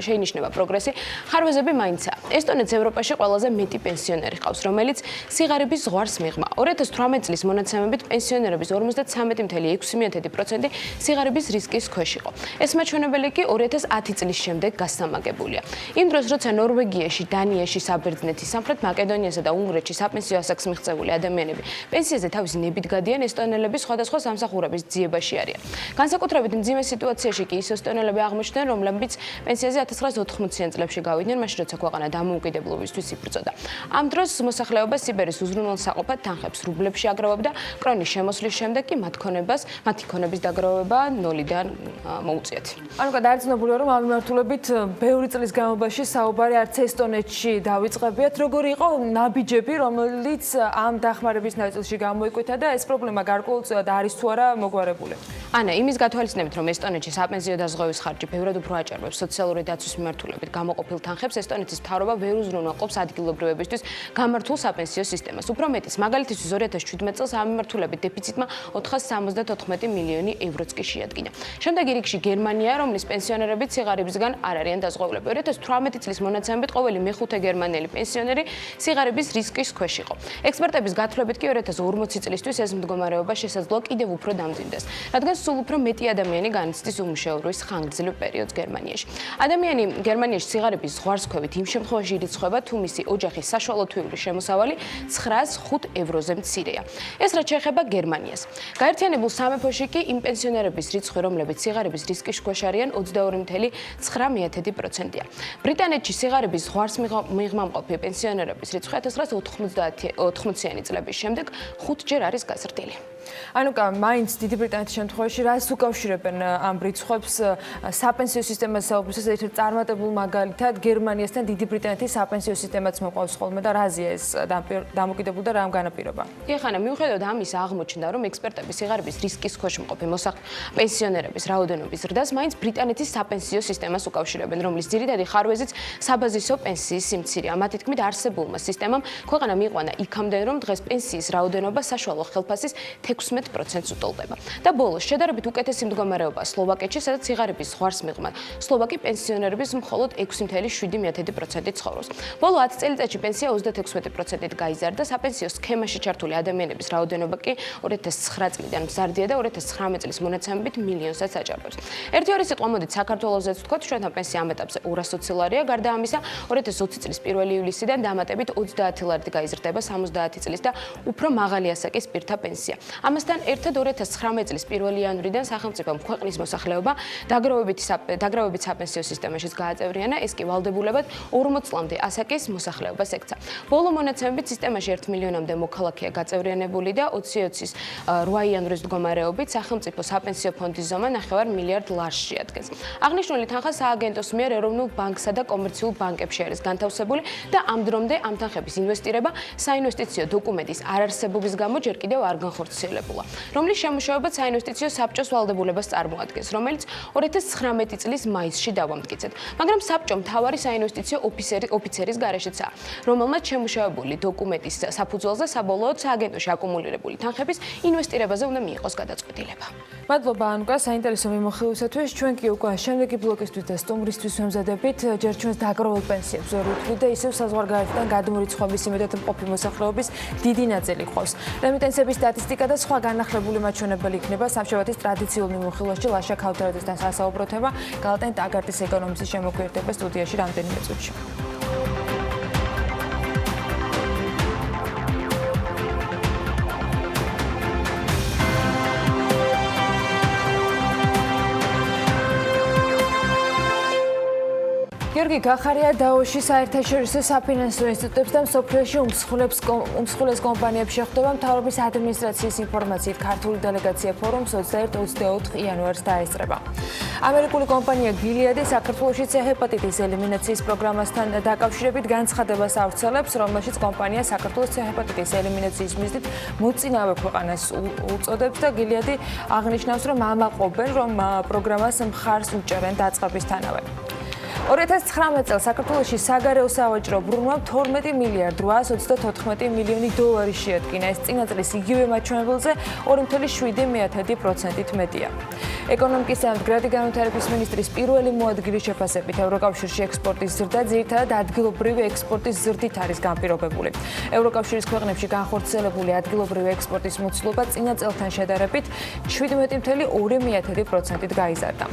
[SPEAKER 5] შეინიშნება პროგრესი, ხარვეზები მაინცაა. ესტონეთს ევროპაში ყველაზე მეტი პენსიონერი ყავს, რომელიც სიღარიბის ზღვარს მიღმა. 2018 წლის მონაცემებით პენსიონერების 53.6% სიღარიბის რისკის ქვეშ იყო. ეს მაჩვენებელი კი 2010 წლის შემდეგ გასამაგებულია. იმ დროს, როცა ნორვეგიაში, დანიაში, საბერძნეთის, სამხრეთ მაკედონიასა და უნგრეთში საპენსიო ასაკს მიღწეული ადამიანები პენსიაზე თავისი ნებით გადიან, ესტონელები სხვადასხვა სამსახურების ძიებაში არიან. განსაკუთრებით მძიმე სიტუაციაში კი ის ესტონელები აღმოჩნდნენ, რომლებიც პენსიაზე 1980-იან წლებში გავიდნენ, მაშინ როცა ქვეყანა დამოუკიდებლობისთვის იბრძოდა. ამ დროს მოსახლეობა სიბერის უზრუნველსაყოფად თანხებს რუბლებში აგროვებდა, კრონის შემოსვლის შემდეგ კი მათი ქონების დაგროვება ნოლიდან მოუწიათ.
[SPEAKER 1] ანუკა, დაძნებულია, რომ ამ მიმართულებით ბევრი წლის განმავლობაში საუბარი არც ესტონეთში დავიწყებიათ, როგორი იყო ნაბიჯები, რომელიც ამ დახმარების ნაწილში გამოიკვეთა და ეს პრობლემა გარკვეულწილად არის თუ არა მოგვარებული.
[SPEAKER 5] ანა, იმის გათვალისწინებით, რომ ესტონეთში საპენსიო დაზღვევის ხარჯი ბევრად უფრო აჭარბებს სოციალური დაცვის მიმართულებით გამოყოფილ თანხებს, ესტონეთის მთავრობა ვერ უზრუნველყოფს ადგილობრივებისთვის გამართულ საპენსიო სისტემას. უფრო მეტიც, მაგალითისთვის 2017 წელს ამ მიმართულებით დეფიციტმა 474 მილიონი ევროც კი შეადგინა. შემდეგი რიგში გერმანია, რომლის პენსიონერები სიღარიბისგან არ არიან დაზღვეულები. 2018 წლის მონაცემებით ყოველი მეხუთე გერმანელი პენსიონერი სიღარიბის რისკის ქვეშ იყო. ექსპერტების გათვლებით კი 2040 წლისთვის ეს მდგომარეობა შესაძლოა კიდევ უფრო დამძიმდეს, რადგან სულ უფრო მეტი ადამიანი განიცდის უმუშევრობის ხანგრძლივ პერიოდს გერმანიაში. ადამიანი გერმანიაში სიღარიბის ზღვარსქვევით იმ შემთხვევაში ირიცხება, თუ მისი ოჯახის საშუალო თვიური შემოსავალი 905 ევროზე მცირეა. ეს რაც შეეხება გერმანიას. გაერთიანებულ სამეფოში კი იმ პენსიონერების რიცხვი, რომლებიც სიღარიბის რისკის ქვეშ არიან, 22.9%-ია. ბრიტანეთში სიღარიბის ზღვარს მიღმამყოფი პენსიონერების რიცხვი 1990-იანი წლების შემდეგ 5-ჯერ არის გაზრდილი.
[SPEAKER 1] ანუკა, მაინც დიდი ბრიტანეთის შემთხვევაში რას უკავშირებენ ამ რიცხვებს საპენსიო სისტემაზე საუბრისას ერთ-ერთ წარმატებულ მაგალითად გერმანიასთან დიდი ბრიტანეთის საპენსიო სისტემაც მოყავს ხოლმე და რაზეა ეს დამოკიდებული და რამ განაპირობა?
[SPEAKER 5] ეხანა, მიუხედავად ამისა, აღმოჩნდა, რომ ექსპერტები სიღარიბის რისკის ქვეშ მყოფი პენსიონერების რაოდენობის ზრდას მაინც ბრიტანეთის საპენსიო სისტემას უკავშირებენ, რომლის ძირითადი ხარვეზიც საბაზისო პენსიის სიმცირეა. მათი თქმით, არსებულმა სისტემამ ქვეყანა მიიყვანა იქამდე, რომ დღეს პენსიის რაოდენობა საშუალო ხელფასის 16%-ს უტოლდება. და ბოლოს შედარებით უკეთესი მდგომარეობა სლოვაკეთში, სადაც სიღარიბის ზღვარს მიღმა სლოვაკი პენსიონერების მხოლოდ 6.7% ცხოვრობს. ბოლო 10 წელიწადში პენსია 36%-ით გაიზარდა, საპენსიო სქემაში ჩართული ადამიანების რაოდენობა კი 2009 წლიდან მზარდია და 2019 წლის მონაცემებით მილიონსაც აჭარბებს. ერთი-ორი სიტყვა მოდით საქართველოსაც ვთქვათ, ჩვენთან პენსია ამ ეტაპზე 200 ლარია, გარდა ამისა 2020 წლის 1 ივლისიდან დამატებით 30 ლარით გაიზრდება 70 წლის და უფრო მაღალი ასაკის პირთა პენსია. ამასთან ერთად 2019 წლის 1 იანვრიდან სახელმწიფომ ქვეყნის მოსახლეობა დაგროვებით საპენსიო სისტემაშიც გააწევრიანა, ეს კი ვალდებულებად 40 წლამდე ასაკის მოსახლეობას ექცა. ბოლო მონაცემებით სისტემაში 1 მილიონამდე მოქალაქეა გაწევრიანებული და 2020-ის 8 იანვრის მდგომარეობით სახელმწიფო საპენსიო ფონდის ზომა 9 მილიარდ ლარს შეადგენს. აღნიშნული თანხა სააგენტოს მიერ ეროვნულ ბანკსა და კომერციულ ბანკებში არის განთავსებული და ამ დრომდე ამ თანხების ინვესტირება საინვესტიციო დოკუმენტის არარსებობის გამო ჯერ კიდევ არ განხორციელებულა, რომლის შემუშავება საინვესტიციო საბჭოს ვალდებულებას წარმოადგენს, რომელიც 2019 წლის მაისში დავამტკიცეთ. მაგრამ საბჭო მთავარი საინვესტიციო ოფიცერის გარეშეცაა, რომელმაც შემუშავებული დოკუმენტის საფუძველზე საბოლოოდ სააგენტოში აკუმულირებული თანხების ინვესტირებაზე უნდა მიიღოს გადაწყვეტილება.
[SPEAKER 1] მადლობა ანუკა, საინტერესო მიმოხილვისათვის. ჩვენ კი უკვე შემდეგი ბლოკისთვის და სტუმრისთვის ვემზადებით. ჯერ ჩვენს დაგროვილ პენსიებს ვერ ვუთვლით და ისევ საზღვარგარეთიდან გადმორიცხვების იმედად მყოფი მოსახლეობის დიდი ნაწილი ყავს. რემიტენსების სტატისტიკა და სხვა განახლებული მაჩვენებელი იქნება სამშაბათის ტრადიციულ მიმოხილვაში ლაშა ქავთარაძესთან სასაუბრო თემა. გალატენ ტაგარტის ეკონომიკის შემოგვიერთება სტუდიაში რამდენიმე წუთში. გიორგი გახარია დაოში საერთაშორისო საფინანსო ინსტიტუტებს და მსოფლიოში უმსხვილეს კომპანიებს შეხვდება მთავრობის ადმინისტრაციის ინფორმაციით ქართული დელეგაცია ფორუმს 21-24 იანვარს დაესწრება. ამერიკული კომპანია გილიადი საქართველოში C-ჰეპატიტის ელიმინაციის პროგრამასთან დაკავშირებით განცხადებას ავრცელებს, რომელშიც კომპანია საქართველოს C-ჰეპატიტის ელიმინაციის მიზნით მოწინავე ქვეყანას უწოდებს და გილიადი აღნიშნავს, რომ ამაყობენ, რომ პროგრამას მხარს უჭერენ დაწყებისთანავე. 2019 წელს საქართველოში საგარეო სავაჭრო ბრუნვამ 12 მილიარდ 834 მილიონი დოლარი შეადგინა. ეს წინა წლის იგივე მაჩვენებელზე 2.7%-ით მეტია. ეკონომიკის და მდგრადი განვითარების მინისტრის პირველი მოადგილის შეფასებით ევროკავშირში ექსპორტის ზრდა ძირითადად ადგილობრივი ექსპორტის ზრდით არის განპირობებული. ევროკავშირის ქვეყნებში განხორციელებული ადგილობრივი ექსპორტის მოცულობა წინა წელთან შედარებით 17.2%-ით გაიზარდა.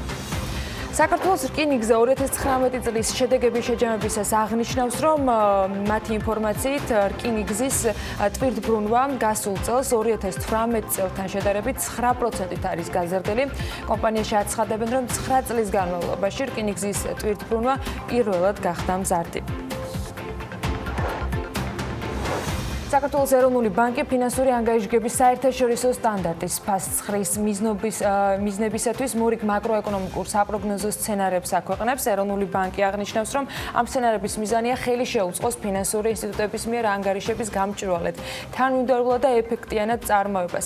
[SPEAKER 1] საქართველოს რკინიგზა 2019 წლის შედეგების შეჯამებისას აღნიშნავს, რომ მათი ინფორმაციით რკინიგზის ტვირთბრუნვა გასულ წელს 2018 წელთან შედარებით 9%-ით არის გაზრდილი. კომპანიაში აცხადებენ, რომ 9 წლის განმავლობაში რკინიგზის ტვირთბრუნვა პირველად გახდა მზარდი. საქართველოს ეროვნული ბანკი ფინანსური ანგარიშგების საერთაშორისო სტანდარტის ფასცხრის მიზნებისათვის მორიგ მაკროეკონომიკურ საპროგნოზო სცენარებს აქვეყნებს. ეროვნული ბანკი აღნიშნავს, რომ ამ სცენარების მიზანია ხელი შეუწყოს ფინანსური ინსტიტუტების მიერ ანგარიშების გამჭვირვალედ, თანმიმდევრულად და ეფექტიანად წარმოებას.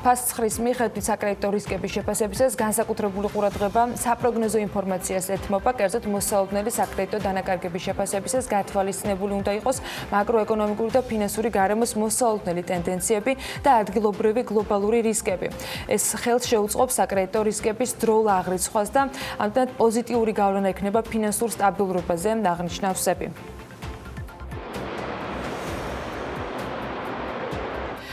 [SPEAKER 1] ფასცხვრის მიხედვით საკრედიტო რისკების შეფასებისას განსაკუთრებული ყურადღება საპროგნოზო ინფორმაციას ეთმობა, კერძოდ მოსალოდნელი საკრედიტო დანაკარგების შეფასებისას გათვალისწინებული უნდა იყოს მაკროეკონომიკური და ფინანსური გარემოს მოსალოდნელი ტენდენციები და ადგილობრივი გლობალური რისკები. ეს ხელს შეუწყობს საკრედიტო რისკების დროულ აღრიცხვას და ამიტომაც პოზიტიური გავლენა ექნება ფინანსურ სტაბილურობაზე, აღნიშნავს სები.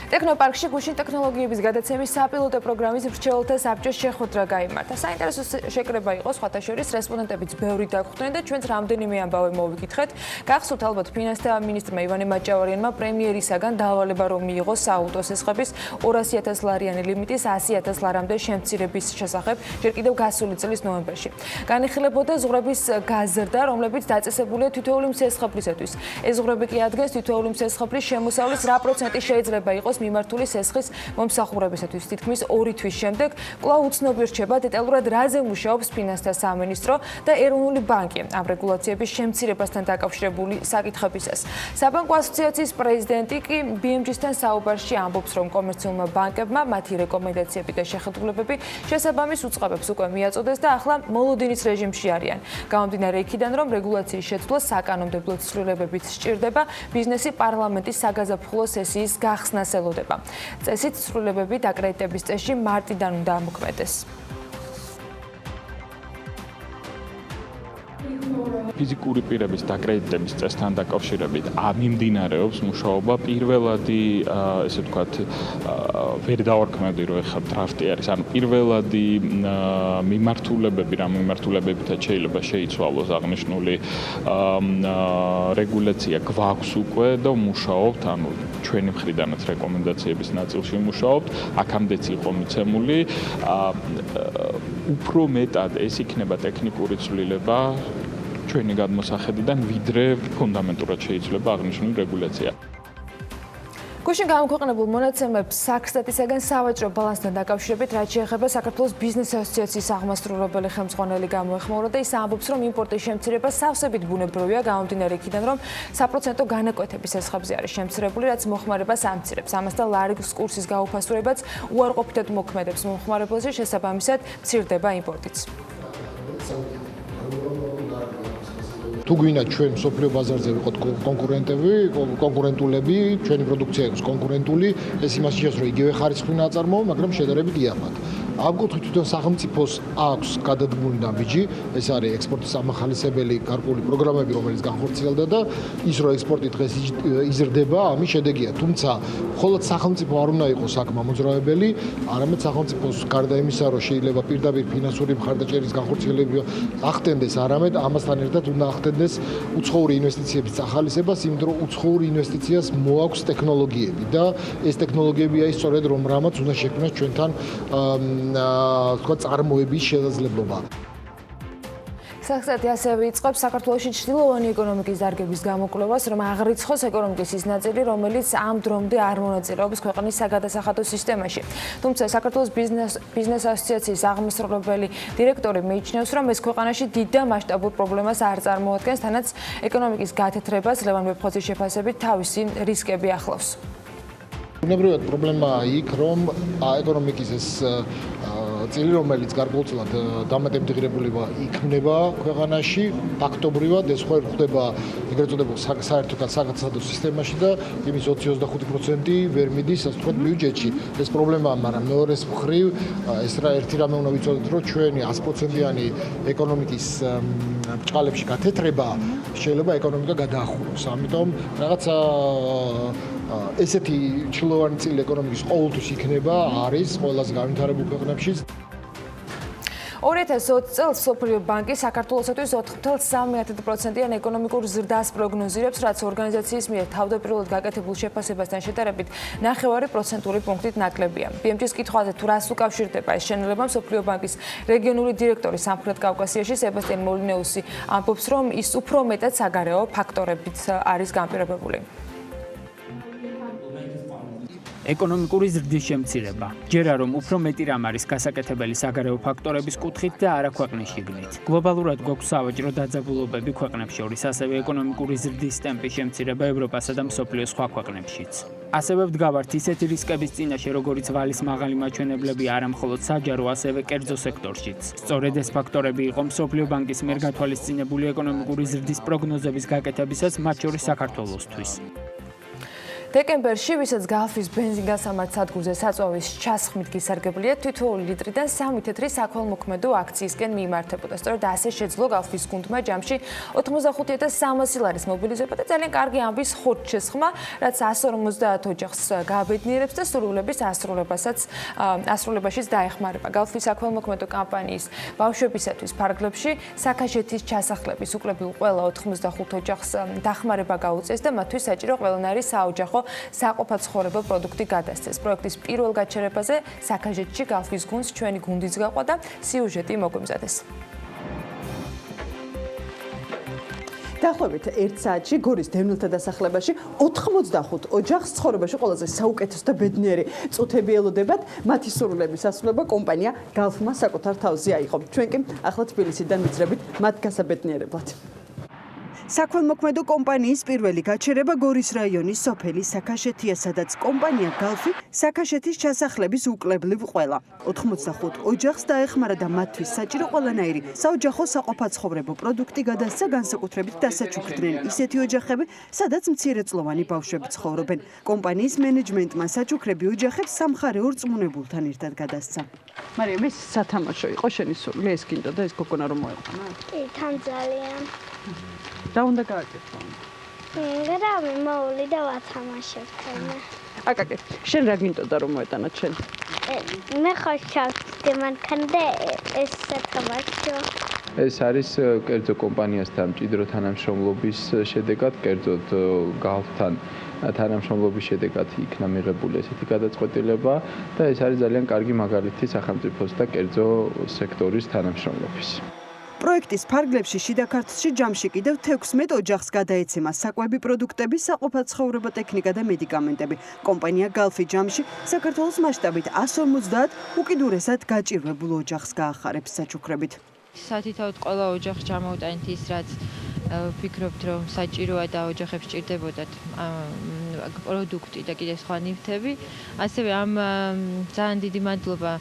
[SPEAKER 1] ტექნოპარკში გუშინ ტექნოლოგიების გადაცემის საპილოტო პროგრამის მრჩეველთა საბჭოს შეხვედრა გაიმართა. საინტერესო შეკრება იყო, სხვათა შორის რესპონდენტებიც ბევრი დაგვხვდნენ და ჩვენც რამდენიმე ამბავი მოვიკითხეთ. გახსოვთ ალბათ ფინანსთა მინისტრმა ივანე მაჭავარიანმა პრემიერისაგან დავალება რომ მიიღოს სააუტო სესხების 200.000 ლარიანი ლიმიტის 100.000 ლარამდე შემცირების შესახებ, ჯერ კიდევ გასული წლის ნოემბერში. განიხილებოდა ზღვრების გაზრდა, რომლებიც დაწესებულია თითოეული მსესხებლისათვის. ეს ზღვრები კი ადგენს თითოეული მსესხებლის შემოსავლის რა პროცენტი შეიძლება იყოს მიმართული სესხის მომსახურებისათვის. თითქმის 2 თვის შემდეგ კვლავ უცნობი რჩება დეტალურად რაზე მუშაობს ფინანსთა სამინისტრო და ეროვნული ბანკი ამ რეგულაციების შემცირებასთან დაკავშირებული საკითხებისას. საბანკო ასოციაციის პრეზიდენტი კი BMG-სთან საუბარში ამბობს, რომ კომერციულმა ბანკებმა მათი რეკომენდაციები და შეხედულებები შესაბამის უწყებებს უკვე მიაწოდეს და ახლა მოლოდინის რეჟიმში არიან. გამომდინარე იქიდან, რომ რეგულაციის შეცვლა საკანონმდებლო ცვლილებებით სჭირდება, ბიზნესი პარლამენტის საგაზაფხულო სესიის გახსნას ელოდება. წესით ცვლილებები დაკრედიტების წესში მარტიდან უნდა ამოქმედდეს.
[SPEAKER 8] ფიზიკური პირების დაკრედიტების წესთან დაკავშირებით მიმდინარეობს მუშაობა. პირველადი, ესე ვთქვათ, ვერ დავარქმევდი, რომ ეხლა დრაფტი არის. ანუ პირველადი მიმართულებები, რა მიმართულებებითაც შეიძლება შეიცვალოს აღნიშნული რეგულაცია გვაქვს უკვე და მუშაობთ, ანუ ჩვენი მხრიდანაც რეკომენდაციების ნაწილში მუშაობთ. აქამდეც იყო მიცემული. უფრო მეტად ეს იქნება ტექნიკური ცვლილება ჩვენი გადმოსახედიდან, ვიდრე ფუნდამენტურად შეიძლება აღნიშნული რეგულაცია.
[SPEAKER 1] გუშინ გამოქვეყნებულ მონაცემებს საქსტატისაგან სავაჭრო ბალანსთან დაკავშირებით, რაც შეეხება საქართველოს ბიზნეს ასოციაციის აღმასრულებელი ხელმძღვანელი გამოეხმაურა და ის ამბობს, რომ იმპორტის შემცირება სავსებით ბუნებრივია, გამომდინარე იქიდან, რომ საპროცენტო განაკვეთების სესხებზე არის შემცირებული, რაც მოხმარებას ამცირებს. ამასთან ლარის კურსის გაუფასურებაც უარყოფითად მოქმედებს მომხმარებელზე, შესაბამისად მცირდება იმპორტიც.
[SPEAKER 9] თუ გვინდა ჩვენ სოფლიო ბაზარზე ვიყოთ კონკურენტულები, ჩვენი პროდუქცია იყოს კონკურენტული, ეს იმას შეეხება, რომ იგივე ხარისხი ნაწარმოო, მაგრამ შედარებით იაფად. ამ კუთხით თვითონ სახელმწიფოს აქვს გადადგმული ნაბიჯი, ეს არის ექსპორტის ამახალისებელი გარკვეული პროგრამები, რომელიც განხორციელდა და ის რომ ექსპორტი დღეს იზრდება, ამის შედეგია. თუმცა, მხოლოდ სახელმწიფო არ უნდა იყოს აქ მამოძრავებელი, არამედ სახელმწიფოს გარდა იმისა, რომ შეიძლება პირდაპირ ფინანსური მხარდაჭერის განხორციელება ახდენდეს, არამედ ამასთან ერთად უნდა ახდენდეს უცხოური ინვესტიციების ახალისებას, იმიტომ რომ უცხოური ინვესტიციას მოაქვს ტექნოლოგიები და ეს ტექნოლოგიებია ის სწორედ რომ რამაც უნდა შექმნას ჩვენთან თქვა წარმოების შესაძლებლობა.
[SPEAKER 1] სახსათი ასევე იწყებს საქართველოში ჩრდილოვანი ეკონომიკის დარგების გამოკვლევას, რომ აღრიცხოს ეკონომიკის ის ნაწილი, რომელიც ამ დრომდე არ მონაწილეობს ქვეყნის საგადასახადო სისტემაში. თუმცა საქართველოს ბიზნეს ასოციაციის აღმასრულებელი დირექტორი მიიჩნევს, რომ ეს ქვეყანაში დიდ და მასშტაბურ პრობლემას არ წარმოადგენს, თანაც ეკონომიკის გათეთრებას ლევან ვეფხოძის შეფასებით თავისი რისკები ახლავს.
[SPEAKER 9] უნებრივად პრობლემაა იქ, რომ ეკონომიკის ეს წილი, რომელიც გარკვეულწილად დამატებითი იქნება ქვეყანაში, ფაქტობრივად ეს ხო ხდება ეგრეთ წოდებულ საერთო საგადასახადო სისტემაში და იმის 20-25% ვერ მიდის, ასე ვთქვათ, ბიუჯეტში. ეს პრობლემაა, მაგრამ მეორეს მხრივ ეს ერთი რამე უნდა ვიცოდეთ, რომ ჩვენი 100%-იანი ეკონომიკის ბრჭყალებში გათეთრება შეიძლება ეკონომიკა გადაახუროს. ამიტომ რაღაცა ესეთი ჩრდილოვანი წილი ეკონომიკის ყოველთვის იქნება, არის ყველაზე განვითარებულ ქვეყნებში.
[SPEAKER 1] 2020 წელს მსოფლიო ბანკი საქართველოსთვის 4.3%-იან ეკონომიკურ ზრდას პროგნოზირებს, რაც ორგანიზაციის მიერ თავდაპირველად გაკეთებულ შეფასებასთან შედარებით 9% პუნქტით ნაკლებია. BMG-ის კითხვაზე თუ რას უკავშირდება ეს შენელება, მსოფლიო ბანკის რეგიონული დირექტორი სამხრეთ კავკასიაში სებასტიან მოლინეუსი ამბობს, რომ ის უფრო მეტად საგარეო ფაქტორებით არის განპირობებული.
[SPEAKER 3] ეკონომიკური ზრდის შემცირება. ჯერა რომ უფრო მეტი რამ არის გასაკეთებელი საგარეო ფაქტორების კუთხით და არა ქვეყნის შიგნით. გლობალურად გვაქვს სავაჭრო დაძაბულობები ქვეყნებს შორის, ასევე ეკონომიკური ზრდის ტემპის შემცირება ევროპასა და მსოფლიოს სხვა ქვეყნებშიც. ასევე ვდგავართ ისეთი რისკების წინაშე, როგორიც ვალის მაღალი მაჩვენებლები არა მხოლოდ საჯარო, ასევე კერძო სექტორშიც. სწორედ ეს ფაქტორები იყო მსოფლიო ბანკის მიერ გათვალისწინებული ეკონომიკური ზრდის პროგნოზების გაკეთებისას, მათ შორის საქართველოსთვის.
[SPEAKER 1] დეკემბერში, ვისაც გალფის ბენზინგასამართ სადგურზე საწვავის ჩასხმით გისარგებლია, თითოეული ლიტრიდან 3 თეთრი საქველმოქმედო აქციისკენ მიიმართებოდა. სწორედ ასე შეძლო გალფის გუნდმა ჯამში 85,300 ლარის მობილიზება და ძალიან კარგი ამბის ხორცშესხმა, რაც 150 ოჯახს გააბედნიერებს და სრულების ასრულებაშიც დაეხმარება. გალფის საქველმოქმედო კამპანიის ბავშვებისათვის ფარგლებში საქაჟეთის ჩასახლების უკრებულ ყველა 85 ოჯახს დახმარება გაუწიეს და მათთვის საჭირო ყველანაირი საოჯახო საყოფაცხოვრებო პროდუქტი გადასცეს. პროექტის პირველ გაჩერებაზე საქაჟეთში გალფის გუნდს ჩვენი გუნდიც გაყვა და სიუჟეტი მოგვიმზადეს.
[SPEAKER 10] დაახლოებით 1 საათში გორის დევნილთა დასახლებაში 85 ოჯახს ცხოვრებაში ყველაზე საუკეთესო და ბედნიერი წუთები ელოდებათ. მათი სურვილების ასრულება კომპანია გალფმა საკუთარ თავზე აიღო. ჩვენ კი ახლა თბილისიდან ვიძრებით მათ გასაბედნიერებლად. საქველმოქმედო კომპანიის პირველი გაჩერება გორის რაიონის სოფელი საქაშეთია, სადაც კომპანია გალფი საქაშეთის ჩასახლების უკლებლივ ყველა 85 ოჯახს დაეხმარა და მათთვის საჭირო ყველანაირი საოჯახო საყოფაცხოვრებო პროდუქტი გადასცა, განსაკუთრებით დასაჩუქრდნენ ისეთი ოჯახები, სადაც მცირეწლოვანი ბავშვები ცხოვრობენ. კომპანიის მენეჯმენტმა საჩუქრები ოჯახებს სამხარეო რწმუნებულთან ერთად გადასცა. მარიამ, ეს სათამაშო იყო შენი სურვილი, ეს გინდა და ეს გოგონა რომ მოეყვანა?
[SPEAKER 11] კი, თან ძალიან.
[SPEAKER 10] რა უნდა გააკეთო?
[SPEAKER 11] გრავი მოული და ვათამაშებ თემა.
[SPEAKER 10] აკაკი, შენ რა გინდოდა რომ მოეტანა შენ?
[SPEAKER 11] მე ხოჭავდი მანქან და ეს სათამაშო.
[SPEAKER 12] ეს არის კერძო კომპანიასთან მჭიდრო თანამშრომლობის შედეგად, კერძოდ გალფთან თანამშრომლობის შედეგად იქნა მიღებული ესეთი გადაწყვეტილება და ეს არის ძალიან კარგი მაგალითი სახელმწიფოს და კერძო სექტორის თანამშრომლობის.
[SPEAKER 10] პროექტის ფარგლებში შიდა ქართლში ჯამში კიდევ 16 ოჯახს გადაეცემა საკვები პროდუქტები, საყოფაცხოვრებო ტექნიკა და მედიკამენტები. კომპანია გალფი ჯამში საქართველოს მასშტაბით 150 უკიდურესად გაჭირვებულ ოჯახს გაახარებს საჩუქრებით.
[SPEAKER 13] სათითაოდ ყველა ოჯახს ჩამოვტანით ის, რაც ვფიქრობთ, რომ საჭიროა და ოჯახებს ჭირდებოდათ პროდუქტი და კიდე სხვა ნივთები. ასევე ამ ძალიან დიდი მადლობა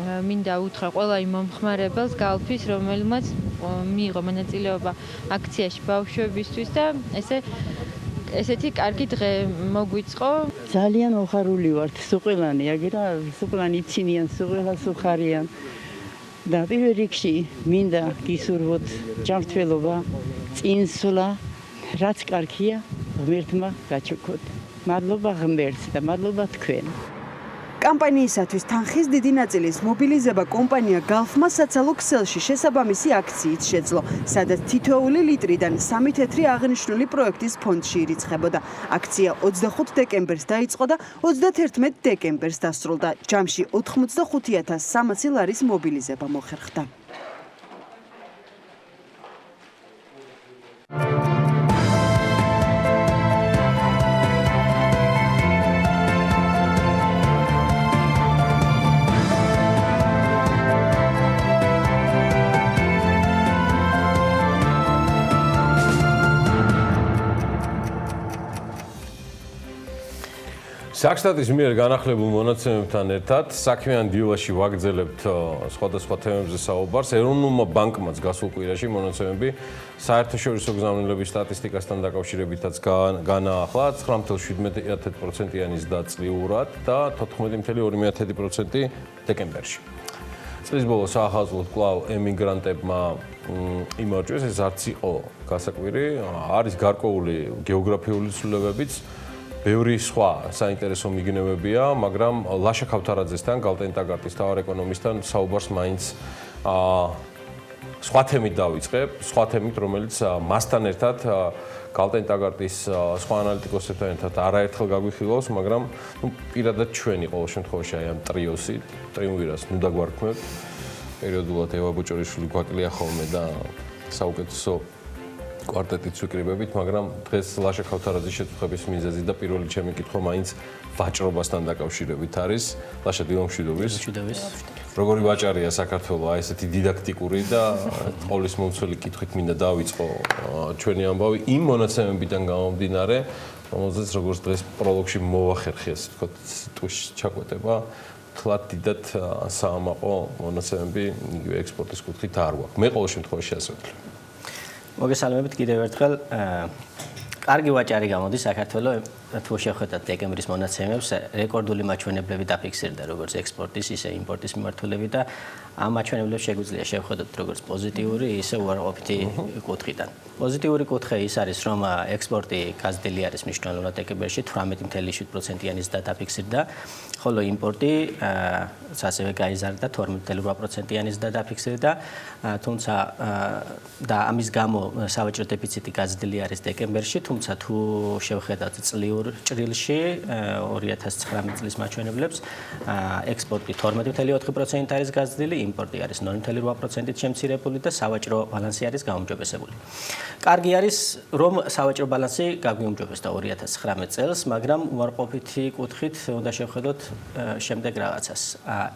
[SPEAKER 13] მინდა უთხრა ყველა იმ მომხმარებელს გალფის, რომელმაც მიიღო მონაწილეობა აქციაში ბავშვებისთვის და ესეთი კარგი დღე მოგვიწყო.
[SPEAKER 14] ძალიან მოხარული ვართ, სუყელანი, აგერა სუყელანი იცინიან, სუყელას უხარიან. და პირველ რიგში მინდა გისურვოთ ჯანმრთელობა, წინსვლა, რაც კარგია, ღმერთმა გაჩუქოთ. მადლობა ღმერთს და მადლობა თქვენ.
[SPEAKER 10] კამპანიისათვის თანხის დიდი ნაწილის მობილიზება კომპანია გალფმა საცალო ქსელში შესაბამისი აქციით შეძლო, სადაც თითოეული ליტრიდან 3 თეთრი აღნიშნული პროექტის ფონდში ირიცხებოდა. აქცია 25 დეკემბერს დაიწყო და 31 დეკემბერს დასრულდა. ჯამში 85,300 ლარის მობილიზება მოხერხდა.
[SPEAKER 2] საქსტატის მიერ განახლებულ მონაცემებთან ერთად საქმიან დილაში ვაგრძელებთ სხვადასხვა თემებზე საუბარს. ეროვნულმა ბანკმაც გასულ კვირაში მონაცემები საერთაშორისო გზავნილების სტატისტიკასთან დაკავშირებითაც განაახლა 9.17%-იანი ზრდა წლიურად და 14.2% დეკემბერში. წლის ბოლოს ახალწლად კვლავ ემიგრანტებმა იმარჯვეს, ეს არც იყო გასაკვირი, არის გარკვეული გეოგრაფიული ცვლილებებიც. ბევრი სხვა საინტერესო მიგნებებია, მაგრამ ლაშა ქავთარაძესთან, გალტენ-ტაგარტის თავარ ეკონომისტთან საუბარს მაინც სხვა თემით დავიწყებ, სხვა თემით, რომელიც მასთან ერთად გალტენ-ტაგარტის სხვა ანალიტიკოსებთან ერთად არაერთხელ გაგვიხილავს, მაგრამ პირადად ჩვენი ყოველ შემთხვევაში აი ამ ტრიოსით, ტრიუმვირას ნუ დაგვარქმევთ. პერიოდულად ევა ბუჭორიშვილი გვაკლია ხოლმე და საუკეთესო კვარტეტით ვიკრიბებით, მაგრამ დღეს ლაშა ქავთარაძის შეწუხების მიზეზი და პირველი ჩემი კითხვა მაინც ვაჭრობასთან დაკავშირებით არის. ლაშა, დილა მშვიდობის. როგორი ვაჭარია საქართველო, აი ესეთი დიდაქტიკური და ყოვლის მომცველი კითხვით მინდა დავიწყო ჩვენი ამბავი იმ მონაცემებიდან გამომდინარე, რომელზეც როგორც დღეს პროლოგში მოვახერხე, ასე ვთქვათ, სიტყვის ჩაკვეტება, თლად დიდად საამაყო მონაცემები იგივე ექსპორტის კუთხით არ გვაქვს. მე ყოველ შემთხვევაში ასე ვთვლი.
[SPEAKER 15] მოგესალმებით კიდევ ერთხელ. კარგი ვაჭარი გამოდის საქართველოს, თუ შევხედათ დეკემბრის მონაცემებს, რეკორდული მაჩვენებლები დაფიქსირდა როგორც ექსპორტის, ისე იმპორტის მიმართულებით და ამ მაჩვენებლებს შეგვიძლია შევხედოთ როგორც პოზიტიური, ისე უარყოფითი კუთხიდან. პოზიტიური კუთხე ის არის, რომ ექსპორტი გაზრდილი არის მნიშვნელოვნად დეკემბერში 18.7%-იანი ზრდა დაფიქსირდა, ხოლო იმპორტი ასევე გაიზარდა 12.8%-იანი ზრდა დაფიქსირდა, თუმცა და ამის გამო სავაჭრო დეფიციტი გაზრდილი არის დეკემბერში, თუმცა თუ შევხედათ წლიურ ჭრილში 2019 წლის მაჩვენებლებს, ექსპორტი 12.4% არის გაზრდილი, იმპორტი არის 0.8%-ით შემცირებული და სავაჭრო ბალანსი არის გაუმჯობესებული. კარგი არის, რომ სავაჭრო ბალანსი გაგვიუმჯობესდა 2019 წელს, მაგრამ უარყოფითი კუთხით უნდა შევხედოთ შემდეგ რაღაცას.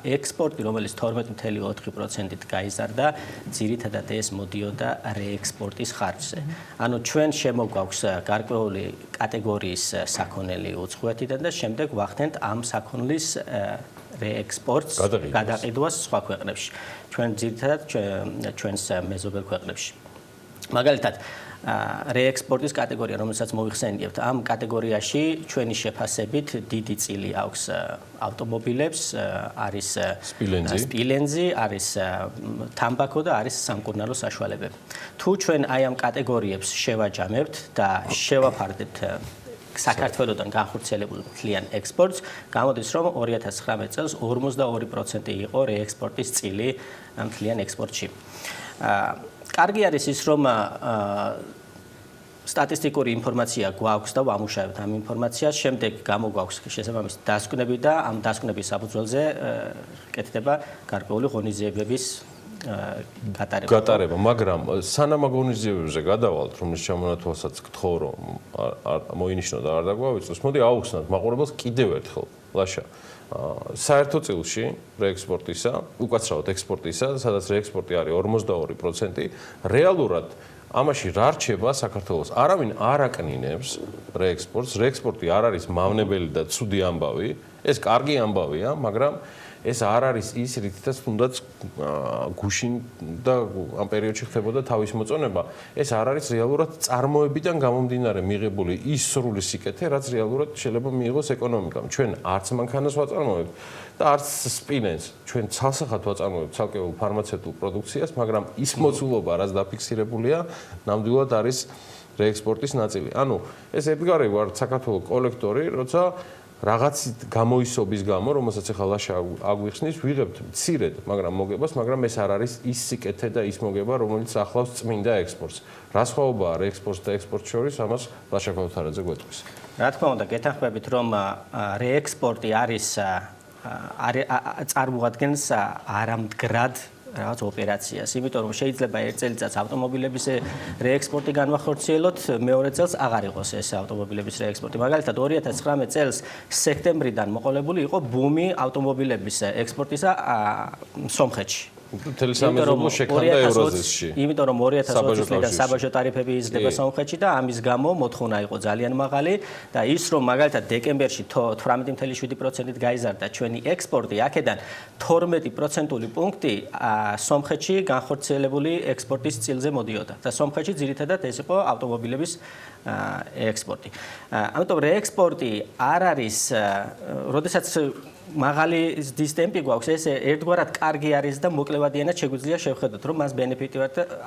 [SPEAKER 15] ექსპორტი, რომელიც 12.4%-ით გაიზარდა, ძირითადად ეს მოდიოდა რეექსპორტის ხარჯზე. ანუ ჩვენ შემოგვაქვს გარკვეული კატეგორიის საქონელი უცხოეთიდან და შემდეგ ვახდენთ ამ საქონლის რეექსპორტს გადაყიდვას სხვა ქვეყნებში. ჩვენ ძირითადად ჩვენს მეზობელ ქვეყნებში. მაგალითად, რეექსპორტის კატეგორია, რომელსაც მოიხსენიებთ, ამ კატეგორიაში ჩვენი შეფასებით დიდი წილი აქვს ავტომობილებს, არის სპილენძი, არის თამბაქო და არის სამკურნალო საშუალებები. თუ ჩვენ აი ამ კატეგორიებს შევაჯამებთ და შევაფარდებთ საქართველოსთან განხორციელებულ მთლიან ექსპორტს, გამოდის, რომ 2019 წელს 42% იყო რეექსპორტის წილი მთლიან ექსპორტში. კარგი არის ის, რომ სტატისტიკური ინფორმაცია გვაქვს და ვამუშავებთ ამ ინფორმაციას, შემდეგ გამოგვაქვს შესაბამისი დასკვნები და ამ დასკვნების საფუძველზე კეთდება გარკვეული ღონისძიებების
[SPEAKER 2] გატარება, მაგრამ სანამ ღონისძიებებზე გადავალთ, რომლის ჩამონათვალსაც გთხოვ, რომ მოინიშნო და არ დაგვავიწყოს, მოდი აუხსნათ მაყურებელს კიდევ ერთხელ, ლაშა. საერთო წილში რეექსპორტისა, უკაცრავად ექსპორტისა, სადაც რეექსპორტი არის 42%, რეალურად ამაში რა რჩება საქართველოს? არავინ არ აკნინებს რეექსპორტს, რეექსპორტი არ არის მავნებელი და ცუდი ამბავი, ეს კარგი ამბავია, მაგრამ ეს არ არის ის, რითაც თუნდაც გუშინ და ამ პერიოდში ხდებოდა თავის მოწონება. ეს არ არის რეალურად წარმოებიდან გამომდინარე მიღებული ის სრული სიკეთე, რაც რეალურად შეიძლება მიიღოს ეკონომიკამ. ჩვენ არც მანქანას ვაწარმოებთ და არც სპილენძს. ჩვენ ცალსახად ვაწარმოებთ ცალკეულ ფარმაცევტულ პროდუქციას, მაგრამ ის მოცულობა, რაც დაფიქსირებულია, ნამდვილად არის რეექსპორტის ნაწილი. ანუ ეს ედგარი ვარ საქართველოს კოლექტორი, როცა რაღაცით გამოისობის გამო, რომელსაც ახლა ლაშა აგვიხსნის, ვიღებთ მცირედ, მაგრამ მოგებას, მაგრამ ეს არ არის ის სიკეთე და ის მოგება, რომელიც ახლავს წმინდა ექსპორტს. რა სხვაობაა რეექსპორტს და ექსპორტს შორის, ამას ლაშა ქავთარაძე გვეტყვის.
[SPEAKER 15] რა თქმა უნდა, გეთანხმებით, რომ რეექსპორტი არის წარმოადგენს არამდგრად რაღაც ოპერაციას, იმიტომ რომ შეიძლება ერთ წელიწადს ავტომობილების რეექსპორტი განვახორციელოთ, მეორე წელს აღარ იყოს ეს ავტომობილების რეექსპორტი. მაგალითად 2019 წელს სექტემბრიდან მოყოლებული იყო ბუმი ავტომობილების ექსპორტისა სომხეთში.
[SPEAKER 2] თელესამეზობლო შექმნა ევროზისში.
[SPEAKER 15] იმიტომ რომ 2020 წლიდან საბაჟო ტარიფები იზრდება სომხეთში და ამის გამო მოთხოვნა იყო ძალიან მაღალი და ის რომ მაგალითად დეკემბერში 18.7%-ით გაიზარდა ჩვენი ექსპორტი, აქედან 12%-ული პუნქტი სომხეთში განხორციელებული ექსპორტის წილზე მოდიოდა და სომხეთში ძირითადად ეს იყო ავტომობილების ექსპორტი. ამიტომ რეექსპორტი არ არის, როდესაც მაღალი ზრდის ტემპი გვაქვს, ეს ერთგვარად კარგი არის და მოკლევადიანად შეგვიძლია შევხედოთ, რომ მას ბენეფიტი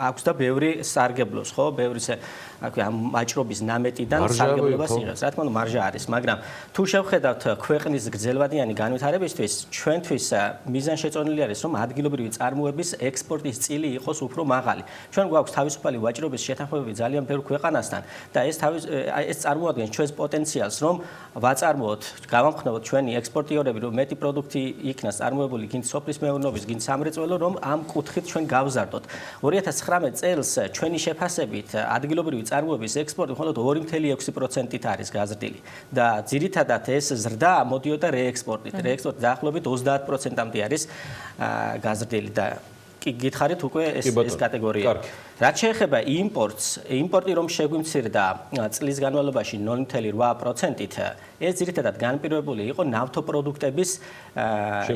[SPEAKER 15] აქვს და ბევრი სარგებლობს, ხო? ბევრი ამ ვაჭრობის ნამეტიდან სარგებლობას იღებს. რა თქმა უნდა, მარჟა არის, მაგრამ თუ შევხედავთ ქვეყნის გრძელვადიანი განვითარებისთვის, ჩვენთვის მიზანშეწონილი არის, რომ ადგილობრივი წარმოების ექსპორტის წილი იყოს უფრო მაღალი. ჩვენ გვაქვს თავისუფალი ვაჭრობის შეთანხმებები ძალიან ბევრ ქვეყანასთან და ეს წარმოადგენს ჩვენს პოტენციალს, რომ ვაწარმოოთ, გავამხნევოთ ჩვენი ექსპორტიორები, რომ მეტი პროდუქტი იქნას წარმოებული გინც სოფლის მეურნეობის, გინც სამრეწველო, რომ ამ კუთხით ჩვენ გავზარდოთ. 2019 წელს ჩვენი შეფასებით ადგილობრივი წარმოების ექსპორტი მხოლოდ 2.6%-ით არის გაზრდილი და ძირითადად ეს ზრდა მოდიოდა რეექსპორტით. რეექსპორტი დაახლოებით 30%-მდე არის გაზრდილი და კი გითხარით უკვე ეს კატეგორია. რაც შეეხება იმპორტს, იმპორტი რომ შეგვიმცირდა წლის განმავლობაში 0.8%-ით, ეს ძირითადად განპირობებული იყო ნავთობპროდუქტების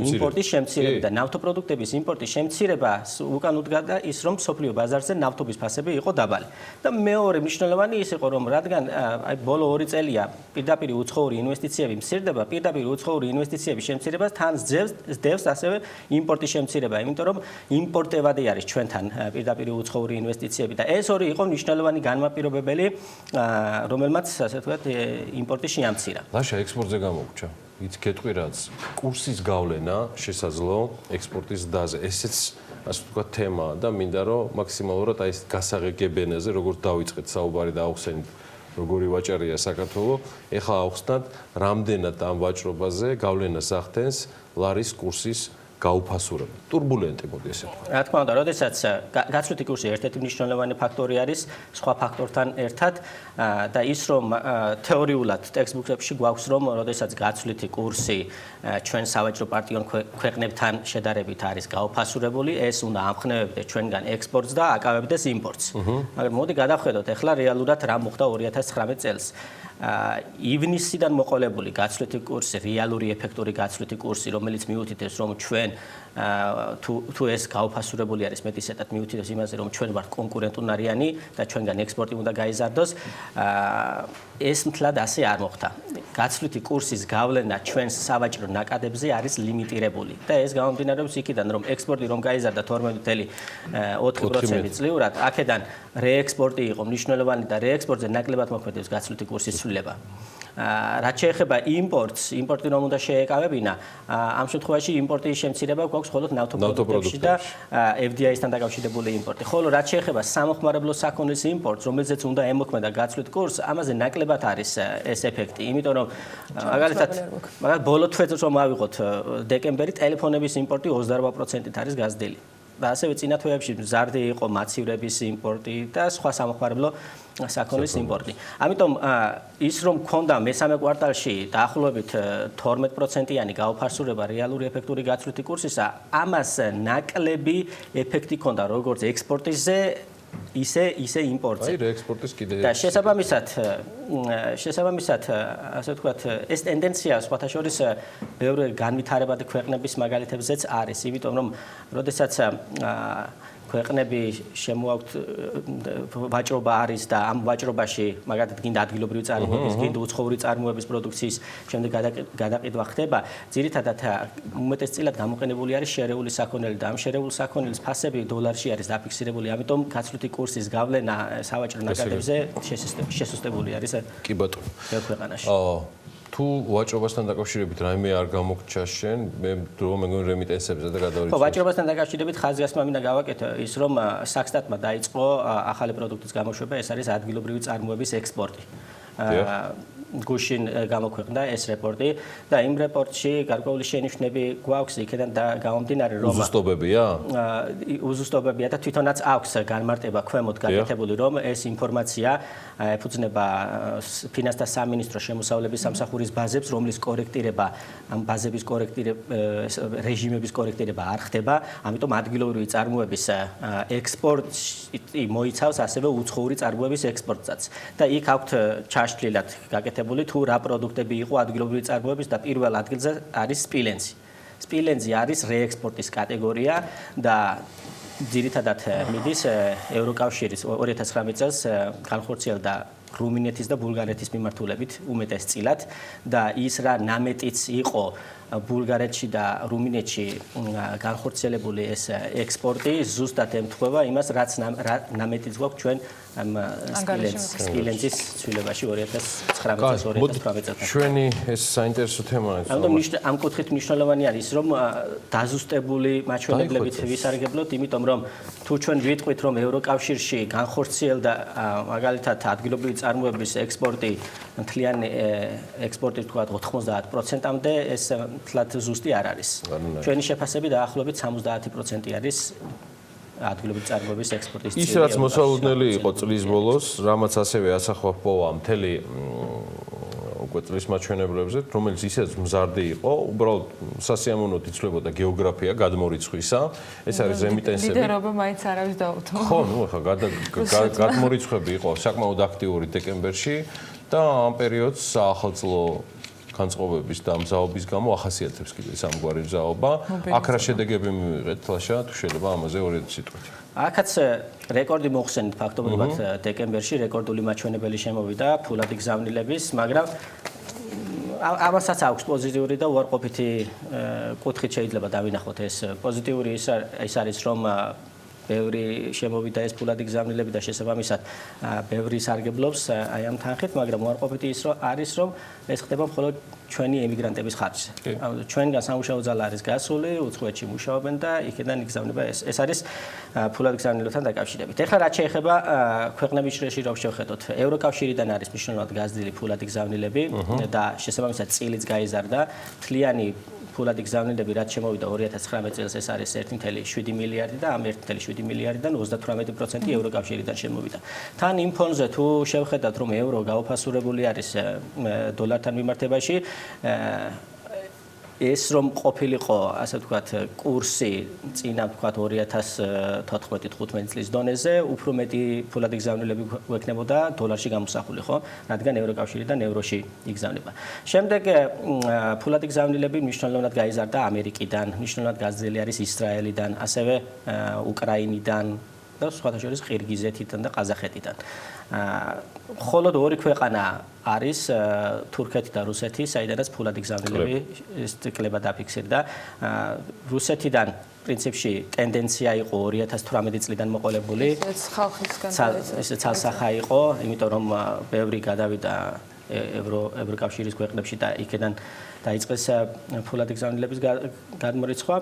[SPEAKER 15] იმპორტის შემცირება და ნავთობპროდუქტების იმპორტის შემცირებას უკან უდგა ის რომ მსოფლიო ბაზარზე ნავთობის ფასები იყო დაბალი. და მეორე მნიშვნელოვანი ის იყო რომ რადგან აი ბოლო 2 წელია პირდაპირ უცხოური ინვესტიციები მცირდება, პირდაპირ უცხოური ინვესტიციების შემცირებას თან სდევს ასევე იმპორტის შემცირება, იმიტომ რომ იმპორტევადი არის ჩვენთან პირდაპირ უცხოური ინვესტიციები და ეს ორი იყო მნიშვნელოვანი განმაპირობებელი, რომელმაც ასე ვთქვათ იმპორტი შეამცირა.
[SPEAKER 2] ლაშა ექსპორტზე გამოგჩა. იც გეტყვი რაც კურსის გავლენა შესაძლო ექსპორტის დაზე. ესეც ასე ვთქვათ თემაა და მინდა რომ მაქსიმალურად აი ეს გასაღებენაზე როგორც დავიწყეთ საუბარი და ავხსენით როგორი ვაჭარია საქართველო, ეხლა ავხსნათ რამდენად ამ ვაჭრობაზე გავლენას ახდენს ლარის კურსის გაუფასურება. ტურბულენტი მოდი ესე ვთქვათ.
[SPEAKER 15] რა თქმა უნდა, როდესაც გაცვლითი კურსი ერთ-ერთი მნიშვნელოვანი ფაქტორი არის სხვა ფაქტორთან ერთად და ის რომ თეორიულად ტექსტბუქებში გვაქვს რომ როდესაც გაცვლითი კურსი ჩვენ სავაჭრო პარტნიორ ქვეყნებთან შედარებით არის გაუფასურებული, ეს უნდა ამხნევებდეს ჩვენგან ექსპორტს და აკავებდეს იმპორტს. მაგრამ მოდი გადავხედოთ ახლა რეალურად რა მოხდა 2019 წელს. ივნისიდან მოყოლებული გაცვლითი კურსი, რეალური ეფექტური გაცვლითი კურსი, რომელიც მიუთითებს რომ ჩვენ თუ ეს გაუფასურებული არის მეტისადად მიუთითებს იმაზე რომ ჩვენ ვართ კონკურენტუნარიანი და ჩვენგან ექსპორტი უნდა გაიზარდოს, ეს მთლად ასე არ მოხდა. გაცვლითი კურსის გავლენა ჩვენს სავაჭრო ნაკადებზე არის ლიმიტირებული და ეს გამომდინარეობს იქიდან რომ ექსპორტი რომ გაიზარდა 12.4% წლიურად, აქედან რეექსპორტი იყო მნიშვნელოვანი და რეექსპორტზე ნაკლებად მოქმედებს გაცვლითი კურსის ცვლილება. რაც შეეხება იმპორტს, იმპორტი რომ უნდა შეეკავებინა, ამ შემთხვევაში იმპორტის შემცირება გვაქვს მხოლოდ ნავთობპროდუქტებში და FDI-სთან დაკავშირებული იმპორტი. ხოლო რაც შეეხება სამოხმარებლო საქონლის იმპორტს, რომელზეც უნდა ემოქმედა გაცვლით კურსს, ამაზე ნაკლებად არის ეს ეფექტი, იმიტომ რომ მაგალითად ბოლო თვეებს რომ ავიღოთ დეკემბერი, ტელეფონების იმპორტი 28%-ით არის გაზრდილი. და ასევე წინა თვეებში მზარდი იყო მაცივრების იმპორტი და სხვა სამოხმარებლო საქონლის იმპორტი. ამიტომ ის რომ მქონდა მესამე კვარტალში დაახლოებით 12%-იანი გაუფასურება რეალური ეფექტური გაცვლითი კურსისა, ამას ნაკლები ეფექტი ჰქონდა როგორც ექსპორტზე, ისე იმპორტზე.
[SPEAKER 2] აი რეექსპორტის კიდე
[SPEAKER 15] და შესაბამისად, ასე ვთქვათ, ეს ტენდენცია სხვათა შორის ბევრი განვითარებადი ქვეყნების მაგალითებზეც არის, იმიტომ რომ როდესაც ქვეყნები შემოაქვთ ვაჭრობა არის და ამ ვაჭრობაში მაგალითად გინდა ადგილობრივი წარმოების, გინდა უცხოური წარმოების პროდუქციის შემდეგ გადაყიდვა ხდება, ძირითადად უმეტესწილად გამოყენებული არის შერეული საქონელი და ამ შერეულ საქონელის ფასები დოლარში არის დაფიქსირებული, ამიტომ გაცვლითი კურსის გავლენა სავაჭრო ნაკადებზე შესუსტებული არის.
[SPEAKER 2] კი ბატონო.
[SPEAKER 15] ბევრ ქვეყანაში.
[SPEAKER 2] თუ ვაჭრობასთან დაკავშირებით რაიმე არ გამოგჩა შენ, მე მეგონი რემიტენსებზე და გადავარჩინე.
[SPEAKER 15] ხო, ვაჭრობასთან დაკავშირებით ხაზგასმა მინდა გავაკეთო ის რომ საქსტატმა დაიწყო ახალი პროდუქტის გამოშვება, ეს არის ადგილობრივი წარმოების ექსპორტი. გუშინ გამოქვეყნდა ეს რეპორტი და იმ რეპორტში გარკვეული შენიშვნები გვაქვს იქიდან და გამომდინარე რომ უზუსტობებია და თვითონაც აქვს განმარტება ქვემოთ გაკეთებული რომ ეს ინფორმაცია ეფუძნება ფინანსთა სამინისტროს შემოსავლების სამსახურის ბაზებს, რომლის კორექტირება ამ ბაზების რეჟიმების კორექტირება არ ხდება, ამიტომ ადგილობრივი წარმოების ექსპორტი მოიცავს ასევე უცხოური წარმოების ექსპორტსაც. და იქ აქვთ ჩაშლილად გაკეთებული თუ რა პროდუქტები იყო ადგილობრივი წარმოების და პირველ ადგილზე არის სპილენძი. სპილენძი არის რეექსპორტის კატეგორია და ძირითადად მიდის ევროკავშირის 2019 წელს განხორციელდა რუმინეთის და ბულგარეთის მიმართულებით უმეტესწილად და ის რა ნამეტიც იყო ბულგარეთში და რუმინეთში განხორციელებული ეს ექსპორტი ზუსტად ემთხვევა იმას, რაც ნამეტიც გვაქვს ჩვენ სპილენძის ცვლილებაში 2019-2018 წელს.
[SPEAKER 2] ჩვენი ეს საინტერესო თემაა.
[SPEAKER 15] ამ კუთხით მნიშვნელოვანი არის რომ დაზუსტებული მაჩვენებლებით ვისარგებლოთ, იმიტომ რომ თუ ჩვენ ვიტყვით რომ ევროკავშირში განხორციელდა მაგალითად ადგილობრივი წარმოების ექსპორტი მთლიანი ექსპორტი თქვა 90%-მდე ეს თლად ზუსტი არ არის. ჩვენი შეფასები დაახლოებით 70% არის ადგილობრივი წარმოების ექსპორტის
[SPEAKER 2] ის რაც მოსალოდნელი იყო წლის ბოლოს, რამაც ასევე ასახვა პოვა მთელი უკვე წლის მაჩვენებლებზე, რომელიც ისედაც მზარდი იყო, უბრალოდ სასიამოვნოდ იცვლებოდა გეოგრაფია გადმორიცხვისა. ეს არის ემიტენსები.
[SPEAKER 1] ლიდერობა მაინც არავის დაუთმო.
[SPEAKER 2] ხო, ნუ ახლა გადმორიცხვები იყო საკმაოდ აქტიური დეკემბერში და ამ პერიოდს საახალწლო განწყობების და მზაობის გამო ახასიათებს კიდე სამგვარი მზაობა. აქ რა შედეგები მივიღეთ თლაშა, თუ შეიძლება ამაზე ორი სიტყვით.
[SPEAKER 15] აქაც რეკორდი მოხსენით ფაქტობრივად დეკემბერში რეკორდული მაჩვენებელი შემოვიდა ფულადი გზავნილების, მაგრამ ამასაც აქვს პოზიტიური და უარყოფითი კუთხით შეიძლება დავინახოთ ეს. პოზიტიური ის არის რომ ბევრი შემოვიდა ეს ფულადი გზავნილები და შესაბამისად ბევრი სარგებლობს აი ამ თანხით, მაგრამ უარყოფითი ის არის რომ ეს ხდება მხოლოდ ჩვენი ემიგრანტების ხარჯზე. ჩვენგან სამუშაო ძალა არის გასული, უცხოეთში მუშაობენ და იქიდან იგზავნება ეს. ეს არის ფულადი გზავნილებთან დაკავშირებით. ეხლა რაც შეეხება ქვეყნების შრეში რომ შევხედოთ, ევროკავშირიდან არის მნიშვნელოვნად გაზრდილი ფულადი გზავნილები და შესაბამისად წილიც გაიზარდა. მთლიანი ფულადი გზავნილები რაც შემოვიდა 2019 წელს ეს არის 1.7 მილიარდი და ამ 1.7 მილიარდიდან 38% ევროკავშირიდან შემოვიდა. თან იმ ფონზე თუ შევხედათ რომ ევრო გაუფასურებული არის დოლართან მიმართებაში, ეს რომ ყოფილიყო, ასე ვთქვათ, კურსი წინა ვთქვათ 2014-15 წლის დონეზე, უფრო მეტი ფულადი გზავნილები გვექნებოდა დოლარში გამოსახული, ხო? რადგან ევროკავშირიდან ევროში იგზავნება. შემდეგ ფულადი გზავნილები მნიშვნელოვნად გაიზარდა ამერიკიდან, მნიშვნელოვნად გაზრდილი არის ისრაელიდან, ასევე უკრაინიდან და სხვათა შორის ყირგიზეთიდან და ყაზახეთიდან. მხოლოდ ორი ქვეყანა არის თურქეთი და რუსეთი, საიდანაც ფულადი გზავნილები კლება დაფიქსირდა. რუსეთიდან პრინციპში ტენდენცია იყო 2018 წლიდან მოყოლებული. ეს ცალსახა იყო, იმიტომ რომ ბევრი გადავიდა ევროკავშირის ქვეყნებში და იქიდან დაიწყეს ფულადი გზავნილების გადმორიცხვა.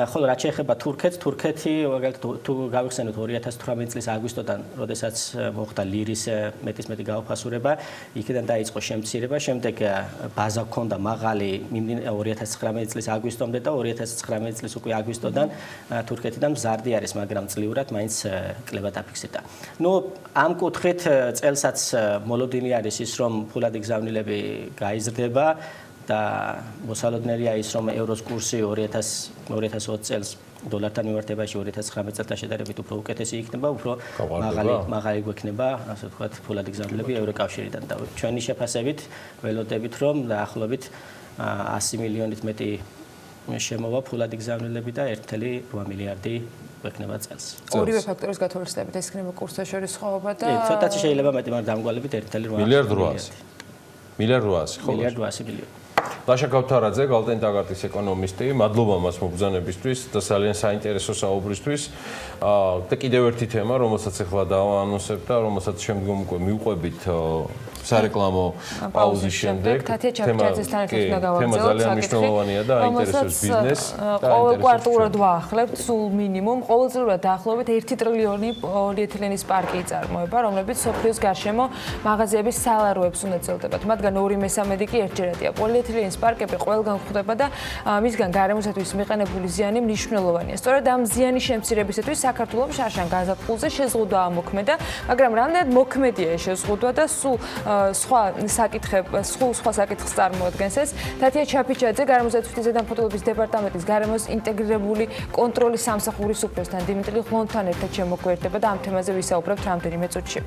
[SPEAKER 15] ხოლო რაც შეეხება თურქეთს, თურქეთი თუ გავიხსენოთ 2018 წლის აგვისტოდან, როდესაც მოხდა ლირის მეტისმეტი გაუფასურება, იქიდან დაიწყო შემცირება, შემდეგ ბაზა ჰქონდა მაღალი 2019 წლის აგვისტომდე და 2019 წლის უკვე აგვისტოდან თურქეთიდან მზარდი არის, მაგრამ წლიურად მაინც კლება დაფიქსირდა. ნუ ამ კუთხით წელსაც მოლოდინი არის ის, რომ ფულადი გზავნილები გაიზრდება და მოსალოდნელია ის, რომ ევროს კურსი 2020 წელს დოლართან მიმართებაში 2019 წელთან შედარებით უფრო უკეთესი იქნება, უფრო მაღალი გვექნება, ასე ვთქვათ, ფულადი გზავნილები ევროკავშირიდან და ჩვენი შეფასებით ველოდებით, რომ დაახლოებით 100 მილიონით მეტი შემოვა ფულადი გზავნილები და 1.8 მილიარდი გვექნება წელს.
[SPEAKER 1] ორივე ფაქტორის გათვალისწინებით ეს იქნება კურსთა შორის სხვაობა და
[SPEAKER 15] ცოტათი შეიძლება მეტი, მაგრამ დამგვალებით 1.8
[SPEAKER 2] მილიარდ 800. მილიარდ 800, ხო?
[SPEAKER 15] მილიარდ 800 მილიონი.
[SPEAKER 2] ლაშა გავთარაძე, გალტენ ტაგარტის ეკონომისტი, მადლობა მას მოგზანებისთვის და ძალიან საინტერესო საუბრისთვის. და კიდევ ერთი თემა, რომელსაც ახლა დავაანონსებ და რომელსაც შემდგომ უკვე მივყვებით სარეკლამო პაუზის შემდეგ.
[SPEAKER 1] თათია ჩაფიჩაძესთან ერთად უნდა გავაგზავნოთ.
[SPEAKER 2] თემა ძალიან მნიშვნელოვანია და აინტერესებს ბიზნესს და
[SPEAKER 1] ყოველკვარტალურად ვაახლებთ სულ მინიმუმ ყოველწლიურად დაახლოებით 1 ტრილიონი პოლიეთილენის პარკი იწარმოება, რომლებიც სოფლიოს გარშემო მაღაზიების სალაროებს უნდა ძლდებათ. მათგან 2/3 კი ერთჯერადია. პოლიეთილენის პარკები ყველგან გვხვდება და მისგან გარემოსათვის მიყენებული ზიანი მნიშვნელოვანია. სწორედ ამ ზიანის შემცირებისათვის საქართველოს შარშან გაზაფხულზე შეზღუდვა ამოქმედა, მაგრამ რამდენად მოქმედია ეს შეზღუდვა და სულ სხვა საკითხს წარმოადგენს ეს. თათია ჩაფიჩაძე, გარემოსაცვლის ზედამხედველობის დეპარტამენტის გარემოს ინტეგრირებული კონტროლის სამსახურის უფროსთან დიმიტრი ხვონთან ერთად შემოგვერდება და ამ თემაზე ვისაუბრებთ რამდენიმე წუთში.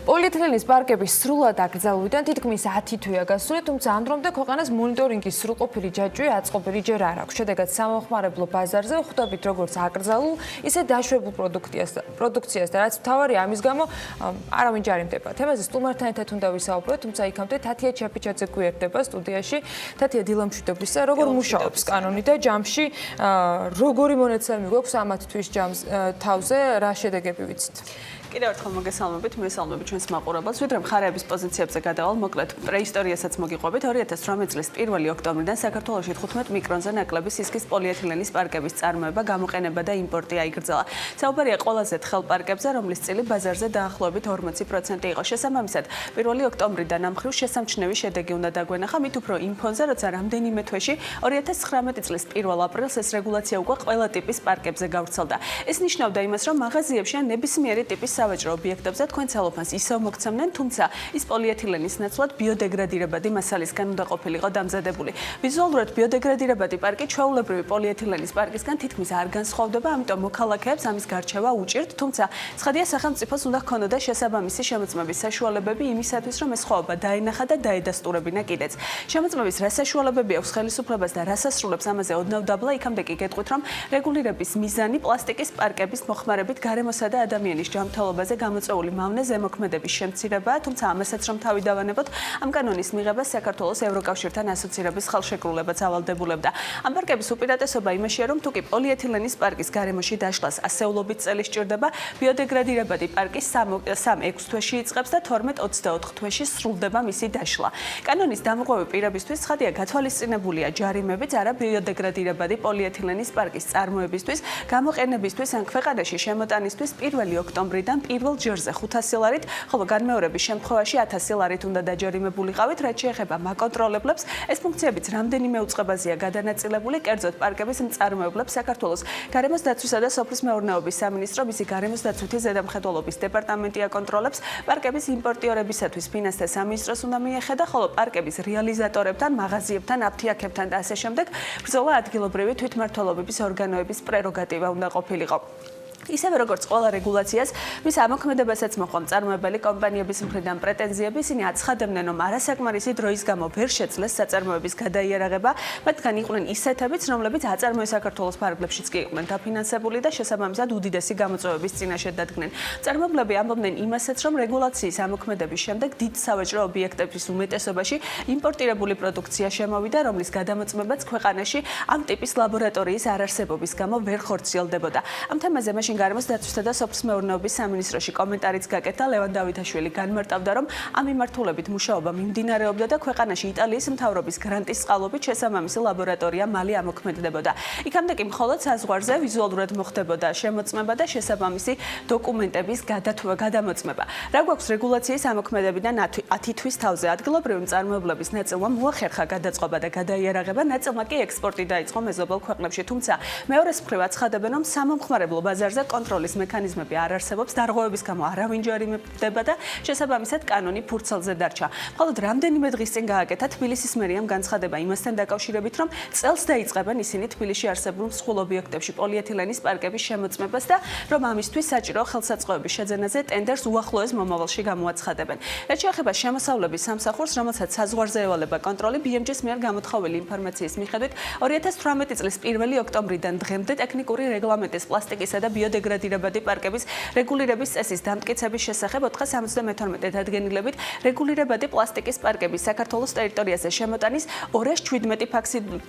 [SPEAKER 1] პოლიეთილენის პარკების სრულად აკრძალვიდან თითქმის 10 თვეა გასული, თუმცა ამ დრომდე ქვეყანას მონიტორინგის სრულყოფილი ჯაჭვი აწყობილი ჯერ არ აქვს. შედეგად სამომხმარებლო ბაზარზე ვხვდებით როგორც აკრძალულ, ისე დაშვებულ პროდუქციას და რაც მთავარია ამის გამო არავინ ჯარიმდება. თემაზე სტუმართან ერთად უნდა ვისაუბროთ, თუმცა იქამდე თათია ჩაფიჩაძე გვერდება სტუდიაში. თათია დილა მშვიდობისა, როგორ მუშაობს კანონი და ჯამში როგორი მონაცემი გვაქვს ამ 10 თვის ჯამს თავზე, რა შედეგები ვიცით?
[SPEAKER 16] კიდევ ერთხელ მოგესალმებით, მოგესალმებით ჩვენს მაყურებელს. ვიდრე მხარეების პოზიციებზე გადავალ, მოკლედ პრეისტორიასაც მოგიყვებით. 2018 წლის 1 ოქტომბრიდან საქართველოში 15 მიკრონზე ნაკლები სისქის პოლიეთილენის პარკების წარმოება, გამოყენება და იმპორტი აიგრძელა. საუბარია ყველაზე თხელ პარკებზე, რომლის წილი ბაზარზე დაახლოებით 40% იყო. შესაბამისად, 1 ოქტომბრიდან ამ მხრივ შესამჩნევი შედეგი უნდა დაგვენახა, მით უფრო იმ ფონზე, როცა რამდენიმე თვეში 2019 წლის 1 აპრილს ეს რეგულაცია უკვე ყველა ტიპის პარკებზე გავრცელდა. ეს ნიშნავდა იმას, რომ მაღაზიებში ან ნებისმიერი ტიპის სავაჭრო ობიექტებზე თქვენ ცელოფანს ისევ მოგცემდნენ, თუმცა ის პოლიეთილენის ნაცვლად ბიოდეგრადირებადი მასალისგან უნდა ყოფილიყო დამზადებული. ვიზუალურად ბიოდეგრადირებადი პარკი ჩვეულებრივი პოლიეთილენის პარკისგან თითქმის არ განსხვავდება, ამიტომ მოქალაქეებს ამის გარჩევა უჭირთ, თუმცა ცხადია სახელმწიფოს უნდა ჰქონოდა შესაბამისი შემოწმების საშუალებები იმისათვის, რომ ეს ხვაობა დაენახა და დაედასტურებინა კიდეც. შემოწმების რა საშუალებები აქვს ხელისუფლებას და რას ასრულებს ამაზე ოდნავ დაბლა, იქამდე კი გეტყვით, რომ რეგულირების მიზანი პლასტიკის პარკების მოხმარებით გარემოსა და ადამიანის ჯანმრთელობაზე გამოწვეული მავნე ზემოქმედების შემცირებაა, თუმცა ამასაც რომ თავი დავანებოთ, ამ კანონის მიღებას საქართველოს ევროკავშირთან ასოცირების ხელშეკრულებაც ავალდებულებდა. ამ პარკების უპირატესობა იმაშია, რომ თუკი პოლიეთილენის პარკის გარემოში დაშლას ასეულობით წელი სჭირდება, ბიოდეგრადირებადი პარკი 3-6 თვეში იწყებს და 12-24 თვეში სრულდება მისი დაშლა. კანონის დამოუკავი პირებისთვის ცხადია გათვალისწინებულია ჯარიმებიც არა ბიოდეგრადირებადი პოლიეთილენის პარკის წარმოებისთვის, გამოყენებისთვის ან ქვეყანაში შემოტანისთვის 1 ოქტომბრიდან პირველ ჯერზე 500 ლარით, ხოლო განმეორების შემთხვევაში 1000 ლარით უნდა დაჯერიმებულიყავით, რაც შეეხება მაკონტროლებლებს. ეს ფუნქციებიც რამდენიმე უწყებაზეა გადანაწილებული, კერძოდ პარკების მწარმოებლებს საქართველოს გარემოს დაცვისა და სოფლის მეურნეობის სამინისტრო, მისი გარემოს დაცვითი ზედამხედველობის დეპარტამენტი აკონტროლებს, პარკების იმპორტიორებისათვის ფინანსთა სამინისტროს უნდა მიეხედა, ხოლო პარკების რეალიზატორებთან, მაღაზიებთან, აფთიაქებთან და ასე შემდეგ ბრძოლა ადგილობრივი თვითმმართველობის ორგანოების პრეროგატივა უნდა ყოფილიყო. ისევე როგორც ყველა რეგულაციას, მის ამოქმედებასაც მოყვა მწარმოებელი კომპანიების მხრიდან პრეტენზიები, ისინი აცხადებდნენ, რომ არასაკმარისი დროის გამო ვერ შეძლეს საწარმოების გადაიარაღება, მათგან იყვნენ ისეთებიც, რომლებიც აწარმოეს საქართველოს ფარგლებშიც კი იყვნენ დაფინანსებული და შესაბამისად უდიდესი გამოწვევების წინაშე დადგნენ. მწარმოებლები ამბობდნენ იმასაც, რომ რეგულაციის ამოქმედების შემდეგ დიდ სავაჭრო ობიექტების უმეტესობაში იმპორტირებული პროდუქცია შემოვიდა, რომლის გადამოწმებაც ქვეყანაში ამ ტიპის ლაბორატორიის არარსებობის გამო ვერ ხორციელდებოდა. ამ თემაზე მაშინ გარემოს დაცვისა და სოფლის მეურნეობის სამინისტროში კომენტარიც გაკეთდა. ლევან დავითაშვილი განმარტავდა, რომ ამ მიმართულებით მუშაობა მიმდინარეობდა და ქვეყანაში იტალიის მთავრობის გრანტის წყალობით შესაბამისი ლაბორატორია მალე ამოქმედდებოდა. იქამდე კი მხოლოდ საზღვარზე ვიზუალურად მოხდებოდა შემოწმება და შესაბამისი დოკუმენტების გადამოწმება. რა გვაქვს რეგულაციის ამოქმედებიდან 10 თვის თავზე ადგილობრივი მწარმოებლების ნაწილმა მოახერხა გადაწყობა და გადაიარაღება, ნაწილმა კი ექსპორტი დაიწყო მეზობელ ქვეყნებში, თუმცა მეორეს მხრივ აცხადებენ, რომ სამომხმარებლო ბაზარზე კონტროლის მექანიზმები არ არსებობს, დარღვევების გამო არავინ ჯარიმდება და შესაბამისად კანონი ფურცელზე დარჩა. მხოლოდ რამდენიმე დღის წინ გააკეთა თბილისის მერიამ განცხადება იმასთან დაკავშირებით, რომ წელს დაიწყებენ ისინი თბილისში არსებულ მსხვილ ობიექტებში პოლიეთილენის პარკების შემოწმებას და რომ ამისთვის საჭირო ხელსაწყოების შეძენაზე ტენდერს უახლოეს მომავალში გამოაცხადებენ. რაც შეეხება შემოსავლების სამსახურს, რომელსაც საზღვარზე ევალება კონტროლი, BMJ-ს მიერ გამოთხოვილი ინფორმაციის მიხედვით 2018 წლის 1 ოქტომბრიდან დღემდე ტექნიკური რეგლამენტის პლასტიკისა და ბიოდეგრადირებადი პარკების რეგულირების წესის დამტკიცების შესახებ 472 დადგენილებით რეგულირებადი პლასტიკის პარკების საქართველოს ტერიტორიაზე შემოტანის 217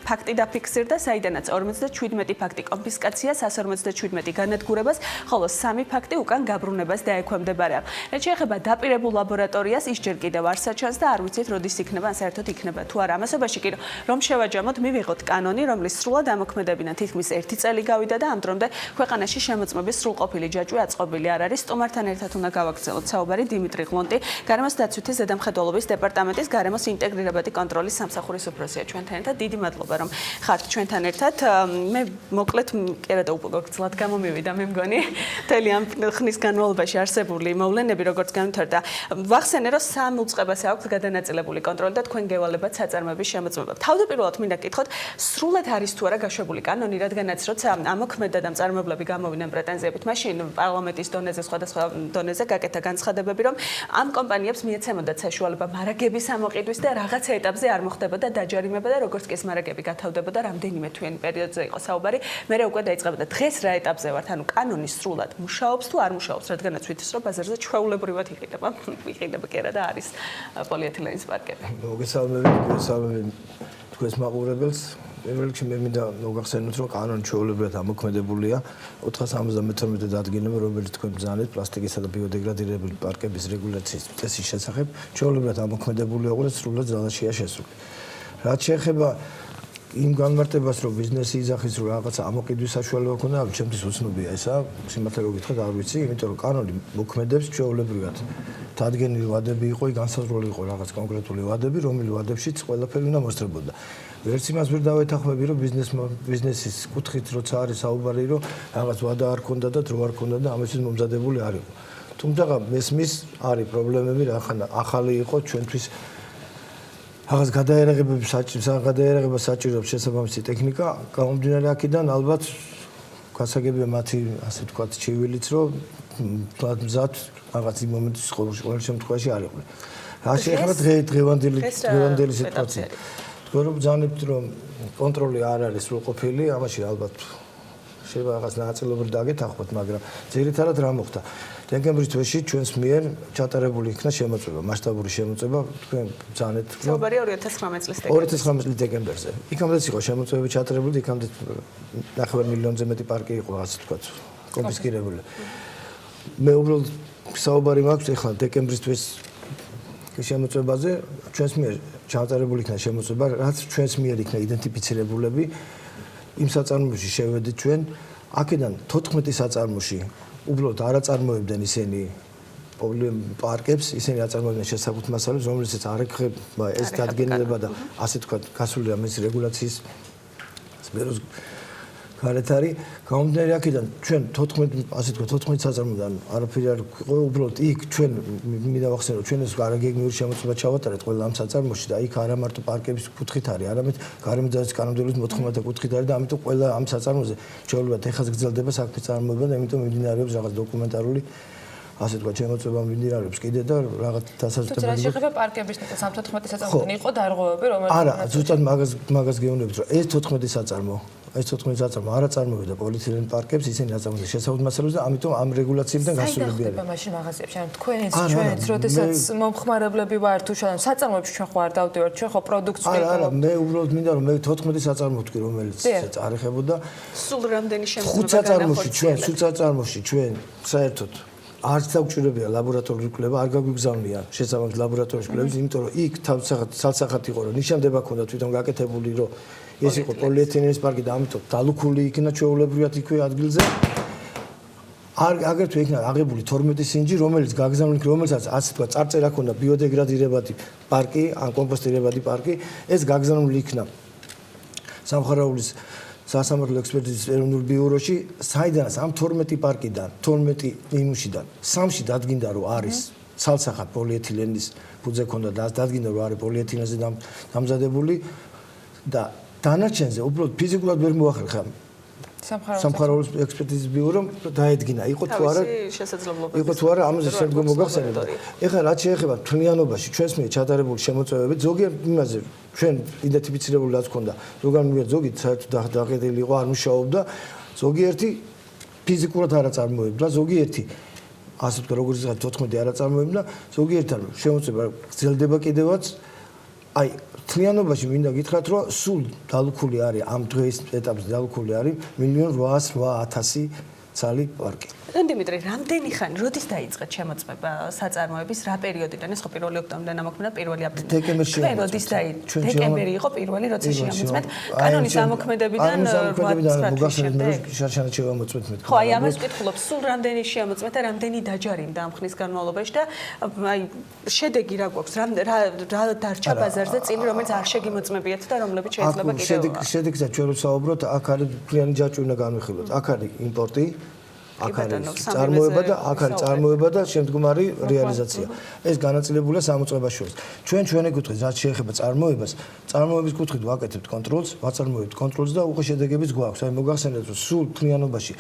[SPEAKER 16] ფაქტი დაფიქსირდა, საიდანაც 57 ფაქტი კონფისკაციას, 157 განადგურებას, ხოლო 3 ფაქტი უკან გაბრუნებას დაექვემდებარა. რაც შეეხება დაპირებულ ლაბორატორიას, ის ჯერ კიდევ არ საჩანს და არ ვიცით, როდის იქნება, ან საერთოდ იქნება თუ არა. ამასობაში კი რომ შევაჯამოთ, მივიღოთ კანონი, რომლის სრულად ამოქმედებიდან თითქმის 1 წელი გავიდა და ამ დრომდე ქვეყანაში შემოწმების სრულყოფილი ჯაჭვი აწყობილი არ არის. სტუმართან ერთად უნდა გავაგრძელოთ საუბარი დიმიტრი ღლონტი, გარემოს დაცვითი ზედამხედველობის დეპარტამენტის გარემოს ინტეგრირებადი კონტროლის სამსახურის უფროსია ჩვენთან ერთად. დიდი მადლობა რომ ხართ ჩვენთან ერთად. მე მოკლედ კერატა უპოგოგცლად გამომივიდა მე მგონი მთელი ამ ხნის განმავლობაში არსებული მოვლენები როგორც განვითარდა. ვახსენე რომ 3 უწყებას აქვს გადანაწილებული კონტროლი და თქვენ გევალებათ საწარმოების შემოწმება. თავდაპირველად მინდა გითხოთ, სრულად არის თუ არა გაშვებული კანონი, რადგანაც როცა ამოქმედა და მწარმოებლები გამოვიდნენ პრეტენზიებით, მაშინ პარლამენტის დონეზე სხვადასხვა დონეზე გაკეთა განცხადებები, რომ ამ კომპანიებს მიეცემოდათ საშუალება მარაგების ამოყიდვის და რაღაცა ეტაპზე არ მოხდებოდა დაჯარიმება და როგორც კი ეს მარაგები გათავდებოდა, რამდენიმე თვიანი პერიოდზე იყო საუბარი, მერე უკვე დაიწყებოდა. დღეს რა ეტაპზე ვართ? ანუ კანონი სრულად მუშაობს თუ არ მუშაობს, რადგანაც ვიცით, რომ ბაზარზე ჩვეულებრივად იყიდება კერა და არის პოლიეთილენის პარკები.
[SPEAKER 17] მოგესალმებით თქვენს მაყურებელს. პირველ რიგში მე მინდა მოგახსენოთ, რომ კანონი ჩვეულებრივად ამოქმედებულია 472 დადგენილება, რომელიც თქვენ ბრძანეთ პლასტიკისა და ბიოდეგრადირებული პარკების რეგულაციის წესის შესახებ, ჩვეულებრივად ამოქმედებულია და სრულად ძალაშია შესული. რაც შეეხება იმ განმარტებას, რომ ბიზნესი იძახის, რომ რაღაცა ამოყიდვის საშუალება ქონდა, ჩემთვის უცნობია ესა, სიმართლე რომ გითხრათ, არ ვიცი, იმიტომ რომ კანონი მოქმედებს ჩვეულებრივად. დადგენილი ვადები იყო, განსაზღვრული იყო რაღაც კონკრეტული ვადები, რომელი ვადებშიც ყველაფერი უნდა მოსწრებოდა. ვერც იმას ვერ დავეთანხმები, რომ ბიზნესის კუთხით როცა არის საუბარი, რომ რაღაც ვადა არ ქონდა და დრო არ ქონდა და ამისთვის მომზადებული არ იყო. თუმცა მესმის არის პრობლემები, ახალი იყო ჩვენთვის რაღაც გადაერაღება საჭიროებს შესაბამისი ტექნიკა, გამომდინარე აქედან ალბათ გასაგებია მათი, ასე ვთქვათ, ჩივილიც, რომ მზად რაღაც იმ მომენტის ყოველ შემთხვევაში არ იყო. რა შეეხება დღევანდელი სიტუაცია. თქვენ რომ ბრძანებთ, რომ კონტროლი არ არის სრულყოფილი, ამაში ალბათ შეიძლება რაღაც ნაწილობრივ დაგეთანხმოთ, მაგრამ ძირითადად რა მოხდა? დეკემბრის თვეში ჩვენს მიერ ჩატარებული იქნა შემოწმება, მასშტაბური შემოწმება, თქვენ ბრძანეთ, რომ
[SPEAKER 16] საუბარია 2019
[SPEAKER 17] წლის დეკემბერზე. იქამდეც იყო შემოწმებები ჩატარებული, იქამდე 9 მილიონზე მეტი პარკი იყო, ასე ვთქვათ, კონფისკირებული. მე უბრალოდ საუბარი მაქვს ეხლა დეკემბრის თვის შემოწმებაზე, ჩვენს მიერ ჩატარებული იქნა შემოწმება, რაც ჩვენს მიერ იქნა იდენტიფიცირებულები, იმ საწარმოებში შევედით ჩვენ, აქედან 14 საწარმოში უბრალოდ არ აწარმოებდნენ ისინი პარკებს, ისინი აწარმოებდნენ შესაბამის მასალებს, რომლებსაც არ ეხება ეს დადგენილება და ასე ვთქვათ, გასული ამის რეგულაციის სფეროს გარეთ არის. გამომდინარე აქედან ჩვენ 14 საწარმოდან არაფერი არ იყო, უბრალოდ იქ ჩვენ მინდა ვახსენო, ჩვენ ეს გარეგეგმიური შემოწმება ჩავატარეთ ყველა ამ საწარმოში და იქ არა მარტო პარკების კუთხით არის, არამედ გარემო ძალის კანონმდებლობის მოთხოვნათა კუთხით არის და ამიტომ ყველა ამ საწარმოზე ჩვეულებრივად ეხაც გრძელდება საქმის წარმოება და ამიტომ მიმდინარეობს რაღაც დოკუმენტარული ასე თქვა შემოწმება მიმდინარეობს კიდე და რაღაც დასაზუსტებელი.
[SPEAKER 1] თუმცა რა შეეხება პარკების 14 საწარმოდან იყო დარღვევები, რომელიც
[SPEAKER 17] არა, ზუსტად მაგას გეუბნებით, რომ ეს 14 საწარმო არ აწარმოებდა პოლიეთილენ პარკებს, ისინი აწარმოებდნენ შესაბამის მასალებს და ამიტომ ამ რეგულაციებიდან გასულები არიან.
[SPEAKER 1] მაშინ მაღაზიებში, ანუ თქვენიც, როდესაც მომხმარებლები ვართ თუ საწარმოებში ჩვენ ხო არ დავდივართ, ჩვენ ხო პროდუქტს ვიყავ.
[SPEAKER 17] არა, მე უბრალოდ მინდა რომ მე 14 საწარმო ვთქვი, რომელიც არ ეხებოდა.
[SPEAKER 16] სულ რამდენი შემოწმება
[SPEAKER 17] საწარმოში ჩვენ საერთოდ არც დაგვჭირებია ლაბორატორიული კვლევა, არ გაგვიგზავნია შესაბამის ლაბორატორიის კვლევების, იმიტომ რომ იქ თავსახად იყო, რომ ნიშნდება ქონდა თვითონ გაკეთებული, რომ ეს იყო პოლიეთილენის პარკი და ამიტომ დალუქული იქნა ჩვეულებრივად იქვე ადგილზე. აგრეთვე იქნა აღებული 12 სინჯი, რომელიც გაგზავნილი, რომელსაც ასე თქვა წარწერა ქონდა ბიოდეგრადირებადი პარკი, ან კომპოსტირებადი პარკი, ეს გაგზავნილი იქნა სამხარაულის სასამართლო ექსპერტიზის ეროვნულ ბიუროში, საიდანაც ამ 12 პარკიდან, 12 ნიმუშიდან 3-ში დადგინდა, რომ არის ცალსახად პოლიეთილენის ფუძე ქონდა და დადგინდა, რომ არის პოლიეთილენზე დამზადებული და დანარჩენზე უბრალოდ ფიზიკურად ვერ მოახერხა სამხარაულის ექსპერტიზის ბიურომ დაედგინა, იყო თუ არა, ამაზე შემდგომ მოგახსენებთ. ეხლა რაც შეეხება თვლიანობაში ჩვენს მიერ ჩატარებული შემოწმებებით, ზოგიერთ იმაზე ჩვენ იდენტიფიცირებული რაც ქონდა, ზოგან მიერ ზოგი საერთოდ დაყიდილი იყო, არ მუშაობდა, ზოგიერთი ფიზიკურად არ აწარმოებდა, ზოგიერთი ასე ვთქვათ, როგორც იცით 14 არ აწარმოებდა, ზოგიერთთან შემოწმება გრძელდება კიდევაც. აი, თლიანობაში მინდა გითხრათ, რომ სულ დალუქული არის ამ დღეს ეტაპზე დალუქული არის 1.808.000 ცალი პარკი.
[SPEAKER 16] დიმიტრი, რამდენი ხანი, როდის დაიწყეთ შემოწმება საწარმოების, რა პერიოდიდან? ეს ხო 1 ოქტომბრიდან ამოქმედა 1 აპრილი.
[SPEAKER 17] დეკემბერში
[SPEAKER 16] როდის დაიწყეთ? დეკემბერი იყო პირველი, როცა შემოწმეთ. კანონის ამოქმედებიდან 8
[SPEAKER 17] მოგახსენეთ, შარშანად შევამოწმეთ მე.
[SPEAKER 16] ხო, აი ამას ვკითხულობ, სულ რამდენი შემოწმეთ და რამდენი დაჯარიმდა ამ ხნის განმავლობაში და აი შედეგი რა გვაქვს? რა დარჩა ბაზარზე წილი, რომელიც არ შეგიმოწმებიათ და რომლებიც შეიძლება კიდევ.
[SPEAKER 17] შედეგსაც ჩვენ ვსაუბრობთ, აქ არის მთლიანი ჯაჭვი უნდა განვიხილოთ. აქ არის იმპორტი აქ არის წარმოება და შემდგომ არის რეალიზაცია. ეს განაწილებულია სამოწყებას შორის. ჩვენი კუთხით, რაც შეეხება წარმოების კუთხით ვაკეთებთ კონტროლს, ვაწარმოებთ კონტროლს და უკვე შედეგებიც გვაქვს. აი მოგახსენეთ, რომ სულ თლიანობაში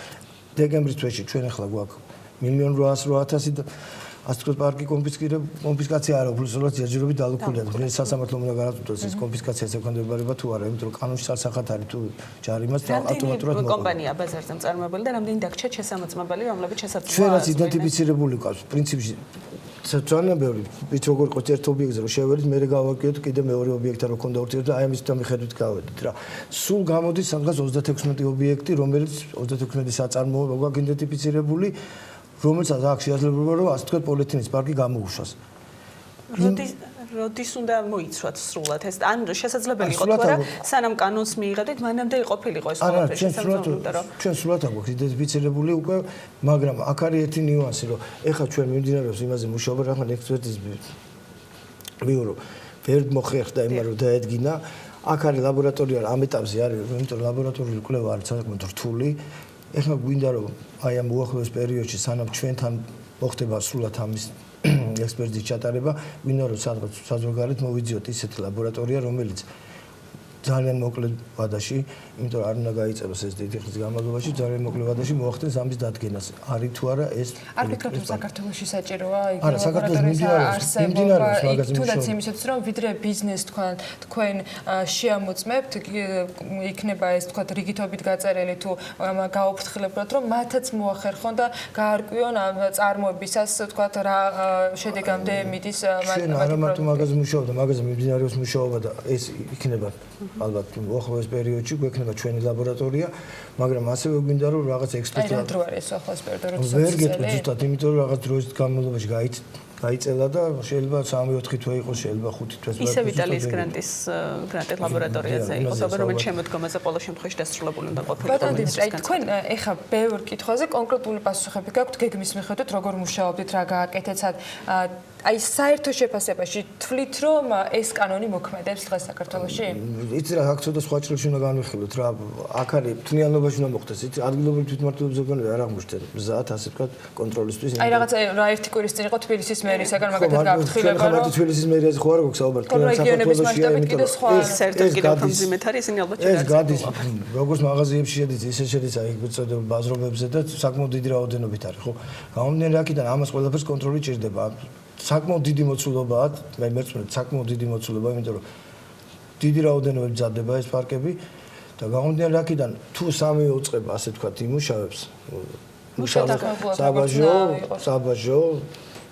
[SPEAKER 17] დეკემბრის თვეში ჩვენ ახლა გვაქვს 1.808.000 ასე თქვა პარკი კონფისკაცია არა, უბრალოდ ჯერჯერობით დალუქულია. ეს სასამართლომ უნდა განაწილოს ეს კონფისკაცია ექვემდებარება თუ არა, იმიტომ რომ კანონში სასახად არის თუ ჯარიმას და ავტომატურად მოყვა.
[SPEAKER 16] კომპანია ბაზარზე მწარმოებელი და რამდენი დაგჭირთ შესამოწმებელი, რომლებიც შესაძლოა.
[SPEAKER 17] ჩვენაც იდენტიფიცირებული ყავს პრინციპში ძალიან ბევრი ვით როგორ ყოთ ერთ ობიექტზე რომ შევედით, მე გავაკეთოთ კიდე მეორე ობიექტთან რომ ქონდა ურთიერთობა და აი ამის მიხედვით გავედით რა. სულ გამოდის სადღაც 36 ობიექტი, რომელიც 36 საწარმოო გვაქვს იდენტიფიცირებული. რომელსაც აქვს შესაძლებლობა რომ ასე თქვა პოლიეთილენის პარკი გამოუშვას.
[SPEAKER 16] როდის უნდა მოიცვათ სრულად ეს? ან შესაძლებელი იყო თუ არა, სანამ კანონს მიიღებდით, მანამდე ყოფილიყო ეს ყველაფერი შესაძლებლობა რომ
[SPEAKER 17] ჩვენ სრულად აქვს იდენტიფიცირებული უკვე, მაგრამ აქ არის ერთი ნიუანსი, რომ ეხლა ჩვენ მიმდინარეობს იმაზე მუშაობა, რა ხან ექსპერტიზ მიურო ვერ მოხერხდა იმან რომ დაედგინა. აქ არის ლაბორატორია, ამ ეტაპზე არის, იმიტომ რომ ლაბორატორიული კვლევა არის საკმაოდ რთული. ეხლა გვინდა რომ აი ამ უახლოეს პერიოდში სანამ ჩვენთან მოხდება სრულად ამის ექსპერტიზის ჩატარება, გვინდა რომ სადღაც საზღვარგარეთ მოვიძიოთ ისეთი ლაბორატორია, რომელიც ძალიან მოკლე ვადაში, იმიტომ რომ არ უნდა გაიწევოს ეს დიდი ხნის განმავლობაში, ძალიან მოკლე ვადაში მოახდენს ამის დადგენას. არის თუ არა ეს
[SPEAKER 1] არ ვფიქრობ რომ საქართველოში საჭიროა იგივე ლაბორატორიის არსებობა, თუნდაც იმისათვის რომ ვიდრე ბიზნეს თქვენ შეამოწმებთ, იქნება ეს თქვა რიგითობით გაწერილი თუ გაუფრთხილებულად რომ მათაც მოახერხონ და გაარკვიონ ამ წარმოებისას თქვა რა შედეგამდე მიდის
[SPEAKER 17] მათი არა მარტო მაგაზე მუშაობდა, მაგაზე მიმდინარეობს მუშაობა და ეს იქნება ალბათ უახლოეს პერიოდში გვექნება ჩვენი ლაბორატორია, მაგრამ ასევე გვინდა რომ რაღაც ექსპერტიზა.
[SPEAKER 1] აი, რა არის ეს უახლოეს პერიოდი, როდის
[SPEAKER 17] ვერ გეტყვით ზუსტად, იმიტომ რომ რაღაც დროის განმავლობაში გაიწელა და შეიძლება 3-4 თვე იყოს, შეიძლება 5 თვეს.
[SPEAKER 16] ისევ იტალიის გრანტის ლაბორატორიაზე იყო, რომელიც შემოდგომაზე ყოველ შემთხვევაში დასრულებული უნდა ყოფილიყო.
[SPEAKER 1] ბატონო, აი თქვენ ეხა ბევრ კითხვაზე კონკრეტული პასუხები გაქვთ გეგმის მიხედვით, როგორ მუშაობდით, რა გააკეთეთ, აი საერთო შეფასებაში თვლით რომ ეს კანონი მოქმედებს დღეს საქართველოში?
[SPEAKER 17] იცი რა, აქ ცოტა სხვა ჭრილში უნდა განვიხილოთ რა. აქ არის თლიანობაში უნდა მოხდეს, იცი, ადგილობრივი თვითმმართველობის ორგანოები არ აღმოჩნდნენ მზად, ასე ვთქვათ, კონტროლისთვის.
[SPEAKER 1] აი რაღაც რა ერთი კვირის წინ იყო თბილისის მერისაგან მაგათაც გაფრთხილება
[SPEAKER 17] რომ თბილისის მერიაზე ხო არ გვაქვს საუბარი,
[SPEAKER 1] რეგიონების მასშტაბით კიდე სხვა
[SPEAKER 16] საერთოდ კიდევ ფონზიმეთ არის, ისინი ალბათ
[SPEAKER 17] ეს გადის, როგორც მაღაზიებში შედის, ისე შედის აი წოდებულ ბაზრობებზე და საკმაოდ დიდი რაოდენობით არის, ხო? გამომდინარე აქედან ამას ყველაფერს კონტროლი ჭირდება. საკმაოდ დიდი მოცულობაა, მე მერწმუნდ საკმაოდ დიდი მოცულობაა, იმიტომ რომ დიდი რაოდენობით მზადდება ეს პარკები და გამომდინარე აქედან თუ სამივე უწყება, ასე ვთქვათ, იმუშავებს. საბაჟო,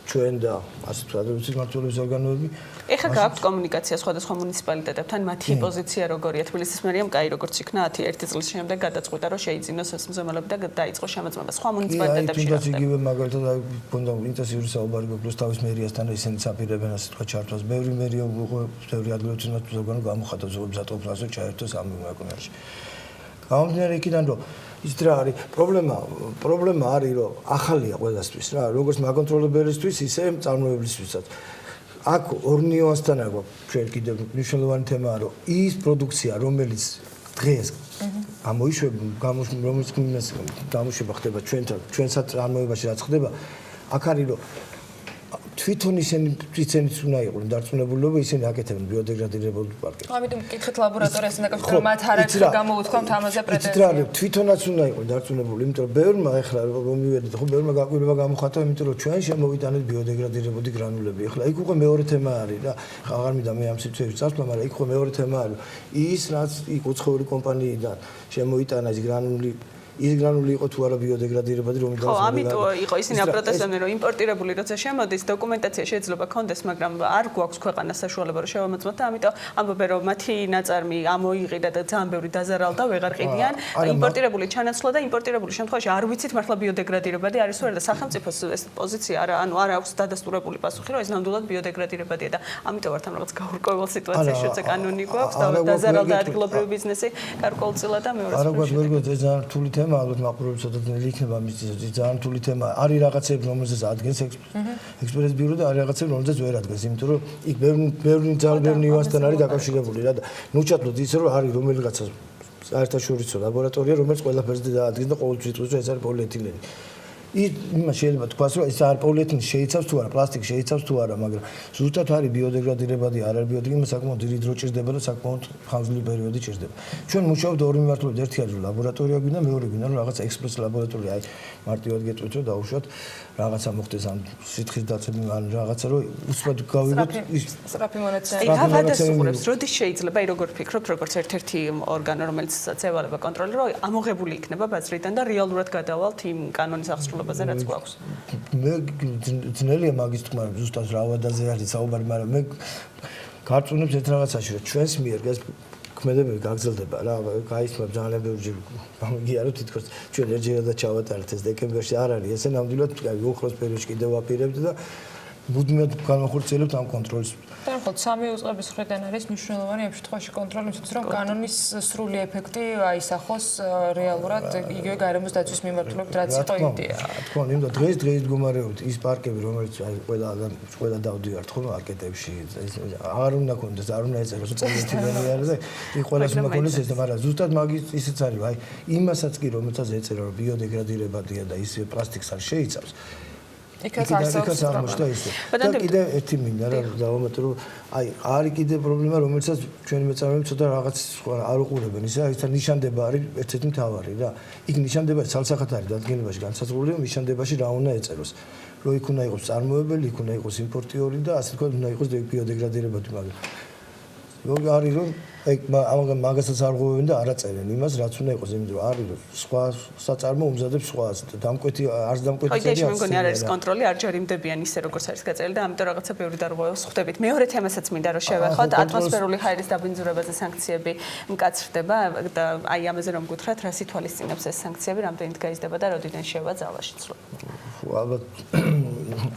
[SPEAKER 17] ჩვენ და ასე ვთქვათ, თვითმმართველობის ორგანოები.
[SPEAKER 16] ეხლა გააქვთ კომუნიკაცია სხვადასხვა მუნიციპალიტეტებთან, მათი პოზიცია როგორია? თბილისის მერიამ კაი როგორც იქნა 10 წლის შემდეგ გადაწყვიტა, რომ შეიძინოს ეს მზომელები და დაიწყო შემოწმება სხვა მუნიციპალიტეტებში.
[SPEAKER 17] თუნდაც იგივე მაგალითად აი ქონდა ინტენსიური საუბარი გქონდა თავის მერიასთან და ისინი წაპირებენ ასე თქვა ჩართვას. ბევრი მერია უკვე ბევრი ადგილობრივი თვითმმართველობის ორგანო გამოხატავს ზოგადად მზადყოფას რომ ჩაერთოს ამ მაკონიაში. გამომდინარე იქიდან რომ ის რა არის პრობლემა არის რომ ახალია ყველასთვის რა, როგორც მაკონტროლებელისთვის, ისე წარმოებლისთვისაც. აქ ორ ნიუანსთან აქვს ჩვენ კიდევ მნიშვნელოვანი თემაა რომ ის პროდუქცია რომელიც დღეს გამოიშვება რომელიც გამოშვება ხდება ჩვენსაც წარმოებაში რაც ხდება აქ არის რომ თვითონ ისინიც უნდა იყვნენ დარწმუნებულობა ისინი აკეთებენ ბიოდეგრადირებულ პარკებს.
[SPEAKER 1] ამიტომ მკითხეთ ლაბორატორიას უნდა გქონდეს რომ მათ არ აქვს გამოუთქვამთ ამაზე პრეტენზია.
[SPEAKER 17] თვითონაც უნდა იყვნენ დარწმუნებული, იმიტომ რომ ბევრმა ეხლა რომ მივედით, ხო ბევრმა გაკვირვება გამოხატა, იმიტომ რომ ჩვენ შემოვიტანეთ ბიოდეგრადირებული გრანულები. ეხლა იქ უკვე მეორე თემა არის რა. აღარ მინდა მე ამ სიტუაციაში წავსვლა, მაგრამ იქ უკვე მეორე თემა არის. ის რაც იქ უცხოური კომპანიიდან შემოიტანა ის გრანული ის გრანული იყო თუ არა ბიოდეგრადირებადი, რომ
[SPEAKER 16] ხო, ამიტომ იყო ისინი აპროტესტებდნენ, რომ იმპორტირებული როცა შემოდის, დოკუმენტაცია შეიძლება კონდეს, მაგრამ არ გვაქვს ქვეყანას საშუალება რომ შევამოწმოთ და ამიტომ ამბობენ, რომ მათი ნაწარმი ამოიღიდა და ძალიან ბევრი დაზარალდა, ვეღარ ყიდიან. იმპორტირებული ჩანაცვლა და იმპორტირებული შემთხვევაში არ ვიცით მართლა ბიოდეგრადირებადი არის თუ არა და სახელმწიფოს ეს პოზიცია არ აქვს დადასტურებული პასუხი, რომ ეს ნამდვილად ბიოდეგრადირებადია და ამიტომ ვართ ამ რაღაც გაურკვეველ სიტუაციაში, შოც კანონი გვაქვს და დაზარალდა ადგილობრივი ბიზნესი გარკვეულწილად და მეორე
[SPEAKER 17] არა გვაქვს ეს ძალიან რთული თემა, ალბათ მაყურებელს ცოტათი იქნება მის ძალიან რთული თემა. არის რაღაცები, რომელზეც ადგენს ექსპერტის ბიურო და არის რაღაცები, რომელზეც ვერ ადგენს, იმიტომ რომ იქ ბევრი ძალიან ნიუანსთან არის დაკავშირებული რა და ნუ ჩათვლოთ ისე რომ არის რომელიღაცა საერთაშორისო ლაბორატორია, რომელიც ყველაფერს დაადგენს და ყოველთვის იტყვის რომ ეს არის პოლიეთილენი. იმას შეიძლება თქვას რომ ეს არ პოლიეთილენი შეიცავს თუ არა, პლასტიკი შეიცავს თუ არა, მაგრამ ზუსტად არის ბიოდეგრადირებადი, არ არის ბიოდეგრადირებადი, საკმაოდ დიდი დრო ჭირდება და საკმაოდ ხანძრული პერიოდი ჭირდება. ჩვენ მუშაობთ ორი მიმართულებით, ერთი არის ლაბორატორია გვინდა, მეორე გვინდა რომ რაღაც ექსპრეს ლაბორატორია, აი მარტივად გეტყვით რომ დაუშვათ რაღაცა მოხდეს ან სითხის დაცემი ან რაღაცა რომ უცბად გავიგოთ
[SPEAKER 1] სწრაფი მონაცემები.
[SPEAKER 16] რა გადასახურებს, როდის შეიძლება, აი როგორ ფიქრობთ, როგორც ერთ-ერთი ორგანო, რომელიც ევალება კონტროლი, რომ ამოღებული იქნება ბაზრიდან და რეალურად გადავალთ იმ კანონის აღსრულებაზე, რაც გვაქვს.
[SPEAKER 17] მე ძნელია მაგის თქმა, ზუსტად რა ვადაზე არის საუბარი, მაგრამ მე გარწმუნებს ერთ რაღაცაში, რომ ჩვენს მიერ ეს ქმედებები გაგრძელდება რა, გაიცნობ ძალიან ბევრჯერ გამიგია რომ თითქოს ჩვენ ერთჯერადაც ჩავატარეთ ეს დეკემბერში არ არის ესე ნამდვილად უახლოს პერიოდში კიდევ ვაპირებთ და მუდმივად განვახორციელებთ ამ კონტროლს.
[SPEAKER 1] და ხო, სამი უწყების მხრიდან არის მნიშვნელოვანი ამ შემთხვევაში კონტროლი, იმისთვის რომ კანონის სრული ეფექტი აისახოს რეალურად იგივე გარემოს დაცვის მიმართულებით, რაც იყო იდეა.
[SPEAKER 17] თქო, იმიტომ დღეს მდგომარეობით ის პარკები, რომელიც აი ყველა დავდივართ ხო მარკეტებში, აღარ უნდა კონდეს, არ უნდა ეწეროს პოლიეთილენი არის და იქ ყველას უნდა კონდეს ეს და მაგრამ ზუსტად მაგის ისეც არის, აი იმასაც კი რომელსაც ეწერა რომ ბიოდეგრადირებადია და ის პლასტიკს არ შეიცავს. იქაც აღმოჩნდა ისე. და კიდე ერთი მინდა რა დავამატო რომ აი არის კიდე პრობლემა რომელსაც ჩვენი მეწარმეები ცოტა რაღაც არ უყურებენ ისე აი თან ნიშანდება არის ერთ-ერთი მთავარი რა. იქ ნიშანდება ცალსახად არის დადგენილობაში განსაზღვრული რომ ნიშანდებაში რა უნდა ეწეროს. რომ იქ უნდა იყოს წარმოებელი, იქ უნდა იყოს იმპორტიორი და ასე თქვა უნდა იყოს ბიოდეგრადირებადი მაგრამ არის რომ აი მაგასაც არ ღვევენ და არ აწერენ იმას რაც უნდა იყოს იმიტომ რომ არის რომ სხვა საწარმო უმზადებს სხვას და დამკვეთი არც დამკვეთი
[SPEAKER 16] წელი მე მგონი არ არის კონტროლი არ ჯერიმდებიან ისე როგორც არის გაწერილი და ამიტომ რაღაცა ბევრი დარღვევას ხვდებით მეორე თემასაც მინდა რომ შევეხოთ ატმოსფერული ჰაერის დაბინძურებაზე სანქციები მკაცრდება და აი ამაზე რომ გითხრათ რა სითვალისწინებს ეს სანქციები რამდენით გაიზრდება და როდიდან შევა ძალაში ცვლილ
[SPEAKER 17] ალბათ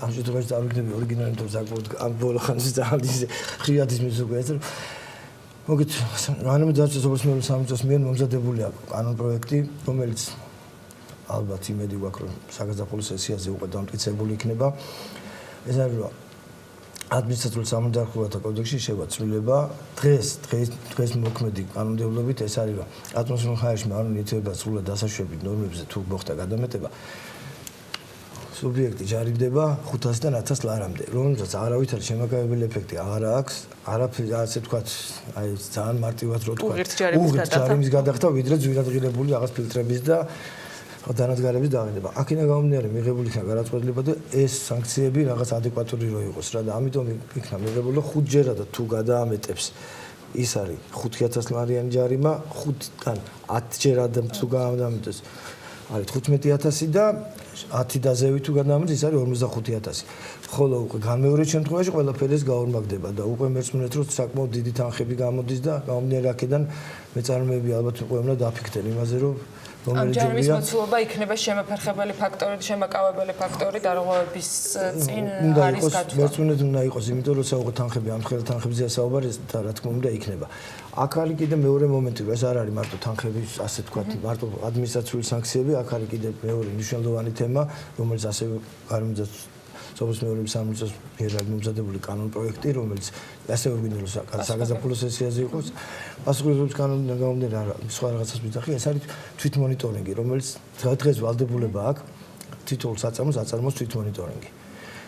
[SPEAKER 17] ამ შემთხვევაში წავიგდები ორიგინალურ საკუთარ ამ ბოლო ხანში ძალიან ისე ხრიად ისმის უკვე ეს მოგეთ განმეძახოს ოფისმეორ სამიწოს მიერ მომზადებულია კანონ პროექტი რომელიც ალბათ იმედი გვაქვს რომ საგაზაფხულო სესიაზე უკვე დამტკიცებული იქნება ეს არის რომ ადმინისტრაციული სამართლებრივთა კოდექსში შევაცვლილება დღეს მოქმედი კანონმდებლობით ეს არის რომ ატმოსფერულ ჰაერში მარნითება სრულად დასაშვებით ნორმებზე თუ მოხდა გადამეტება სუბიექტი ჯარიმდება 500-დან 1000 ლარამდე, რომელსაც არავითარი შემაგრებელი ეფექტი არ აქვს, არაფერი ასე თქვათ, აი ძალიან მარტივად რო თქვათ. უღირთ ჯარიმის გადახდა, ვიდრე ძვირადღირებული რაღაც ფილტრების და დანადგარების დაღება. აქედან გამომდინარე მიღებული იქნა გადაწყვეტილება და ეს სანქციები რაღაც ადეკვატური რო იყოს რა და ამიტომ იქნა მიღებული 5ჯერადად თუ გადაამეტებს ის არის 5000 ლარიანი ჯარიმა, 5-დან 10ჯერადად თუ გადაამეტეს არის 15000 და 10 დაზევი თუ გადამამტკიცებს ის არის 45000. ხოლო უკვე განმეორედ შემთხვევაში ყველაფერი ეს გაორმაგდება და უკვე მერწმუნეთ რომ საკმაოდ დიდი თანხები გამოდის და გამომდინარე აქედან მეწარმეები ალბათ უკვე უნდა დაფიქრდნენ იმაზე რომ
[SPEAKER 1] ამ ჯარიმის მოცულობა იქნება შემოფერხებელი ფაქტორი, შემაკავებელი ფაქტორი დარღვევების წინ არის გათვლა.
[SPEAKER 17] მერწმუნეთ უნდა იყოს, იმიტომ რომ საუბრობ თანხები ამ ხელთ თანხებზეა საუბარი და რა თქმა უნდა იქნება. აქ არის კიდე მეორე მომენტი, ეს არ არის მარტო თანხების, ასე თქვათ, მარტო ადმინისტრაციული სანქციები, აქ არის კიდე მეორე მნიშვნელოვანი თემა, რომელიც ასევე გარემოძაც ოფისმეორების სამიწოს მიერ მომზადებული კანონ პროექტი, რომელიც ასევე გვინდა რომ საგაზაფხულო სესიაზე იყოს. პასუხისმგებლობის კანონიდან გამომდინარე, სხვა რაღაცას ვიძახი, ეს არის თვითმონიტორინგი, რომელიც დღეს ვალდებულება აქვს თითოეულ საწარმოს თვითმონიტორინგი.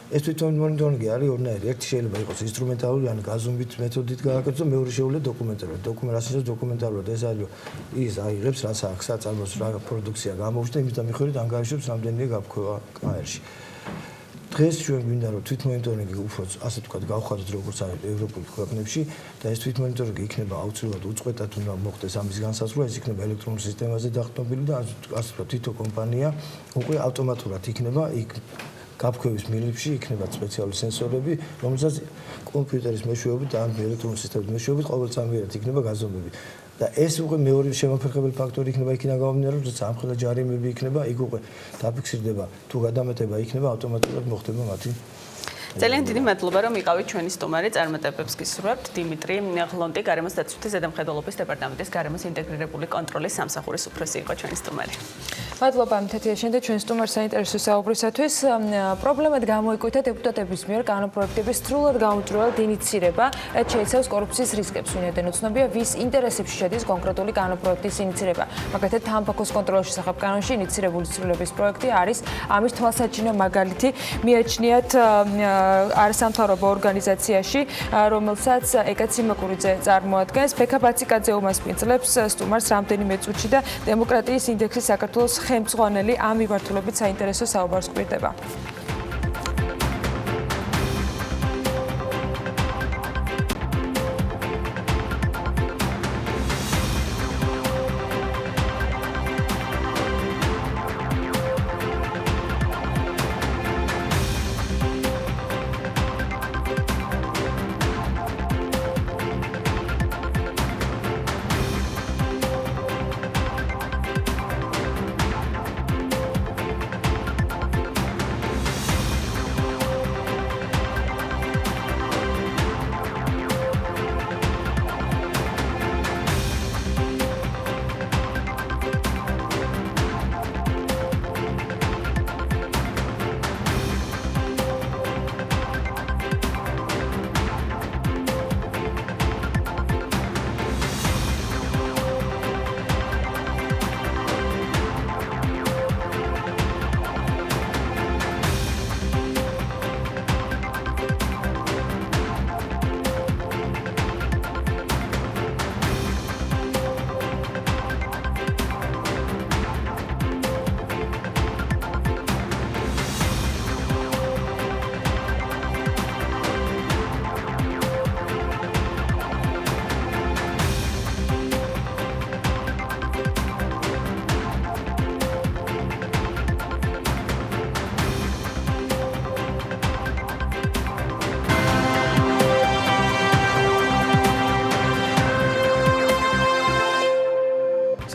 [SPEAKER 17] ეს თვითმონიტორინგი არის ორნაირი. ერთი შეიძლება იყოს ინსტრუმენტალური, ანუ გაზომვით მეთოდით გააკეთოს და მეორე შეუძლია დოკუმენტალურად. დოკუმენტაციის დოკუმენტალურად ეს არის ის აიღებს რაც აქვს საწარმოს რა პროდუქცია გამოუშვს და იმის დამიხურებით ანგარიშებს რამდენია გაფრქვა აერში. დღეს ჩვენ გვინდა რომ თვითმონიტორინგი უფრო ასე ვთქვათ გავხადოთ როგორც არის ევროპულ ქვეყნებში და ეს თვითმონიტორინგი იქნება აუცილებლად უწყვეტად უნდა მოხდეს ამის განსაზღვრა, ეს იქნება ელექტრონულ სისტემაზე დაყრდნობილი და ასე ვთქვათ თითო კომპანია უკვე ავტომატურად იქნება იქ გაფქვევის მილებში იქნება სპეციალური სენსორები, რომელსაც კომპიუტერის მეშვეობით და ელექტრონული სისტემის მეშვეობით ყოველწამიერად იქნება გაზომები. და ეს უკვე მეორე შემოფერხებელი ფაქტორი იქნება იქიდან გამომდინარე, რომ სამხელა ჯარიმები იქნება, იქ უკვე დაფიქსირდება თუ გადამეტება იქნება ავტომატურად მოხდება მათი.
[SPEAKER 16] ძალიან დიდი მადლობა რომ იყავით ჩვენი სტუმარი, წარმატებებს გისურვებთ. დიმიტრი ღლონტი, გარემოს დაცვითი ზედამხედველობის დეპარტამენტის გარემოს ინტეგრირებული კონტროლის სამსახურის უფროსი იყო ჩვენი სტუმარი.
[SPEAKER 1] მადლობა თეთრიაშენ და ჩვენ სტუმარს საინტერესო საუბრისათვის. პრობლემად გამოიკვეთა დეპუტატების მიერ კანონპროექტების სრულად გაუმჭრელად ინიცირება, რაც შეიცავს კორუფციის რისკებს. ვინაიდან უცნობია, ვის ინტერესებში შედის კონკრეტული კანონპროექტის ინიცირება. მაგალითად, თამბაქოს კონტროლის შესახებ კანონში ინიცირებული სრულების პროექტი არის ამის თვალსაჩინო მაგალითი. მიაჩნიათ არასამთავრობო ორგანიზაციაში, რომელსაც ეკაცი მაკურიძე წარმოადგენს. ბექა ბაციკაძე უმასპინძლებს სტუმარს რამდენიმე წუთში და დემოკრატიის ინდექსის საქართველოს ხელმძღვანელი ამ მიმართულებით საინტერესო საუბარს გვერდება.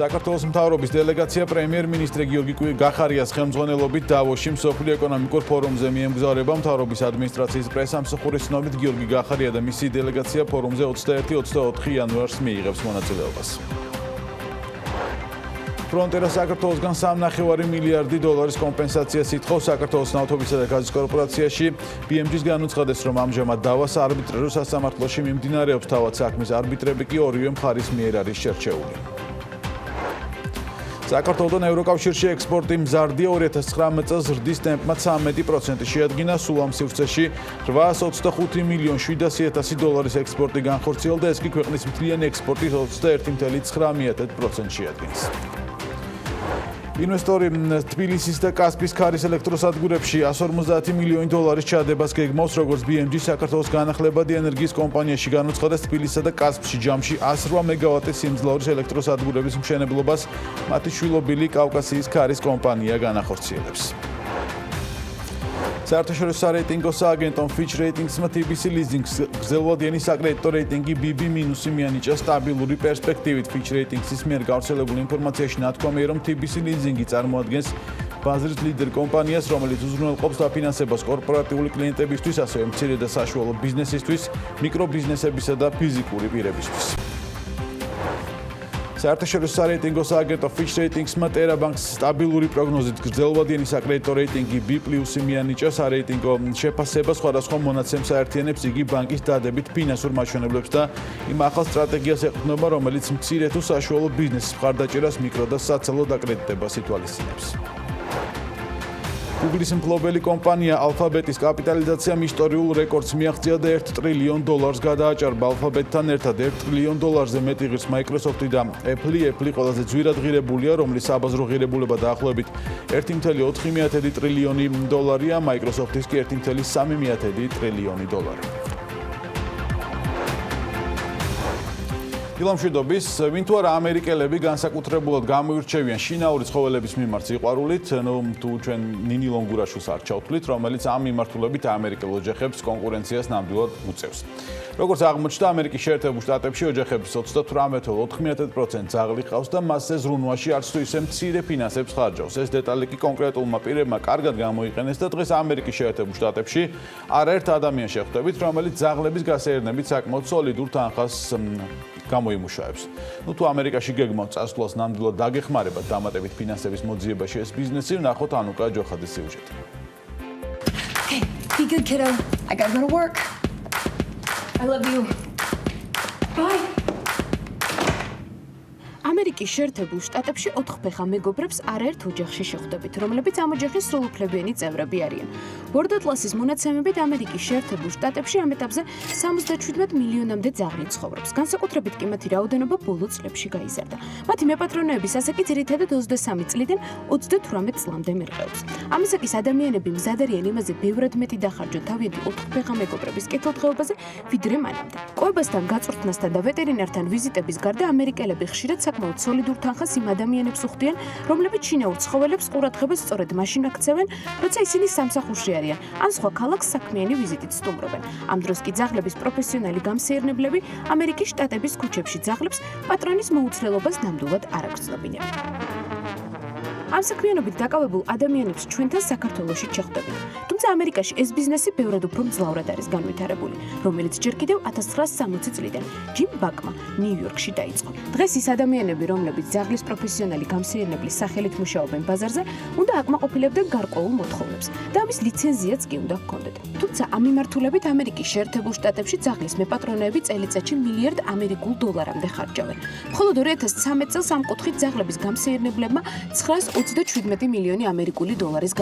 [SPEAKER 18] საქართველოს მთავრობის დელეგაცია პრემიერ-მინისტრი გიორგი გახარიას ხელმძღვანელობით დავოში მსოფლიო ეკონომიკურ ფორუმზე მიემგზავრება. მთავრობის ადმინისტრაციის პრესამსახურის ცნობით გიორგი გახარია და მისი დელეგაცია ფორუმზე 21-24 იანვარს მიიღებს მონაწილეობას. ფრონტერა საქართველოსგან 3.5 მილიარდი დოლარის კომპენსაციას ითხოვს საქართველოს ნავთობისა და გაზის კორპორაციაში. BMG-ს განუცხადეს, რომ ამჟამად დავას არბიტრაჟულ სასამართლოში მიმდინარეობს თავად საქმის არბიტრები კი ორივე მხარის მიერ არის შერჩეული. საქართველოს ევროკავშირში ექსპორტი მზარდია 2019 წელს ზრდის ტემპმა 13% შეადგინა, სულ ამ სივრცეში 825 მილიონ 700.000 დოლარის ექსპორტი განხორციელდა, ეს კი ქვეყნის მთლიანი ექსპორტის 21.9% შეადგენს. ინვესტორი თბილისის და კასპიის ქარის ელექტროსადგურებში 150 მილიონი დოლარის ჩადებას გეგმავს, როგორც BMG საქართველოს განახლებადი ენერგიის კომპანიაში განუცხადეს თბილისსა და კასპში ჯამში 108 მეგავატის სიმძლავრის ელექტროსადგურების მშენებლობას მათი შვილობილი კავკასიის ქარის კომპანია განახორციელებს. საერთაშორისო სარეიტინგო სააგენტომ Fitch Ratings-მა TBC Leasing-ს გრძელვადიანი საკრედიტო რეიტინგი BB- მიანიჭა სტაბილური პერსპექტივით. Fitch Ratings-ის მიერ გავრცელებული ინფორმაციაში ნათქვამია, რომ TBC Leasing-ი წარმოადგენს ბაზრის ლიდერ კომპანიას, რომელიც უზრუნველყოფს დაფინანსებას კორპორატიული კლიენტებისთვის, ასევე მცირე და საშუალო ბიზნესისთვის, მიკრობიზნესებისა და ფიზიკური პირებისთვის. საერთაშორისო სარეიტინგო სააგენტო Fitch Ratings-მა Terabank-ს სტაბილური პროგნოზით გრძელვადიანი საკრედიტო რეიტინგი B+ მიანიჭა. სარეიტინგო შეფასება სხვადასხვა მონაცემს აერთიანებს იგი ბანკის დადებით ფინანსურ მაჩვენებლებს და იმ ახალ სტრატეგიას ეყრდნობა, რომელიც მცირე თუ საშუალო ბიზნესის მხარდაჭერას, მიკრო და საცალო დაკრედიტებას ითვალისწინებს. Google-ის მფლობელი კომპანია Alphabet-ის კაპიტალიზაციამ ისტორიულ რეკორდს მიაღწია და $1 ტრილიონ გადააჭარბა. Alphabet-თან ერთად $1 ტრილიონ მეტი ღირს Microsoft-ი და Apple-ი. Apple-ი ყველაზე ძვირად ღირებულია, რომლის საბაზრო ღირებულება დაახლოებით $1.4 ტრილიონი. Microsoft-ის კი $1.3 ტრილიონი. დილამშვიდობის, ვინ თუ არა ამერიკელები განსაკუთრებულად გამოირჩევიან შინაური ცხოველების მიმართ სიყვარულით, თუ ჩვენ ნინი ლონგურაშვილს არ ჩავთვლით, რომელიც ამ მიმართულებით ამერიკელ ოჯახებს კონკურენციას ნამდვილად უწევს. Როგორც აღმოჩნდა, ამერიკის შეერთებულ შტატებში ოჯახების 38-90% ძაღლი ყავს და მასზე ზრუნვაში არც თუ ისე მცირე ფინანსებს ხარჯავს. ეს დეტალი კი კონკრეტულმა პირებმა კარგად გამოიყენეს და დღეს ამერიკის შეერთებულ შტატებში არაერთ ადამიანს შეხვდებით, რომელიც ძაღლების გასეირნებით საკმაოდ სოლიდურ თანხას გამოიმუშავებს. თუ ამერიკაში გეგმავთ წასვლას ნამდვილად დაგეხმარებათ დამატებით ფინანსების მოძიებაში ეს ბიზნესი, ვნახოთ ანუკა ჯოხაძის სიუჟეტი.
[SPEAKER 19] Hey, be good kiddo. I gotta go to work. I love you. Bye.
[SPEAKER 5] ამერიკის შეერთებულ შტატებში 4 ფეხა მეგობრებს არაერთ ოჯახში შეხვდებით, რომლებიც ამ ოჯახის სრულუფლებიანი წევრები არიან. World Atlas-ის მონაცემებით ამერიკის შეერთებულ შტატებში ამ ეტაპზე 77 მილიონამდე ძაღლი ცხოვრობს. განსაკუთრებით კი მათი რაოდენობა ბოლო წლებში გაიზარდა. მათი მეპატრონეების ასაკი ძირითადად 23 წლიდან 38 წლამდე მერყეობს. ამისაკის ადამიანები მზად არიან იმაზე ბევრად მეტი დახარჯონ თავიანთი 4 ფეხა მეგობრების კეთილდღეობაზე, ვიდრე მანამდე. კოებასთან, გაწვრთნასთან და ვეტერინართან ვიზიტების გარდა ამერიკელები ხშირად საკმაოდ სოლიდურ თანხას იმ ადამიანებს უხდიან, რომლებიც შინაურ ცხოველებს ყურადღებას სწორედ მაშინ აქცევენ, როცა ისინი სამსახურში არიან, ან სხვა ქალაქს საქმიანი ვიზიტით სტუმრობენ. ამ დროს კი ძაღლების პროფესიონალი გამსეირნებლები ამერიკის შტატების ქუჩებში ძაღლებს პატრონის მოუცლელობას ნამდვილად არ აგრძნობინებენ. ამ საქმიანობით დაკავებულ ადამიანებს ჩვენთან საქართველოში შეხვდებით. თუმცა ამერიკაში ეს ბიზნესი ბევრად უფრო მძლავრად არის განვითარებული, რომელიც ჯერ კიდევ 1960 წლიდან ჯიმ ბაკმა ნიუ-იორკში დაიწყო. დღეს ის ადამიანები, რომლებიც ძაღლის პროფესიონალი გამსეირნებლის სახელით მუშაობენ ბაზარზე, უნდა აკმაყოფილებდნენ გარკვეულ მოთხოვნებს და ამის ლიცენზიაც კი უნდა ჰქონდეთ. თუმცა ამ მიმართულებით ამერიკის შეერთებულ შტატებში ძაღლის მეპატრონეები წელიწადში $1 მილიარდამდე ხარჯავენ. მხოლოდ 2013 წელს ამ კუთხით ძაღლების გამსეირნებლებმა $927 მილიონი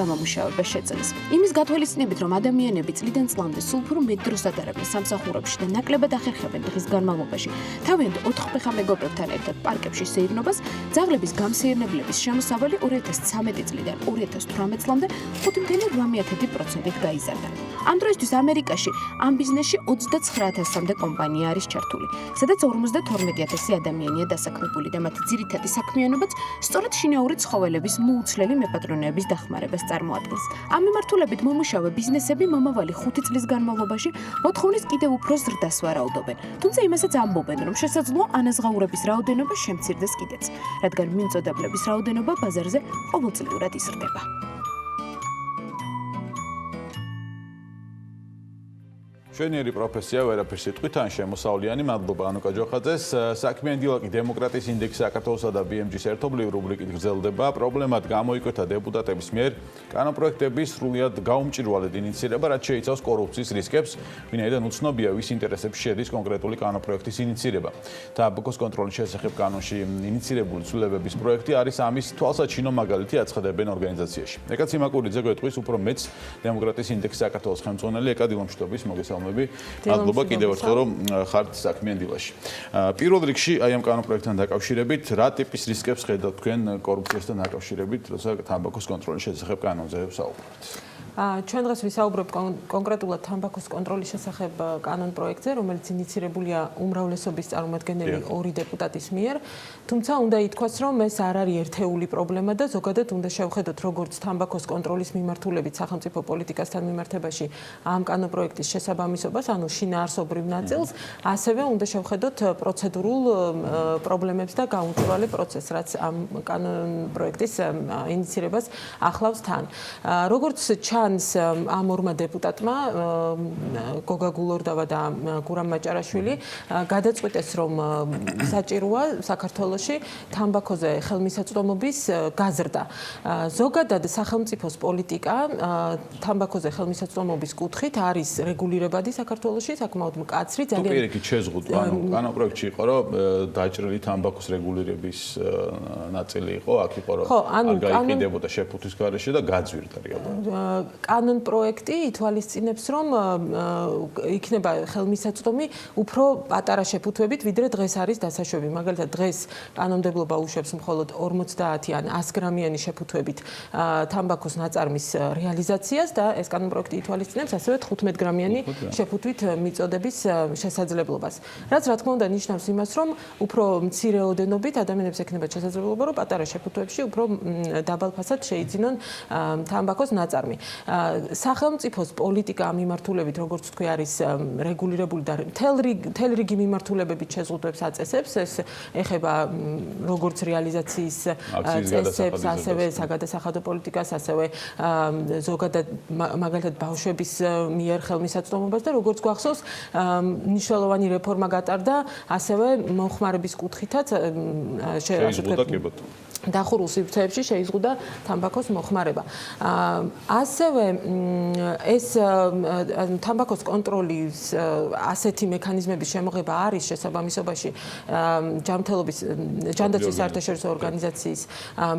[SPEAKER 5] გამომუშავება შეძლეს. იმის გათვალისწინებით, რომ ადამიანები წლიდან წლამდე სულ უფრო მეტ დროს ატარებენ სამსახურებში და ნაკლებად ახერხებენ დღის განმავლობაში თავიანთ 4 ფეხა მეგობრებთან ერთად პარკებში სეირნობას, ძაღლების გამსეირნებლების შემოსავალი 2013 წლიდან 2018 წლამდე 5.8%-ით გაიზარდა. ამ დროისთვის ამერიკაში ამ ბიზნესში 29000-მდე კომპანია არის ჩართული, სადაც 52000 ადამიანია დასაქმებული და მათი ძირითადი საქმიანობაც სწორედ შინაური ცხოველების მოუცლელი მეპატრონეების დახმარებას წარმოადგენს. ამ მიმართულებით მომუშავე ბიზნესები მომავალი 5 წლის განმავლობაში მოთხოვნის კიდევ უფრო ზრდას ვარაუდობენ. თუმცა იმასაც ამბობენ, რომ შესაძლოა ანაზღაურების რაოდენობა შემცირდეს კიდეც, რადგან მიმწოდებლების რაოდენობა ბაზარზე ყოველწლიურად იზრდება.
[SPEAKER 18] Შენიერი პროფესია ვერაფერს სიტყვით ან შემოსავლიანი. მადლობა ანუკა ჯოხაძეს. საქმიანი დილა კი დემოკრატიის ინდექსი საქართველოსა და BMG-ს ერთობლივ რუბრიკით გრძელდება. პრობლემად გამოიკვეთა დეპუტატების მიერ კანონპროექტების სრულიად გაუმჭირვალედ ინიციირება, რაც შეიცავს კორუფციის რისკებს, ვინაიდან უცნობია ვის ინტერესებში შედის კონკრეტული კანონპროექტის ინიციირება. თამბაქოს კონტროლის შესახებ კანონში ინიციირებული ცვლილებების პროექტი არის ამის თვალსაჩინო მაგალითი აცხადებენ ორგანიზაციაში. ეკა ციმაკურიძე გვეტყვის უფრო მეც დემოკრატიის ინდექსი საქართველოს ხელმძღვანელი ეკა დილამშვიდობის მოგესალმებით. მადლობა კიდევ ერთხელ რომ ხართ საქმიან დილაში. პირველ რიგში აი ამ კანონპროექტთან დაკავშირებით რა ტიპის რისკებს ხედავთ თქვენ კორუფციასთან დაკავშირებით, როცა თამბაქოს კონტროლის შესახებ კანონზე ვსაუბრობთ?
[SPEAKER 20] ჩვენ დღეს ვისაუბრებთ კონკრეტულად თამბაქოს კონტროლის შესახებ კანონპროექტზე, რომელიც ინიციირებულია უმრავლესობის წარმომადგენელი 2 დეპუტატის მიერ, თუმცა უნდა ითქვას, რომ ეს არ არის ერთეული პრობლემა და ზოგადად უნდა შევხედოთ როგორც თამბაქოს კონტროლის მიმართულებით სახელმწიფო პოლიტიკასთან მიმართებაში ამ კანონპროექტის შესაბამისობას, ანუ შინაარსობრივ ნაწილს, ასევე უნდა შევხედოთ პროცედურულ პრობლემებს და გაუმჭირვალე პროცესს, რაც ამ კანონპროექტის ინიციირებას ახლავს თან. როგორც ჩანს ამ ორმა დეპუტატმა გოგა გულორდავა და გურამ მაჭარაშვილი გადაწყვიტეს რომ საჭიროა საქართველოში თამბაქოზე ხელმისაწვდომობის გაზრდა. ზოგადად სახელმწიფოს პოლიტიკა თამბაქოზე ხელმისაწვდომობის კუთხით არის რეგულირებადი საქართველოში საკმაოდ მკაცრი
[SPEAKER 18] ძალიან პირიქით შეზღუდვა ანუ კანონპროექტში იყო რომ დაჭრილი თამბაქოს რეგულირების ნაწილი იყო აქ იყო რომ არ გაიყიდებოდა შეფუთვის გარეშე და გაძვირდა რეალურად
[SPEAKER 20] კანონპროექტი ითვალისწინებს რომ იქნება ხელმისაწვდომი უფრო პატარა შეფუთვებით ვიდრე დღეს არის დასაშვები მაგალითად დღეს კანონმდებლობა უშვებს მხოლოდ 50 ან 100 გრამიანი შეფუთვებით თამბაქოს ნაწარმის რეალიზაციას და ეს კანონპროექტი ითვალისწინებს ასევე 15 გრამიანი შეფუთვით მიწოდების შესაძლებლობას. რაც რა თქმა უნდა ნიშნავს იმას, რომ უფრო მცირე ოდენობით ადამიანებს ექნება შესაძლებლობა, რომ პატარა შეფუთვებში უფრო დაბალ ფასად შეიძინონ თამბაქოს ნაწარმი. სახელმწიფოს პოლიტიკა ამ მიმართულებით, როგორც თქვი, არის რეგულირებული და მთელი რიგი მიმართულებებით შეზღუდვებს აწესებს. ეს ეხება როგორც რეალიზაციის წესებს, ასევე საგადასახადო პოლიტიკას, ასევე ზოგადად მაგალითად ბავშვების მიერ ხელმისაწვდომობას და როგორც გვახსოვს, მნიშვნელოვანი რეფორმა გატარდა, ასევე მომხმარების კუთხითაც დახურულ სივრცეებში შეიზღუდა თამბაქოს მოხმარება. ასევე ეს თამბაქოს კონტროლის ასეთი მექანიზმების შემოღება არის შესაბამისობაში ჯანდაცვის საერთაშორისო ორგანიზაციის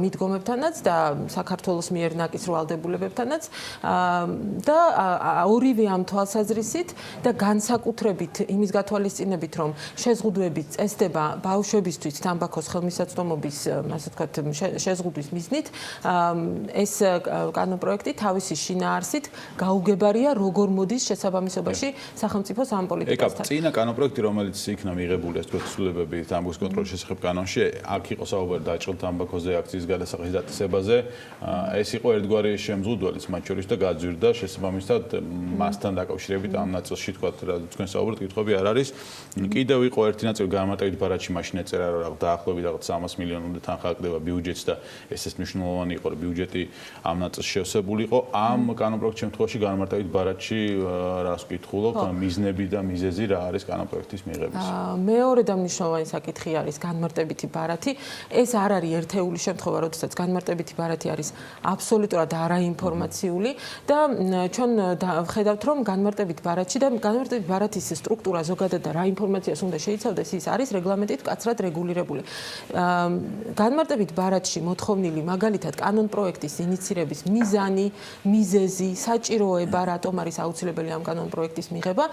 [SPEAKER 20] მიდგომებთანაც და საქართველოს მიერ ნაკისრო ვალდებულებებთანაც და ორივე ამ თვალსაზრისით და განსაკუთრებით იმის გათვალისწინებით, რომ შეზღუდვები წესდება ბავშვებისთვის თამბაქოს ხელმისაწვდომობის, ასე ვთქვათ, შეზღუდვის მიზნით, ეს კანონპროექტი თავისი შინაარსით გაუგებარია როგორ მოდის შესაბამისობაში სახელმწიფოს ამ პოლიტიკასთან.
[SPEAKER 18] წინა კანონპროექტი, რომელიც იქნა მიღებული ეს თვალსაზრისები თამბაქოს კონტროლის შესახებ კანონში, აქ იყო საუბარი დაჭრილ თამბაქოზე აქციის გადასახადის დაწესებაზე. ეს იყო ერთგვარი შემზღუდველიც მათ შორის და გაძვირდა შესაბამისად მასთან დაკავშირებით ამ ნაწილში თქვა რა თქვენ საუბრობთ კითხვები არ არის. კიდევ იყო ერთი ნაწილი განმარტებით ბარათში მაშინ ეწერა რომ დაახლოებით 300 მილიონამდე თანხა აკდება ბიუჯეტს და ეს მნიშვნელოვანი იყო რომ ბიუჯეტი ამ ნაწილში შევსებული იყო. ამ კანონპროექტის შემთხვევაში განმარტებით ბარათში რას ვკითხულობ, მიზნები და მიზეზი რა არის კანონპროექტის მიღების.
[SPEAKER 20] მეორე და მნიშვნელოვანი საკითხი არის განმარტებითი ბარათი. ეს არ არის ერთეული შემთხვევა, როდესაც განმარტებითი ბარათი არის აბსოლუტურად არაინფორმაციული და ჩვენ ვხედავთ რომ განმარტებით ბარათში და განმარტებით ბარათის სტრუქტურა ზოგადად და რა ინფორმაციას უნდა შეიცავდეს ის არის რეგლამენტით მკაცრად რეგულირებული. განმარტებით ბარათში მოთხოვნილი მაგალითად კანონპროექტის ინიცირების მიზანი, მიზეზი, საჭიროება, რატომ არის აუცილებელი ამ კანონპროექტის მიღება,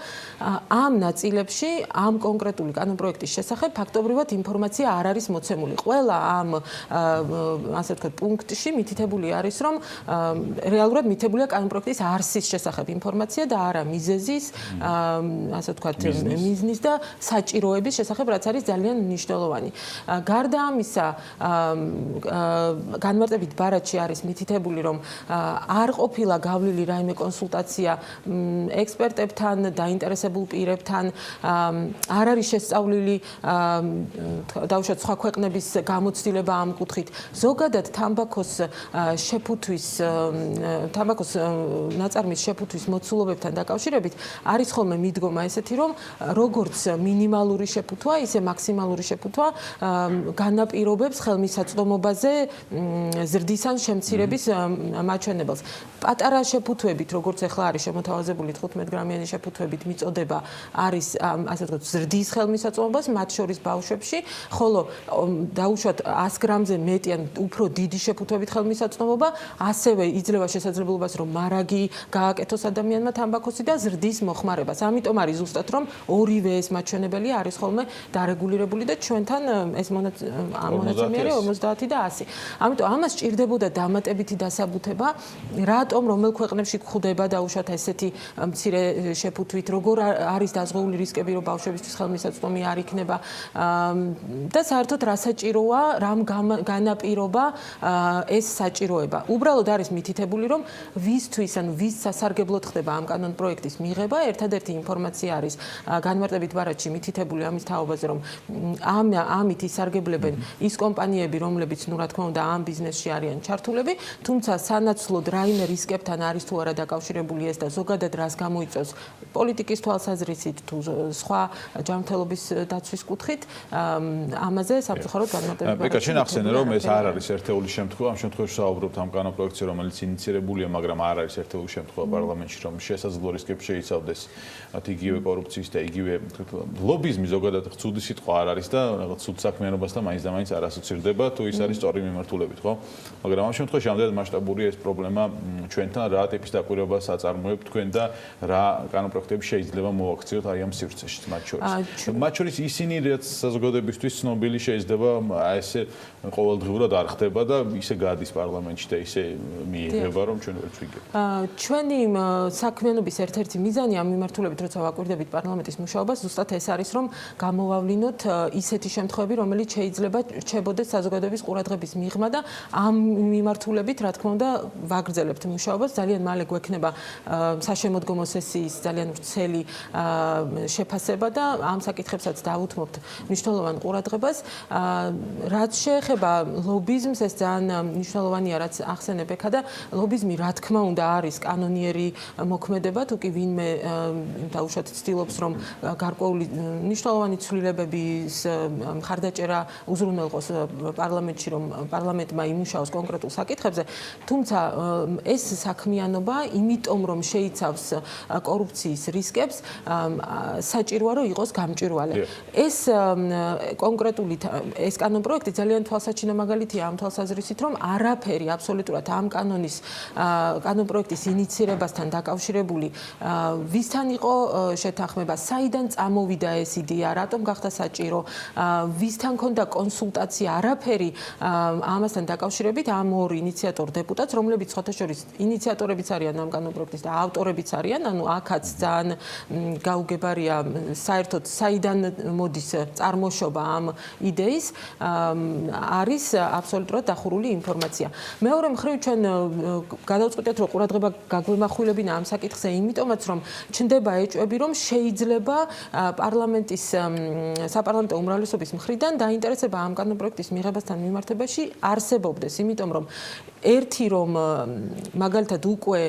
[SPEAKER 20] ამ ნაწილებში, ამ კონკრეტული კანონპროექტის შესახებ ფაქტობრივად ინფორმაცია არ არის მოცემული. ყველა ამ ასე ვთქვათ პუნქტში მითითებული არის, რომ რეალურად მითებულია კანონპროექტის არსის შესახებ ინფორმაცია და არა მიზეზის, ასე ვთქვათ, მიზნის და საჭიროების შესახებ, რაც არის ძალიან მნიშვნელოვანი. გარდა ამისა, განმარტებით ბარათში არის მითითებული, რომ არ ყოფილა გავლილი რაიმე კონსულტაცია ექსპერტებთან, დაინტერესებულ პირებთან, არ არის შესწავლილი დაუშვათ სხვა ქვეყნების გამოცდილება ამ კუთხით. ზოგადად თამბაქოს შეფუთვის, თამბაქოს ნაწარმის შეფუთვის მოცულობებთან დაკავშირებით არის ხოლმე მიდგომა ესეთი, რომ როგორც მინიმალური შეფუთვა, ისე მაქსიმალური შეფუთვა განაპირობებს ხელმისაწვდომობაზე ზრდის ან შემცირების მაჩვენებელს. პატარა შეფუთვებით, როგორც ახლა არის შემოთავაზებული 15 გრამიანი შეფუთვებით მიწოდება არის ასე ვთქვათ ზრდის ხელმისაწვდომობას მათ შორის ბავშვებში, ხოლო დაუშვათ 100 გრამზე მეტი ან უფრო დიდი შეფუთვებით ხელმისაწვდომობა ასევე იძლევა შესაძლებლობას რომ მარაგი გააკეთოს ადამიანმა თამბაქოსი და ზრდის მოხმარებას. ამიტომ არის ზუსტად რომ ორივე ეს მაჩვენებელი არის ხოლმე დარეგულირებული და ჩვენთან ეს მონაცემი არის 50 და 100. ამიტომ ამას ჭირდებოდა დამატებითი დასაბუთება, რატომ რომელ ქვეყნებში გვხვდება დაუშვათ ესეთი მცირე შეფუთვით, როგორ არის დაზღვეული რისკები, რომ ბავშვებისთვის ხელმისაწვდომი არ იქნება და საერთოდ რა საჭიროა, რამ განაპირობა ეს საჭიროება. უბრალოდ არის მითითებული, რომ ვისთვის ან ვის სასარგებლოდ ხდება ამ კანონპროექტის მიღება, ერთადერთი ინფორმაცია არის განმარტებით ბარათში მითითებული ამის თაობაზე, რომ ამით ისარგებლებენ ის კომპანიები, რომლებიც ნუ რა თქმა უნდა ამ ბიზნესში არიან ჩართულები, თუმცა სანაცვლოდ რაიმე რისკებთან არის თუ არა დაკავშირებული ეს და ზოგადად რას გამოიწვევს პოლიტიკის თვალსაზრისით თუ სხვა ჯანმრთელობის დაცვის კუთხით, ამაზე სამწუხაროდ განმარტები.
[SPEAKER 18] ბეკა, შენ ახსენე რომ ეს არ არის ერთეული შემთხვევა, ამ შემთხვევაში საუბრობთ ამ კანონპროექტზე, რომელიც ინიცირებულია, მაგრამ არ არის ერთეული შემთხვევა პარლამენტში, რომ შესაძლო რისკები შეიცავდეს იგივე კორუფციის და იგივე ლობიზმი ზოგადად ცუდი სიტყვა არ არის და რაღაც ცუდ საქმიანობასთან მაინც და მაინც არ ასოცირდება, თუ ის არის სწორი მიმართულებით, ხო? მაგრამ ამ შემთხვევაში ამდენად მასშტაბურია ეს პრობლემა ჩვენთან, რა ტიპის დაკვირვებას აწარმოებთ თქვენ და რა კანონპროექტები შეიძლება მოვაქციოთ აი ამ სივრცეში მათ შორის. მათ შორის ისინი, რაც საზოგადოებისთვის ცნობილი შეიძლება ესე ყოველდღიურად არ ხდება და ისე გადის პარლამენტში და ისე მიიღება, რომ ჩვენ ვერც ვიგებთ.
[SPEAKER 20] ჩვენი საქმიანობის ერთ-ერთი მიზანი ამ მიმართულებით, როცა ვაკვირდებით პარლამენტის მუშაობას, ზუსტად ეს არის, რომ გამოვავლინოთ ისეთი შემთხვევები, რომელიც შეიძლება რჩებოდეს საზოგადოების ყურადღების მიღმა და ამ მიმართულებით, რა თქმა უნდა, ვაგრძელებთ მუშაობას. ძალიან მალე გვექნება საშემოდგომო სესიის ძალიან ვრცელი შეფასება და ამ საკითხებსაც დავუთმობთ მნიშვნელოვან ყურადღებას. რაც შეეხება ლობიზმს, ეს ძალიან მნიშვნელოვანია, რაც ახსენე ბექა და ლობიზმი რა თქმა უნდა არის კანონიერი მოქმედება, თუ კი ვინმე დაუშვათ ცდილობს, რომ გარკვეული მნიშვნელოვანი ცვლილებების მხარდაჭერა უზრუნველყოს პარლამენტში, რომ პარლამენტმა იმუშაოს კონკრეტულ საკითხებზე, თუმცა ეს საქმიანობა, იმიტომ რომ შეიცავს კორუფციის რისკებს, საჭიროა რომ იყოს გამჭვირვალე. ეს კონკრეტული ეს კანონპროექტი ძალიან თვალსაჩინო მაგალითია ამ თვალსაზრისით, რომ არაფერი აბსოლუტურად ამ კანონპროექტის ინიცირებასთან დაკავშირებული ვისთან იყო შეთანხმება, საიდან წამოვიდა ეს იდეა, რატომ გახდა საჭირო, ვისთან ქონდა კონსულტაცია, არაფერი ამასთან დაკავშირებით ამ ორ ინიციატორ დეპუტატს, რომლებიც ხოთაშორის ინიციატორებიც არიან ამ კანონპროექტის და ავტორებიც არიან, ანუ აქაც ძალიან გაუგებარია საერთოდ საიდან მოდის წარმოშობა ამ იდეის, არის აბსოლუტურად დახურული ინფორმაცია. მეორე მხრივ ჩვენ გადავწყვიტეთ, რომ ყურადღება გაგვემახვილებინა ამ საკითხზე, იმიტომაც რომ ჩნდება ეჭვები, რომ შეიძლება პარლამენტის საპარლამენტო უმრავლესობის მხრიდან დაინტერესება ამ კანონპროექტის მიღებასთან მიმართებაში არსებობდეს, იმიტომ რომ ერთი რომ მაგალითად უკვე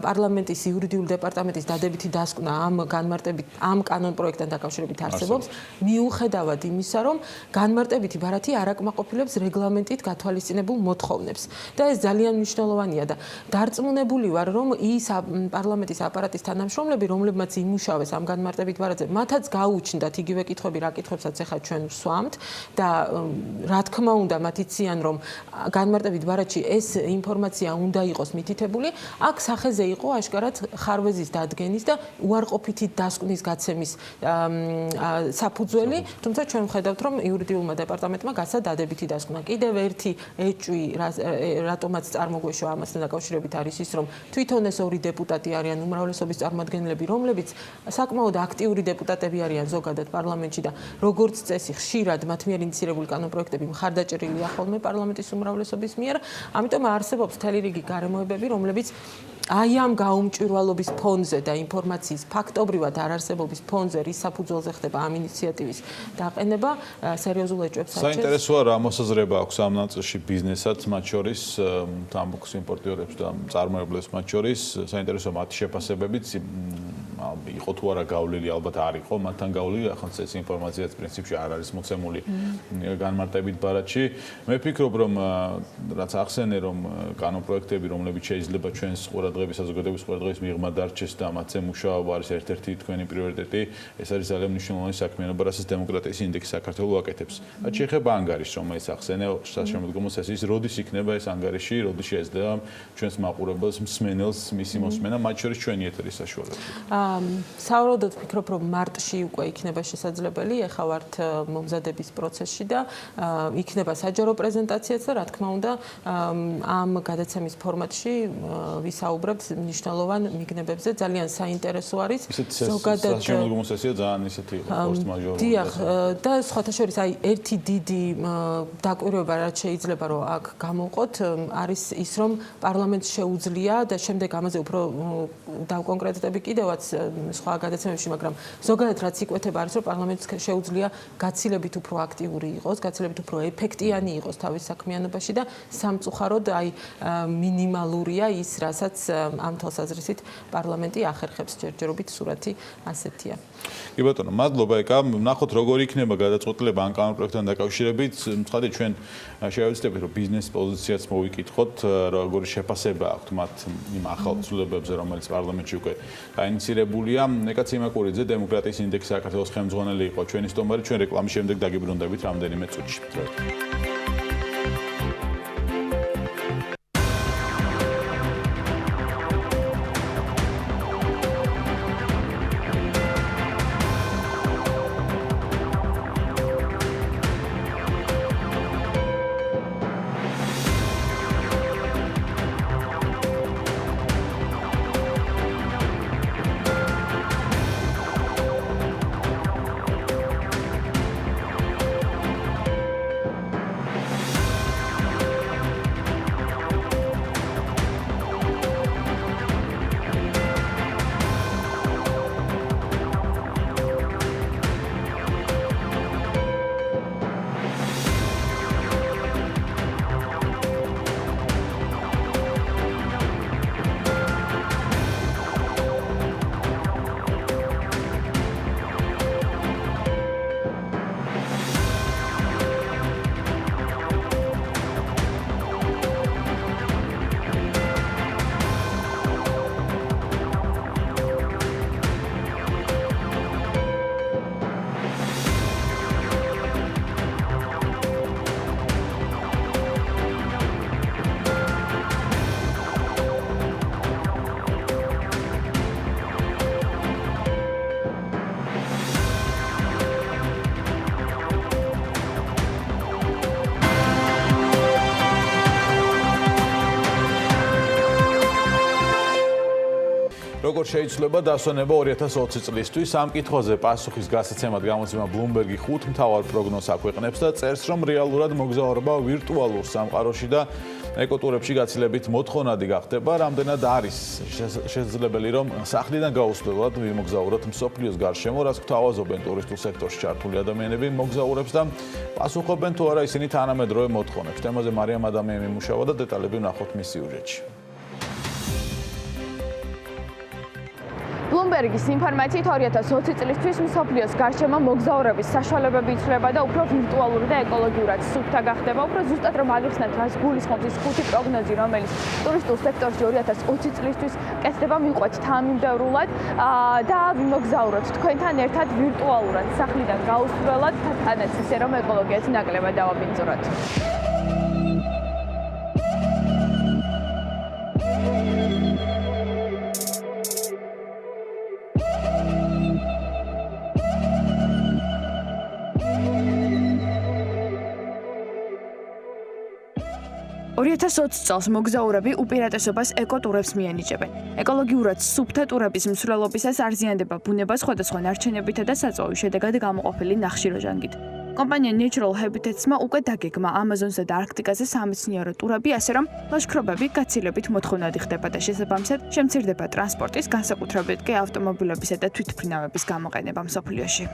[SPEAKER 20] პარლამენტის იურიდიული დეპარტამენტის დადებითი დასკვნა ამ განმარტებით ამ კანონპროექტთან დაკავშირებით არსებობს, მიუხედავად იმისა, რომ განმარტებითი ბარათი არ აკმაყოფილებს რეგლამენტით გათვალისწინებულ მოთხოვნებს. და ეს ძალიან მნიშვნელოვანია და დარწმუნებული ვარ, რომ ის პარლამენტის აპარატის თანამშრომლები, რომლებმაც იმუშავეს ამ განმარტებით ბარათზე, მათაც გაუჩნდათ იგივე კითხვები, რა კითხვებსაც ახლა ჩვენ ვსვამთ და რა თქმა უნდა, მათ იციან, რომ განმარტებით ბარათში ეს ინფორმაცია უნდა იყოს მითითებული, აქ სახეზე იყო აშკარად ხარვეზის დადგენის და უარყოფითი დასკვნის გაცემის საფუძველი, თუმცა ჩვენ ვხედავთ, რომ იურიდიულმა დეპარტამენტმა გასცა დადებითი დასკვნა. კიდევ ერთი ეჭვი, რატომაც წარმოგვეშვა ამასთან დაკავშირებით არის ის, რომ თვითონ ეს ორი დეპუტატი არიან უმრავლესობის წარმომადგენლები, რომლებიც საკმაოდ აქტიური დეპუტატები არიან ზოგადად პარლამენტში და როგორც წესი ხშირად მათ მიერ ინიცირებული კანონპროექტები მხარდაჭერილია ხოლმე პარლამენტის უმრავლესობის მიერ, ამიტომ არსებობს მთელი რიგი გარემოებები, რომლებიც აი ამ გაუმჭვირვალობის ფონზე და ინფორმაციის ფაქტობრივად არარსებობის ფონზე, რის საფუძველზე ხდება ამ ინიციატივის დაყენება, სერიოზულ ეჭვებს აჩენს.
[SPEAKER 18] საინტერესოა რა მოსაზრება აქვს ამ ნაწილში ბიზნესაც, მათ შორის თამბაქოს იმპორტიორებს და მწარმოებლებს მათ შორის, საინტერესოა მათი შეფასებებიც, იყო თუ არა გავლილი, ალბათ არ იყო, მათთან გავლილი, ახლა ეს ინფორმაციაც პრინციპში არ არის მოცემული განმარტებით ბარათში. მე ვფიქრობ, რომ რაც ახსენე, რომ კანონპროექტები, რომლებიც შეიძლება ჩვენს ყურადღების საზოგადოების ყურადღების მიღმა დარჩეს და მათზე მუშაობა არის ერთ-ერთი თქვენი პრიორიტეტი, ეს არის ძალიან მნიშვნელოვანი საქმიანობა, რასაც დემოკრატიის ინდექსი საქართველოს აკეთებს. რაც შეეხება ანგარიშს, რომელიც ახსენე საშემოდგომო სესიის, როდის იქნება ეს ანგარიში, როდის შეეძლება ჩვენს მაყურებელს, მსმენელს მისი მოსმენა, მათ შორის ჩვენი ეთერის საშუალებით.
[SPEAKER 20] საავადმყოფოდ ვფიქრობ, რომ მარტში უკვე იქნება შესაძლებელი, ეხლა ვართ მომზადების პროცესში და იქნება საჯარო პრეზენტაციაც და რა თქმა უნდა ამ გადაცემის ფორმატში ვისაუბრებთ მნიშვნელოვან მიგნებებზე, ძალიან საინტერესო არის.
[SPEAKER 18] ზოგადად საშემოდგომო სესია ძალიან ისეთი ფორს მაჟორია.
[SPEAKER 20] დიახ, და სხვათა შორის აი ერთი დიდი დაკვირვება რაც შეიძლება რომ აქ გამოვყოთ, არის ის, რომ პარლამენტს შეუძლია და შემდეგ ამაზე უფრო დავკონკრეტდები კიდევაც სხვა გადაცემებში, მაგრამ ზოგადად რაც იკვეთება არის, რომ პარლამენტს შეუძლია გაცილებით უფრო აქტიური იყოს, გაცილებით უფრო ეფექტიანი იყოს თავის საქმიანობაში და სამწუხაროდ აი მინიმალურია ის, რასაც ამ თვალსაზრისით პარლამენტი ახერხებს ჯერჯერობით სურათი ასეთია.
[SPEAKER 18] კი ბატონო, მადლობა ეკა. ნახოთ როგორ იქნება გადაწყვეტილება ამ კანონპროექტთან დაკავშირებით. ცხადია ჩვენ შევეცდებით რომ ბიზნეს პოზიციაც მოვიკითხოთ, როგორი შეფასება აქვთ მათ იმ ახალ ცვლილებებზე, რომელიც პარლამენტში უკვე დაინიცირებულია. ეკა ციმაკურიძე, დემოკრატიის ინდექსის საქართველოს ხელმძღვანელი იყო ჩვენი სტუმარი. ჩვენ რეკლამის შემდეგ დაგიბრუნდებით რამდენიმე წუთში. როგორ შეიძლება დასვენება 2020 წლისთვის? ამ კითხვაზე პასუხის გასაცემად გამოცემა Bloomberg-ი 5 მთავარ პროგნოზს აქვეყნებს და წერს, რომ რეალურად მოგზაურობა ვირტუალურ სამყაროში და ეკოტურებში გაცილებით მოთხოვნადი გახდება. რამდენად არის შესაძლებელი, რომ სახლიდან გაუსვლელად ვიმოგზაუროთ მსოფლიოს გარშემო, რაც გვთავაზობენ ტურისტულ სექტორში ჩართული ადამიანები მოგზაურებს და პასუხობენ თუ არა ისინი თანამედროვე მოთხოვნებს. თემაზე მარიამ ადამიანი მიმუშავა და დეტალები ვნახოთ მის სიუჟეტში.
[SPEAKER 5] Bloomberg-ის ინფორმაციით 2020 წლისთვის მსოფლიოს გარშემო მოგზაურების საშუალებები იცვლება და უფრო ვირტუალური და ეკოლოგიურად სუფთა გახდება. უფრო ზუსტად რომ აღიხსნათ, რას გულისხმობს ის 5 პროგნოზი, რომელიც ტურისტულ სექტორში 2020 წლისთვის კეთდება მიყვეთ თანმიმდევრულად და ვიმოგზაუროთ თქვენთან ერთად ვირტუალურად სახლიდან გაუსვლელად და თანაც ისე რომ ეკოლოგიაც ნაკლებად დავაბინძუროთ. წელს მოგზაურები უპირატესობას ეკოტურებს მიენიჭებენ. ეკოლოგიურად სუფთა ტურების მსვლელობისას არზიანდება ბუნება სხვადასხვა ნარჩენებითა და საწვავის შედეგად გამოყოფილი ნახშიროჟანგით. კომპანია Natural Habitats-მა უკვე დაგეგმა ამაზონსა და არქტიკაზე სამეცნიერო ტურები, ასე რომ ლაშქრობები გაცილებით მოთხოვნადი ხდება და შესაბამისად შემცირდება ტრანსპორტის, განსაკუთრებით კი ავტომობილებისა და თვითმფრინავების გამოყენება მსოფლიოში.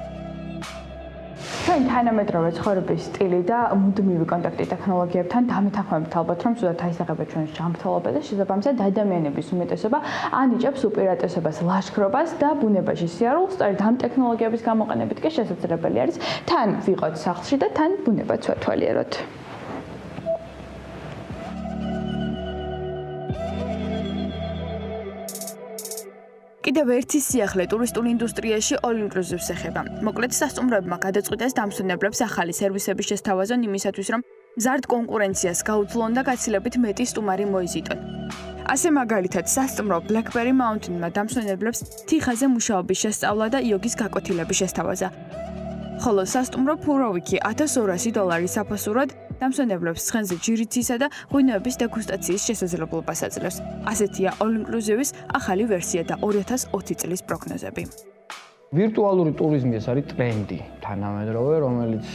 [SPEAKER 5] ჩვენ თანამედროვე ცხოვრების სტილი და მუდმივი კონტაქტი ტექნოლოგიებთან დამეთანხმებით ალბათ რომ სულად აისახება ჩვენს ჯანმრთელობა და შესაბამისად ადამიანების უმეტესობა ანიჭებს უპირატესობას ლაშქრობას და ბუნებაში სიარულს. სწორედ ამ ტექნოლოგიების გამოყენებით კი შესაძლებელი არის თან ვიყოთ სახლში და თან ბუნებაც ვათვალიეროთ. კიდევ ერთი სიახლე ტურისტულ ინდუსტრიაში all-inclusive-ს ეხება. მოკლედ სასტუმროებმა გადაწყვიტეს დამსვენებლებს ახალი სერვისების შესთავაზონ იმისათვის, რომ მზარდ კონკურენციას გაუძლონ და გაცილებით მეტი სტუმარი მოიზიდონ. ასე მაგალითად, სასტუმრო Blackberry Mountain-მა დამსვენებლებს თიხაზე მუშაობის შესწავლა და იოგის გაკვეთილების შესთავაზა. ხოლო სასტუმრო Puroviki $1200 საფასურად დამსვენებლებს ცხენზე ჯირიცისა და ღვინოების დეგუსტაციის შესაძლებლობას აძლევს. ასეთია all-inclusive-ის ახალი ვერსია და 2020 წლის პროგნოზები.
[SPEAKER 21] ვირტუალური ტურიზმი ეს არის ტრენდი, თანამედროვე, რომელიც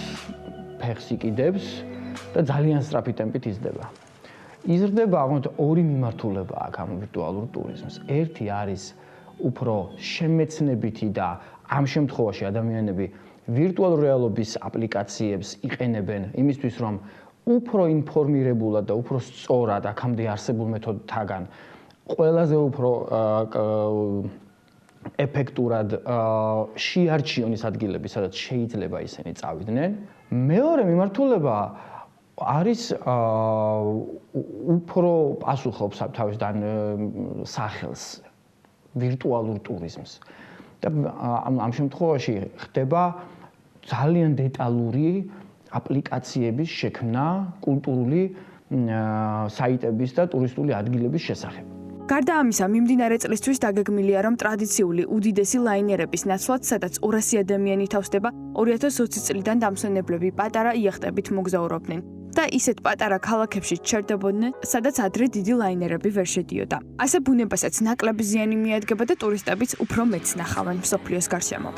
[SPEAKER 21] ფეხს იკიდებს და ძალიან სწრაფი ტემპით იზრდება. იზრდება აღმოჩნდა ორი მიმართულება აქვს ამ ვირტუალურ ტურიზმს. ერთი არის უფრო შემეცნებითი და ამ შემთხვევაში ადამიანები ვირტუალურ რეალობის აპლიკაციებს იყენებენ იმისთვის, რომ უფრო ინფორმირებულად და უფრო სწორად აქამდე არსებულ მეთოდთაგან ყველაზე უფრო ეფექტურად შეარჩიონ ის ადგილები, სადაც შეიძლება ისინი წავიდნენ. მეორე მიმართულება არის უფრო პასუხობს თავის სახელს ვირტუალურ ტურიზმს. და ამ შემთხვევაში ხდება ძალიან დეტალური აპლიკაციების შექმნა კულტურული საიტების და ტურისტული ადგილების შესახებ.
[SPEAKER 4] გარდა ამისა, მიმდინარე წლისთვის დაგეგმილია, რომ ტრადიციული უდიდესი ლაინერების ნაცვლად, სადაც 200 ადამიანი თავსდება, 2020 წლიდან დამსვენებლები პატარა იახტებით მოგზაურობდნენ და ისეთ პატარა ქალაქებში ჩერდებოდნენ, სადაც ადრე დიდი ლაინერები ვერ შედიოდა. ასე ბუნებასაც ნაკლები ზიანი მიადგება და ტურისტებიც უფრო მეტს ნახავენ მსოფლიოს გარშემო.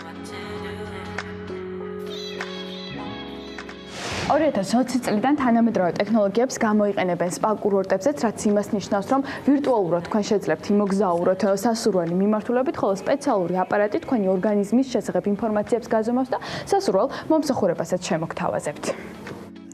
[SPEAKER 4] 2020 წლიდან თანამედროვე ტექნოლოგიებს გამოიყენებენ სპა კურორტებზეც, რაც იმას ნიშნავს, რომ ვირტუალურად თქვენ შეძლებთ იმოგზაუროთ სასურველი მიმართულებით, ხოლო სპეციალური აპარატი თქვენი ორგანიზმის შესახებ ინფორმაციებს გაზომავს და სასურველ მომსახურებასაც შემოგთავაზებთ.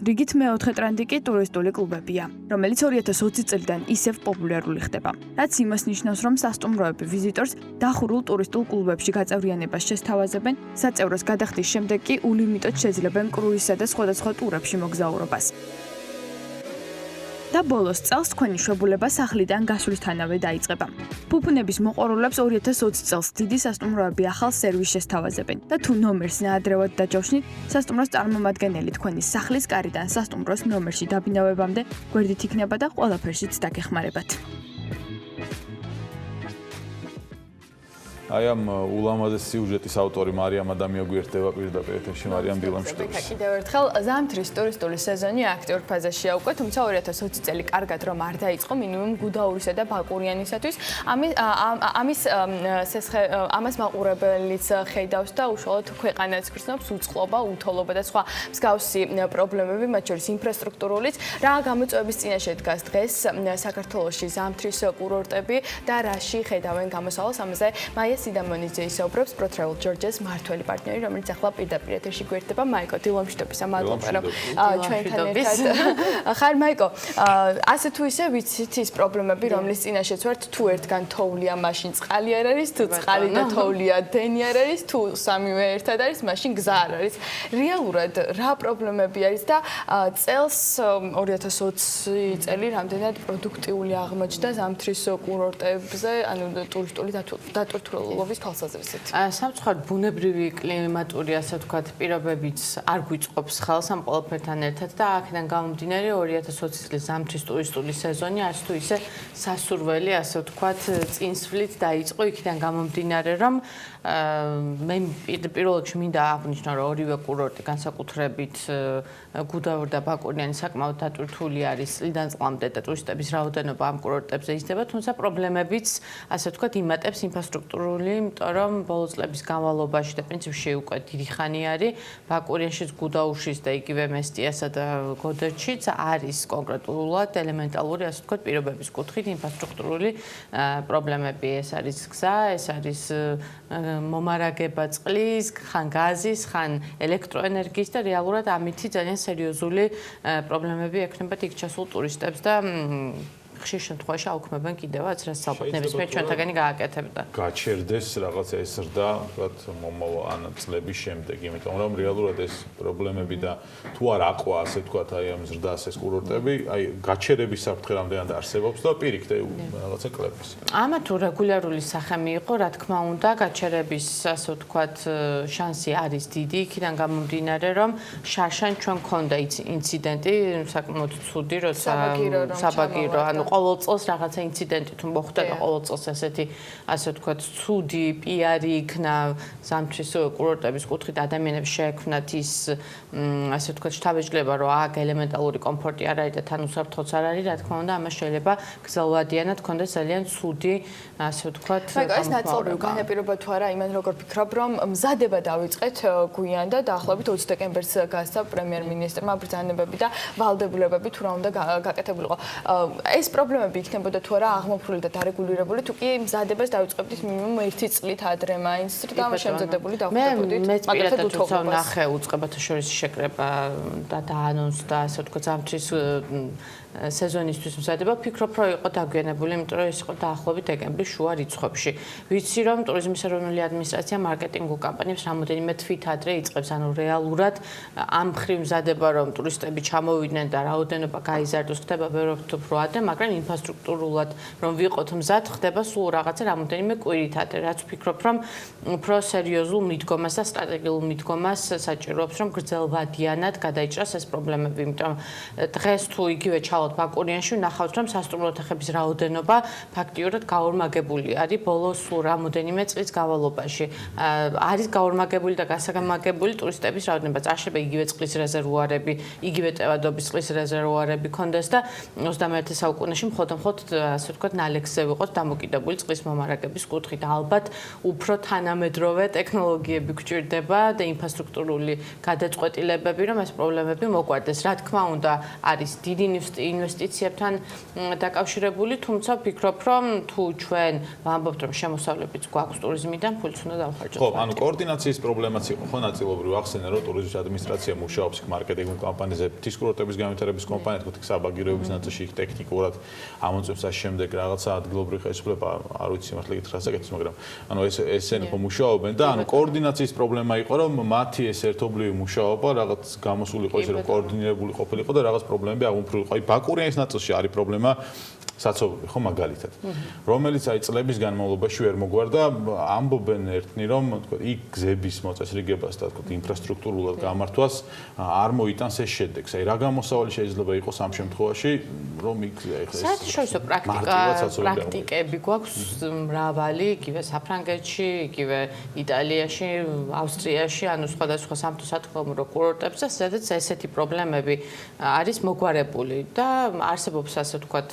[SPEAKER 4] რიგით მეოთხე ტრენდი კი ტურისტული კლუბებია, რომელიც 2020 წლიდან ისევ პოპულარული ხდება. რაც იმას ნიშნავს, რომ სასტუმროები ვიზიტორს დახურულ ტურისტულ კლუბებში გაწევრიანებას შესთავაზებენ, საწევროს გადახდის შემდეგ კი ულიმიტოდ შეძლებენ კრუიზსა და სხვადასხვა ტურებში მოგზაურობას. და ბოლოს წელს თქვენი შვებულება სახლიდან გასვლისთანავე დაიწყება. ფუფუნების მოყვარულებს 2020 წელს დიდი სასტუმროები ახალ სერვისს შესთავაზებენ და თუ ნომერს ნაადრევად დაჯავშნით, სასტუმროს წარმომადგენელი თქვენი სახლის კარიდან სასტუმროს ნომერში დაბინავებამდე გვერდით იქნება და ყველაფერშიც დაგეხმარებათ.
[SPEAKER 18] აი ამ ულამაზეს სიუჟეტის ავტორი მარიამ ადამიანგვერდება პირდაპირ ეთერში. მარიამ, დილა მშვიდობს.
[SPEAKER 6] კიდევ ერთხელ ზამთრის ტურისტული სეზონი აქტიურ ფაზაშია უკვე, თუმცა 2020 წელი კარგად რომ არ დაიწყო მინიმუმ გუდაურისა და ბაკურიანისათვის. ამას მაყურებელიც ხედავს და უშუალოდ ქვეყანას გრძნობს უწყლობა, უთოლობა და სხვა მსგავსი პრობლემები, მათ შორის ინფრასტრუქტურულიც. რა გამოწვევების წინაშე დგას დღეს საქართველოში ზამთრის კურორტები და რაში ხედავენ გამოსავალს ამაზე მაია სიდამონიძე ისაუბრებს ProTravel Georgia-ს მართველი პარტნიორი, რომელიც ახლა პირდაპირ ეთერში გვერდება. მაიკო, დილა მშვიდობისა, მადლობა რომ ჩვენთან ერთად ხარ. მაიკო, ასე თუ ისე ვიცით ის პრობლემები, რომლის წინაშეც ვართ, თუ ერთგან თოვლია, მაშინ წყალი არ არის, თუ წყალი და თოვლია, დენი არ არის, თუ სამივე ერთად არის, მაშინ გზა არ არის. რეალურად რა პრობლემები არის და წელს 2020 წელი რამდენად პროდუქტიული აღმოჩნდა ზამთრის კურორტებზე, ანუ ტურისტული დატვირთულობის თვალსაზრისით.
[SPEAKER 22] სამწუხაროდ ბუნებრივი კლიმატური, ასე ვთქვათ, პირობებიც არ გვიწყობს ხელს ამ ყველაფერთან ერთად და აქედან გამომდინარე 2020 წლის ზამთრის ტურისტული სეზონი არც თუ ისე სასურველი, ასე ვთქვათ, წინსვლით დაიწყო. იქიდან გამომდინარე, რომ მე პირველ რიგში მინდა აღნიშნო, რომ ორივე კურორტი განსაკუთრებით გუდაური და ბაკურიანი საკმაოდ დატვირთული არის წლიდან წლამდე და ტურისტების რაოდენობა ამ კურორტებზე იზრდება, თუმცა პრობლემებიც, ასე ვთქვათ, იმატებს ინფრასტრუქტურული, იმიტომ რომ ბოლო წლების განმავლობაში და პრინციპში უკვე დიდი ხანი არის ბაკურიანშიც, გუდაურშიც და იგივე მესტიასა და გოდერჩიც არის კონკრეტულად ელემენტალური, ასე ვთქვათ, პირობების კუთხით ინფრასტრუქტურული პრობლემები. ეს არის გზა, ეს არის მომარაგება წყლის, ხან გაზის, ხან ელექტროენერგიის და რეალურად ამითი ძალიან სერიოზული პრობლემები ექნებათ იქ ჩასულ ტურისტებს და ხშირ შემთხვევაში აუქმებენ კიდევაც რაც ალბათ ნებისმიერ ჩვენთაგანი გააკეთებდა.
[SPEAKER 18] გაჩერდეს რაღაცა ეს ზრდა, ვთქვათ, მომავალ წლების შემდეგ, იმიტომ რომ რეალურად ეს პრობლემები და თუ არ აყვა, ასე ვთქვათ, აი ამ ზრდას ეს კურორტები, აი გაჩერების საფრთხე რამდენად არსებობს და პირიქით რაღაცა კლების.
[SPEAKER 22] ამა თუ რეგულარული სახე მიიღო, რა თქმა უნდა, გაჩერების, ასე ვთქვათ, შანსი არის დიდი, იქიდან გამომდინარე, რომ შარშან ჩვენ გქონდა ინციდენტი, საკმაოდ ცუდი, როცა საბაგირო, ანუ ყოველ წელს რაღაცა ინციდენტი თუ მოხდება, ყოველ წელს ესეთი, ასე ვთქვათ, ცუდი პიარი იქნა ზამთრის კურორტების კუთხით ადამიანებს შეექმნათ ის, ასე ვთქვათ, შთაბეჭდილება, რომ აქ ელემენტალური კომფორტი არ არის და თან უსაფრთხოც არ არის, რა თქმა უნდა, ამას შეიძლება გზელვადიანად ქონდეს ძალიან ცუდი, ასე ვთქვათ,
[SPEAKER 6] ეს ნაწილობრივ განაპირობა თუ არა, იმან როგორ ფიქრობ, რომ მზადება დავიწყეთ გვიან და დაახლოებით 20 დეკემბერს გასცა პრემიერ-მინისტრმა ბრძანებები და ვალდებულებები თუ რა უნდა გაკეთებულიყო. ეს პრობლემები იქნებოდა თუ არა აღმოფხვრილი და დარეგულირებული, თუ კი მზადებას დავიწყებდით მინიმუმ 1 წლით ადრე მაინც და შემზადებული დავხვდებოდით.
[SPEAKER 22] მე პირადად ვნახე უწყებათა შორის შეკრება და დაანონსდა, ასე ვთქვათ, ზამთრის სეზონისთვის მზადება, ვფიქრობ, რომ იყო დაგვიანებული, იმიტომ რომ ეს იყო დაახლოებით დეკემბრის შუა რიცხვებში. ვიცი, რომ ტურიზმის ეროვნული ადმინისტრაცია მარკეტინგულ კამპანიებს რამოდენიმე თვით ადრე იწყებს, ანუ რეალურად ამ მხრივ მზადება, რომ ტურისტები ჩამოვიდნენ და რაოდენობა გაიზარდოს, ხდება ბევრად უფრო ადრე, მაგრამ ინფრასტრუქტურულად რომ ვიყოთ მზად, ხდება სულ რაღაცა რამოდენიმე კვირით ადრე, რაც ვფიქრობ, რომ უფრო სერიოზულ მიდგომას და სტრატეგიულ მიდგომას საჭიროებს, რომ გრძელვადიანად გადაიჭრას ეს პრობლემები, იმიტომ დღეს თუ იგივე ბაკურიანში ვნახავთ, რომ სასტუმრო ოთახების რაოდენობა ფაქტიურად გაორმაგებული არის ბოლოს სულ რამოდენიმე წლის განმავლობაში. არის გაორმაგებული და გასაგამაგებული ტურისტების რაოდენობა. წარშება იგივე წყლის რეზერვუარები, იგივე ტევადობის წყლის რეზერვუარები კონდეს და 21 საუკუნეში მხოლოდ ასე ვთქვათ, ნალექსზე ვიყოთ დამოკიდებული წყლის მომარაგების კუთხით. ალბათ უფრო თანამედროვე ტექნოლოგიები გვჭირდება და ინფრასტრუქტურული გადაწყვეტილებები, რომ ეს პრობლემები მოგვარდეს. რა თქმა უნდა, არის დიდი ინვესტიციებთან დაკავშირებული, თუმცა ვფიქრობ, რომ თუ ჩვენ ვამბობთ, რომ შემოსავლებიც გვაქვს ტურიზმიდან, ფულს უნდა დავხარჯოთ.
[SPEAKER 18] ხო, ანუ კოორდინაციის პრობლემაც იყო, ხო, ნაწილობრივ ახსენე, რომ ტურიზმის ადმინისტრაცია მუშაობს მარკეტინგულ კამპანიაზე, ღვთის კურორტების განვითარების კომპანია, თქო, საბაგიროების ნაწილში ტექნიკურად ამოწმებს ამ შემდეგ რაღაცა ადგილობრივი ხელისუფლება, არ ვიცი მართლა გითხრას აკეთებს, მაგრამ ანუ ესენი ხო მუშაობენ და ანუ კოორდინაციის პრობლემა იყო, რომ მათი ეს ერთობლივი მუშაობა რაღაც გამოსულიყო ისე, რომ კოორდინირებული ყოფილიყო და რაღაც პრობლემები აღმოფხვრილიყო. აი ბაკურიანის ნაწილში არის პრობლემა საცობები ხო მაგალითად რომელიც აი წლების განმავლობაში ვერ მოგვარდა ამბობენ ერთნი რომ თქო იქ გზების მოწესრიგებას და თქო ინფრასტრუქტურულად გამართვას არ მოიტანს ეს შედეგს აი რა გამოსავალი შეიძლება იყოს ამ შემთხვევაში რომ იქ ეს
[SPEAKER 22] საერთაშორისო პრაქტიკები გვაქვს მრავალი იგივე საფრანგეთში იგივე იტალიაში ავსტრიაში ანუ სხვადასხვა სამთო-სათხილამურო კურორტებზე სადაც ესეთი პრობლემები არის მოგვარებული და არსებობს ასე ვთქვათ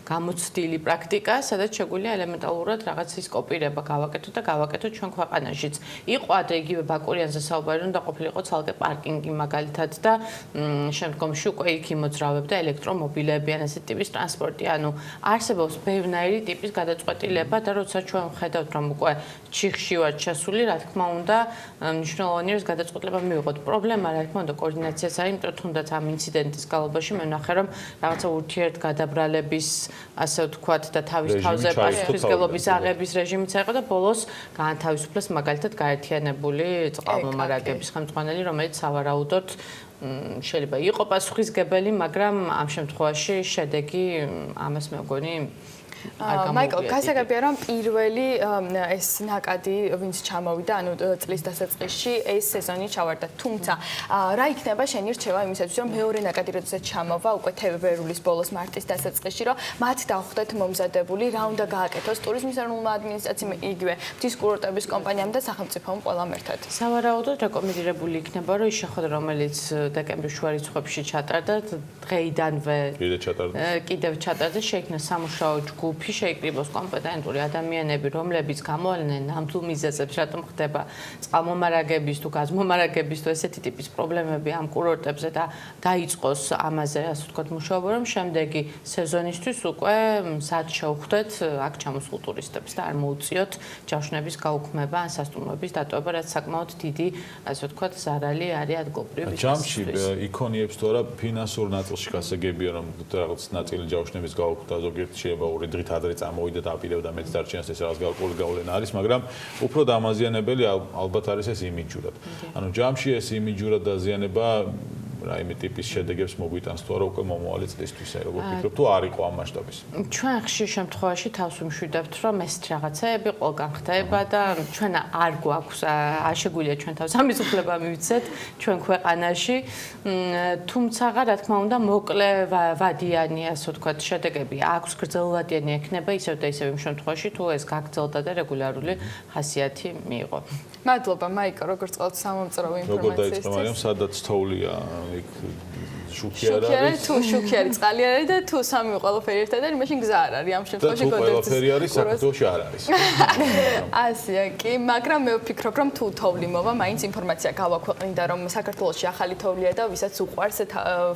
[SPEAKER 22] გამოცდილი პრაქტიკა, სადაც შეგვიძლია ელემენტარულად რაღაცის კოპირება გავაკეთოთ და გავაკეთოთ ჩვენ ქვეყანაშიც. იყო ადრე იგივე ბაკურიანზე საუბარი, რომ დაყოფილიყო ცალკე პარკინგი მაგალითად და შემდგომში უკვე იქ იმოძრავებდა ელექტრომობილები ან ესეთი ტიპის ტრანსპორტი. ანუ არსებობს ბევრნაირი ტიპის გადაწყვეტილება და როცა ჩვენ ვხედავთ, რომ უკვე ჩიხში ვართ შესული, რა თქმა უნდა, მნიშვნელოვანია ეს გადაწყვეტილება მივიღოთ. პრობლემა რა თქმა უნდა კოორდინაციას არის, იმიტომ თუნდაც ამ ინციდენტის განმავლობაში მე ვნახე, რომ რაღაცა ურთიერთგადაბრალების ასე ვთქვათ და თავის თავზე პასუხისმგებლობის აღების რეჟიმიც აიყო და ბოლოს გაანთავისუფლეს მაგალითად გაერთიანებული წყალმომარაგების ხელმძღვანელი, რომელიც სავარაუდოდ შეიძლება იყო პასუხისმგებელი, მაგრამ ამ შემთხვევაში შედეგი ამას მე მგონი
[SPEAKER 6] მაიკლ, გასაგებია რომ პირველი ეს ნაკადი ვინც ჩამოვიდა, ანუ წლის დასაწყისში ეს სეზონი ჩავარდა. თუმცა რა იქნება შენი რჩევა იმისათვის, რომ მეორე ნაკადი როდესაც ჩამოვა უკვე თებერვლის ბოლოს მარტის დასაწყისში, რომ მათ დავხვდეთ მომზადებული, რა უნდა გააკეთოს ტურიზმის ეროვნულმა ადმინისტრაციამ, იგივე ღვთის კურორტების კომპანიამ და სახელმწიფომ ყველამ ერთად.
[SPEAKER 22] სავარაუდოდ რეკომენდირებული იქნება, რომ ის შეხვედრა, რომელიც დეკემბრის შუა რიცხვებში ჩატარდა, დღეიდანვე კიდევ ჩატარდა, შეიქმნა სამუშაო ჯგუფი შეიკრიბოს კომპეტენტური ადამიანები, რომლებიც გამოვლენენ ნამდვილ მიზეზებს, რატომ ხდება წყალმომარაგების თუ გაზმომარაგების თუ ესეთი ტიპის პრობლემები ამ კურორტებზე და დაიწყოს ამაზე, ასე ვთქვათ, მუშაობა, რომ შემდეგი სეზონისთვის უკვე მზად შევხვდეთ აქ ჩამოსულ ტურისტებს და არ მოუწიოთ ჯავშნების გაუქმება ან სასტუმროების დატოვება, რაც საკმაოდ დიდი, ასე ვთქვათ, ზარალი არის ადგილობრივი
[SPEAKER 18] ჯამში იქონიებს თუ არა ფინანსურ ნაწილში გასაგებია, რომ რაღაც ნაწილი ჯავშნების გაუქმდა, ზოგიერთი შეიძლება ორი დღით ადრე წამოვიდა და აპირებდა მეც დარჩენას ეს რაღაც გარკვეული გავლენა არის, მაგრამ უფრო დამაზიანებელი ალბათ არის ეს იმიჯურად. ანუ ჯამში ეს იმიჯურად დაზიანება რაიმე ტიპის შედეგებს მოგვიტანს თუ არა უკვე მომავალი წლისთვის, აი როგორ ფიქრობ, თუ არ იყო ამ მასშტაბის.
[SPEAKER 22] ჩვენ ხშირ შემთხვევაში თავს ვიმშვიდობთ, რომ ეს რაღაცეები ყველგან ხდება და ჩვენ არ გვაქვს, არ შეგვიძლია ჩვენ თავს ამის უფლება მივიცეთ ჩვენ ქვეყანაში. თუმცა რა თქმა უნდა, მოკლე ვადიანი, ასე ვთქვათ, შედეგები აქვს, გრძელვადიანი ექნება ისევ და ისევ იმ შემთხვევაში, თუ ეს გაგრძელდა და რეგულარული ხასიათი მიიღო.
[SPEAKER 6] მადლობა, მაიკო, როგორც ყოველთვის სამომწარო ინფორმაციისთვის.
[SPEAKER 18] როგორ დაიწყო, მაგრამ სადაც თოვლია იქ
[SPEAKER 2] შუქი არ არის.
[SPEAKER 6] თუ შუქი არის, წყალი არ არის და თუ სამი ყველაფერი ერთად არის, მაშინ გზა არ არის. ამ შემთხვევაში
[SPEAKER 2] ყველაფერი არის, საქართველოში არ არის.
[SPEAKER 6] ასეა კი, მაგრამ მე ვფიქრობ, რომ თუ თოვლი მოვა, მაინც ინფორმაცია გავაქვეყნიდა, რომ საქართველოში ახალი თოვლია და ვისაც უყვარს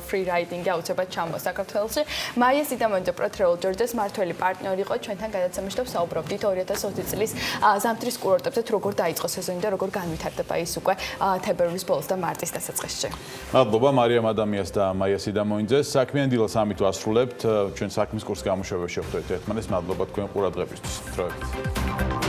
[SPEAKER 6] free riding-ი აუცილებლად ჩამოვა საქართველოში. მაია სიდამონიძე პროტრეულ ჯორჯეს მართველი პარტნიორი იყო ჩვენთან გადაცემაში და ვსაუბრობდით 2020 წლის ზამთრის კურორტებზე თუ როგორ დაიწყო სეზონი და როგორ განვითარდება ის უკვე თებერვლის ბოლოს და მარტის დასაწყისში.
[SPEAKER 18] მადლობა მარიამ ადამიანს და მაია სიდამონიძეს. საქმიანი დილას ამით ვასრულებთ. ჩვენ საქმის კურსს გამოშვებაში ვხვდებით ერთმანეთს. მადლობა თქვენ ყურადღებისთვის. დროებით.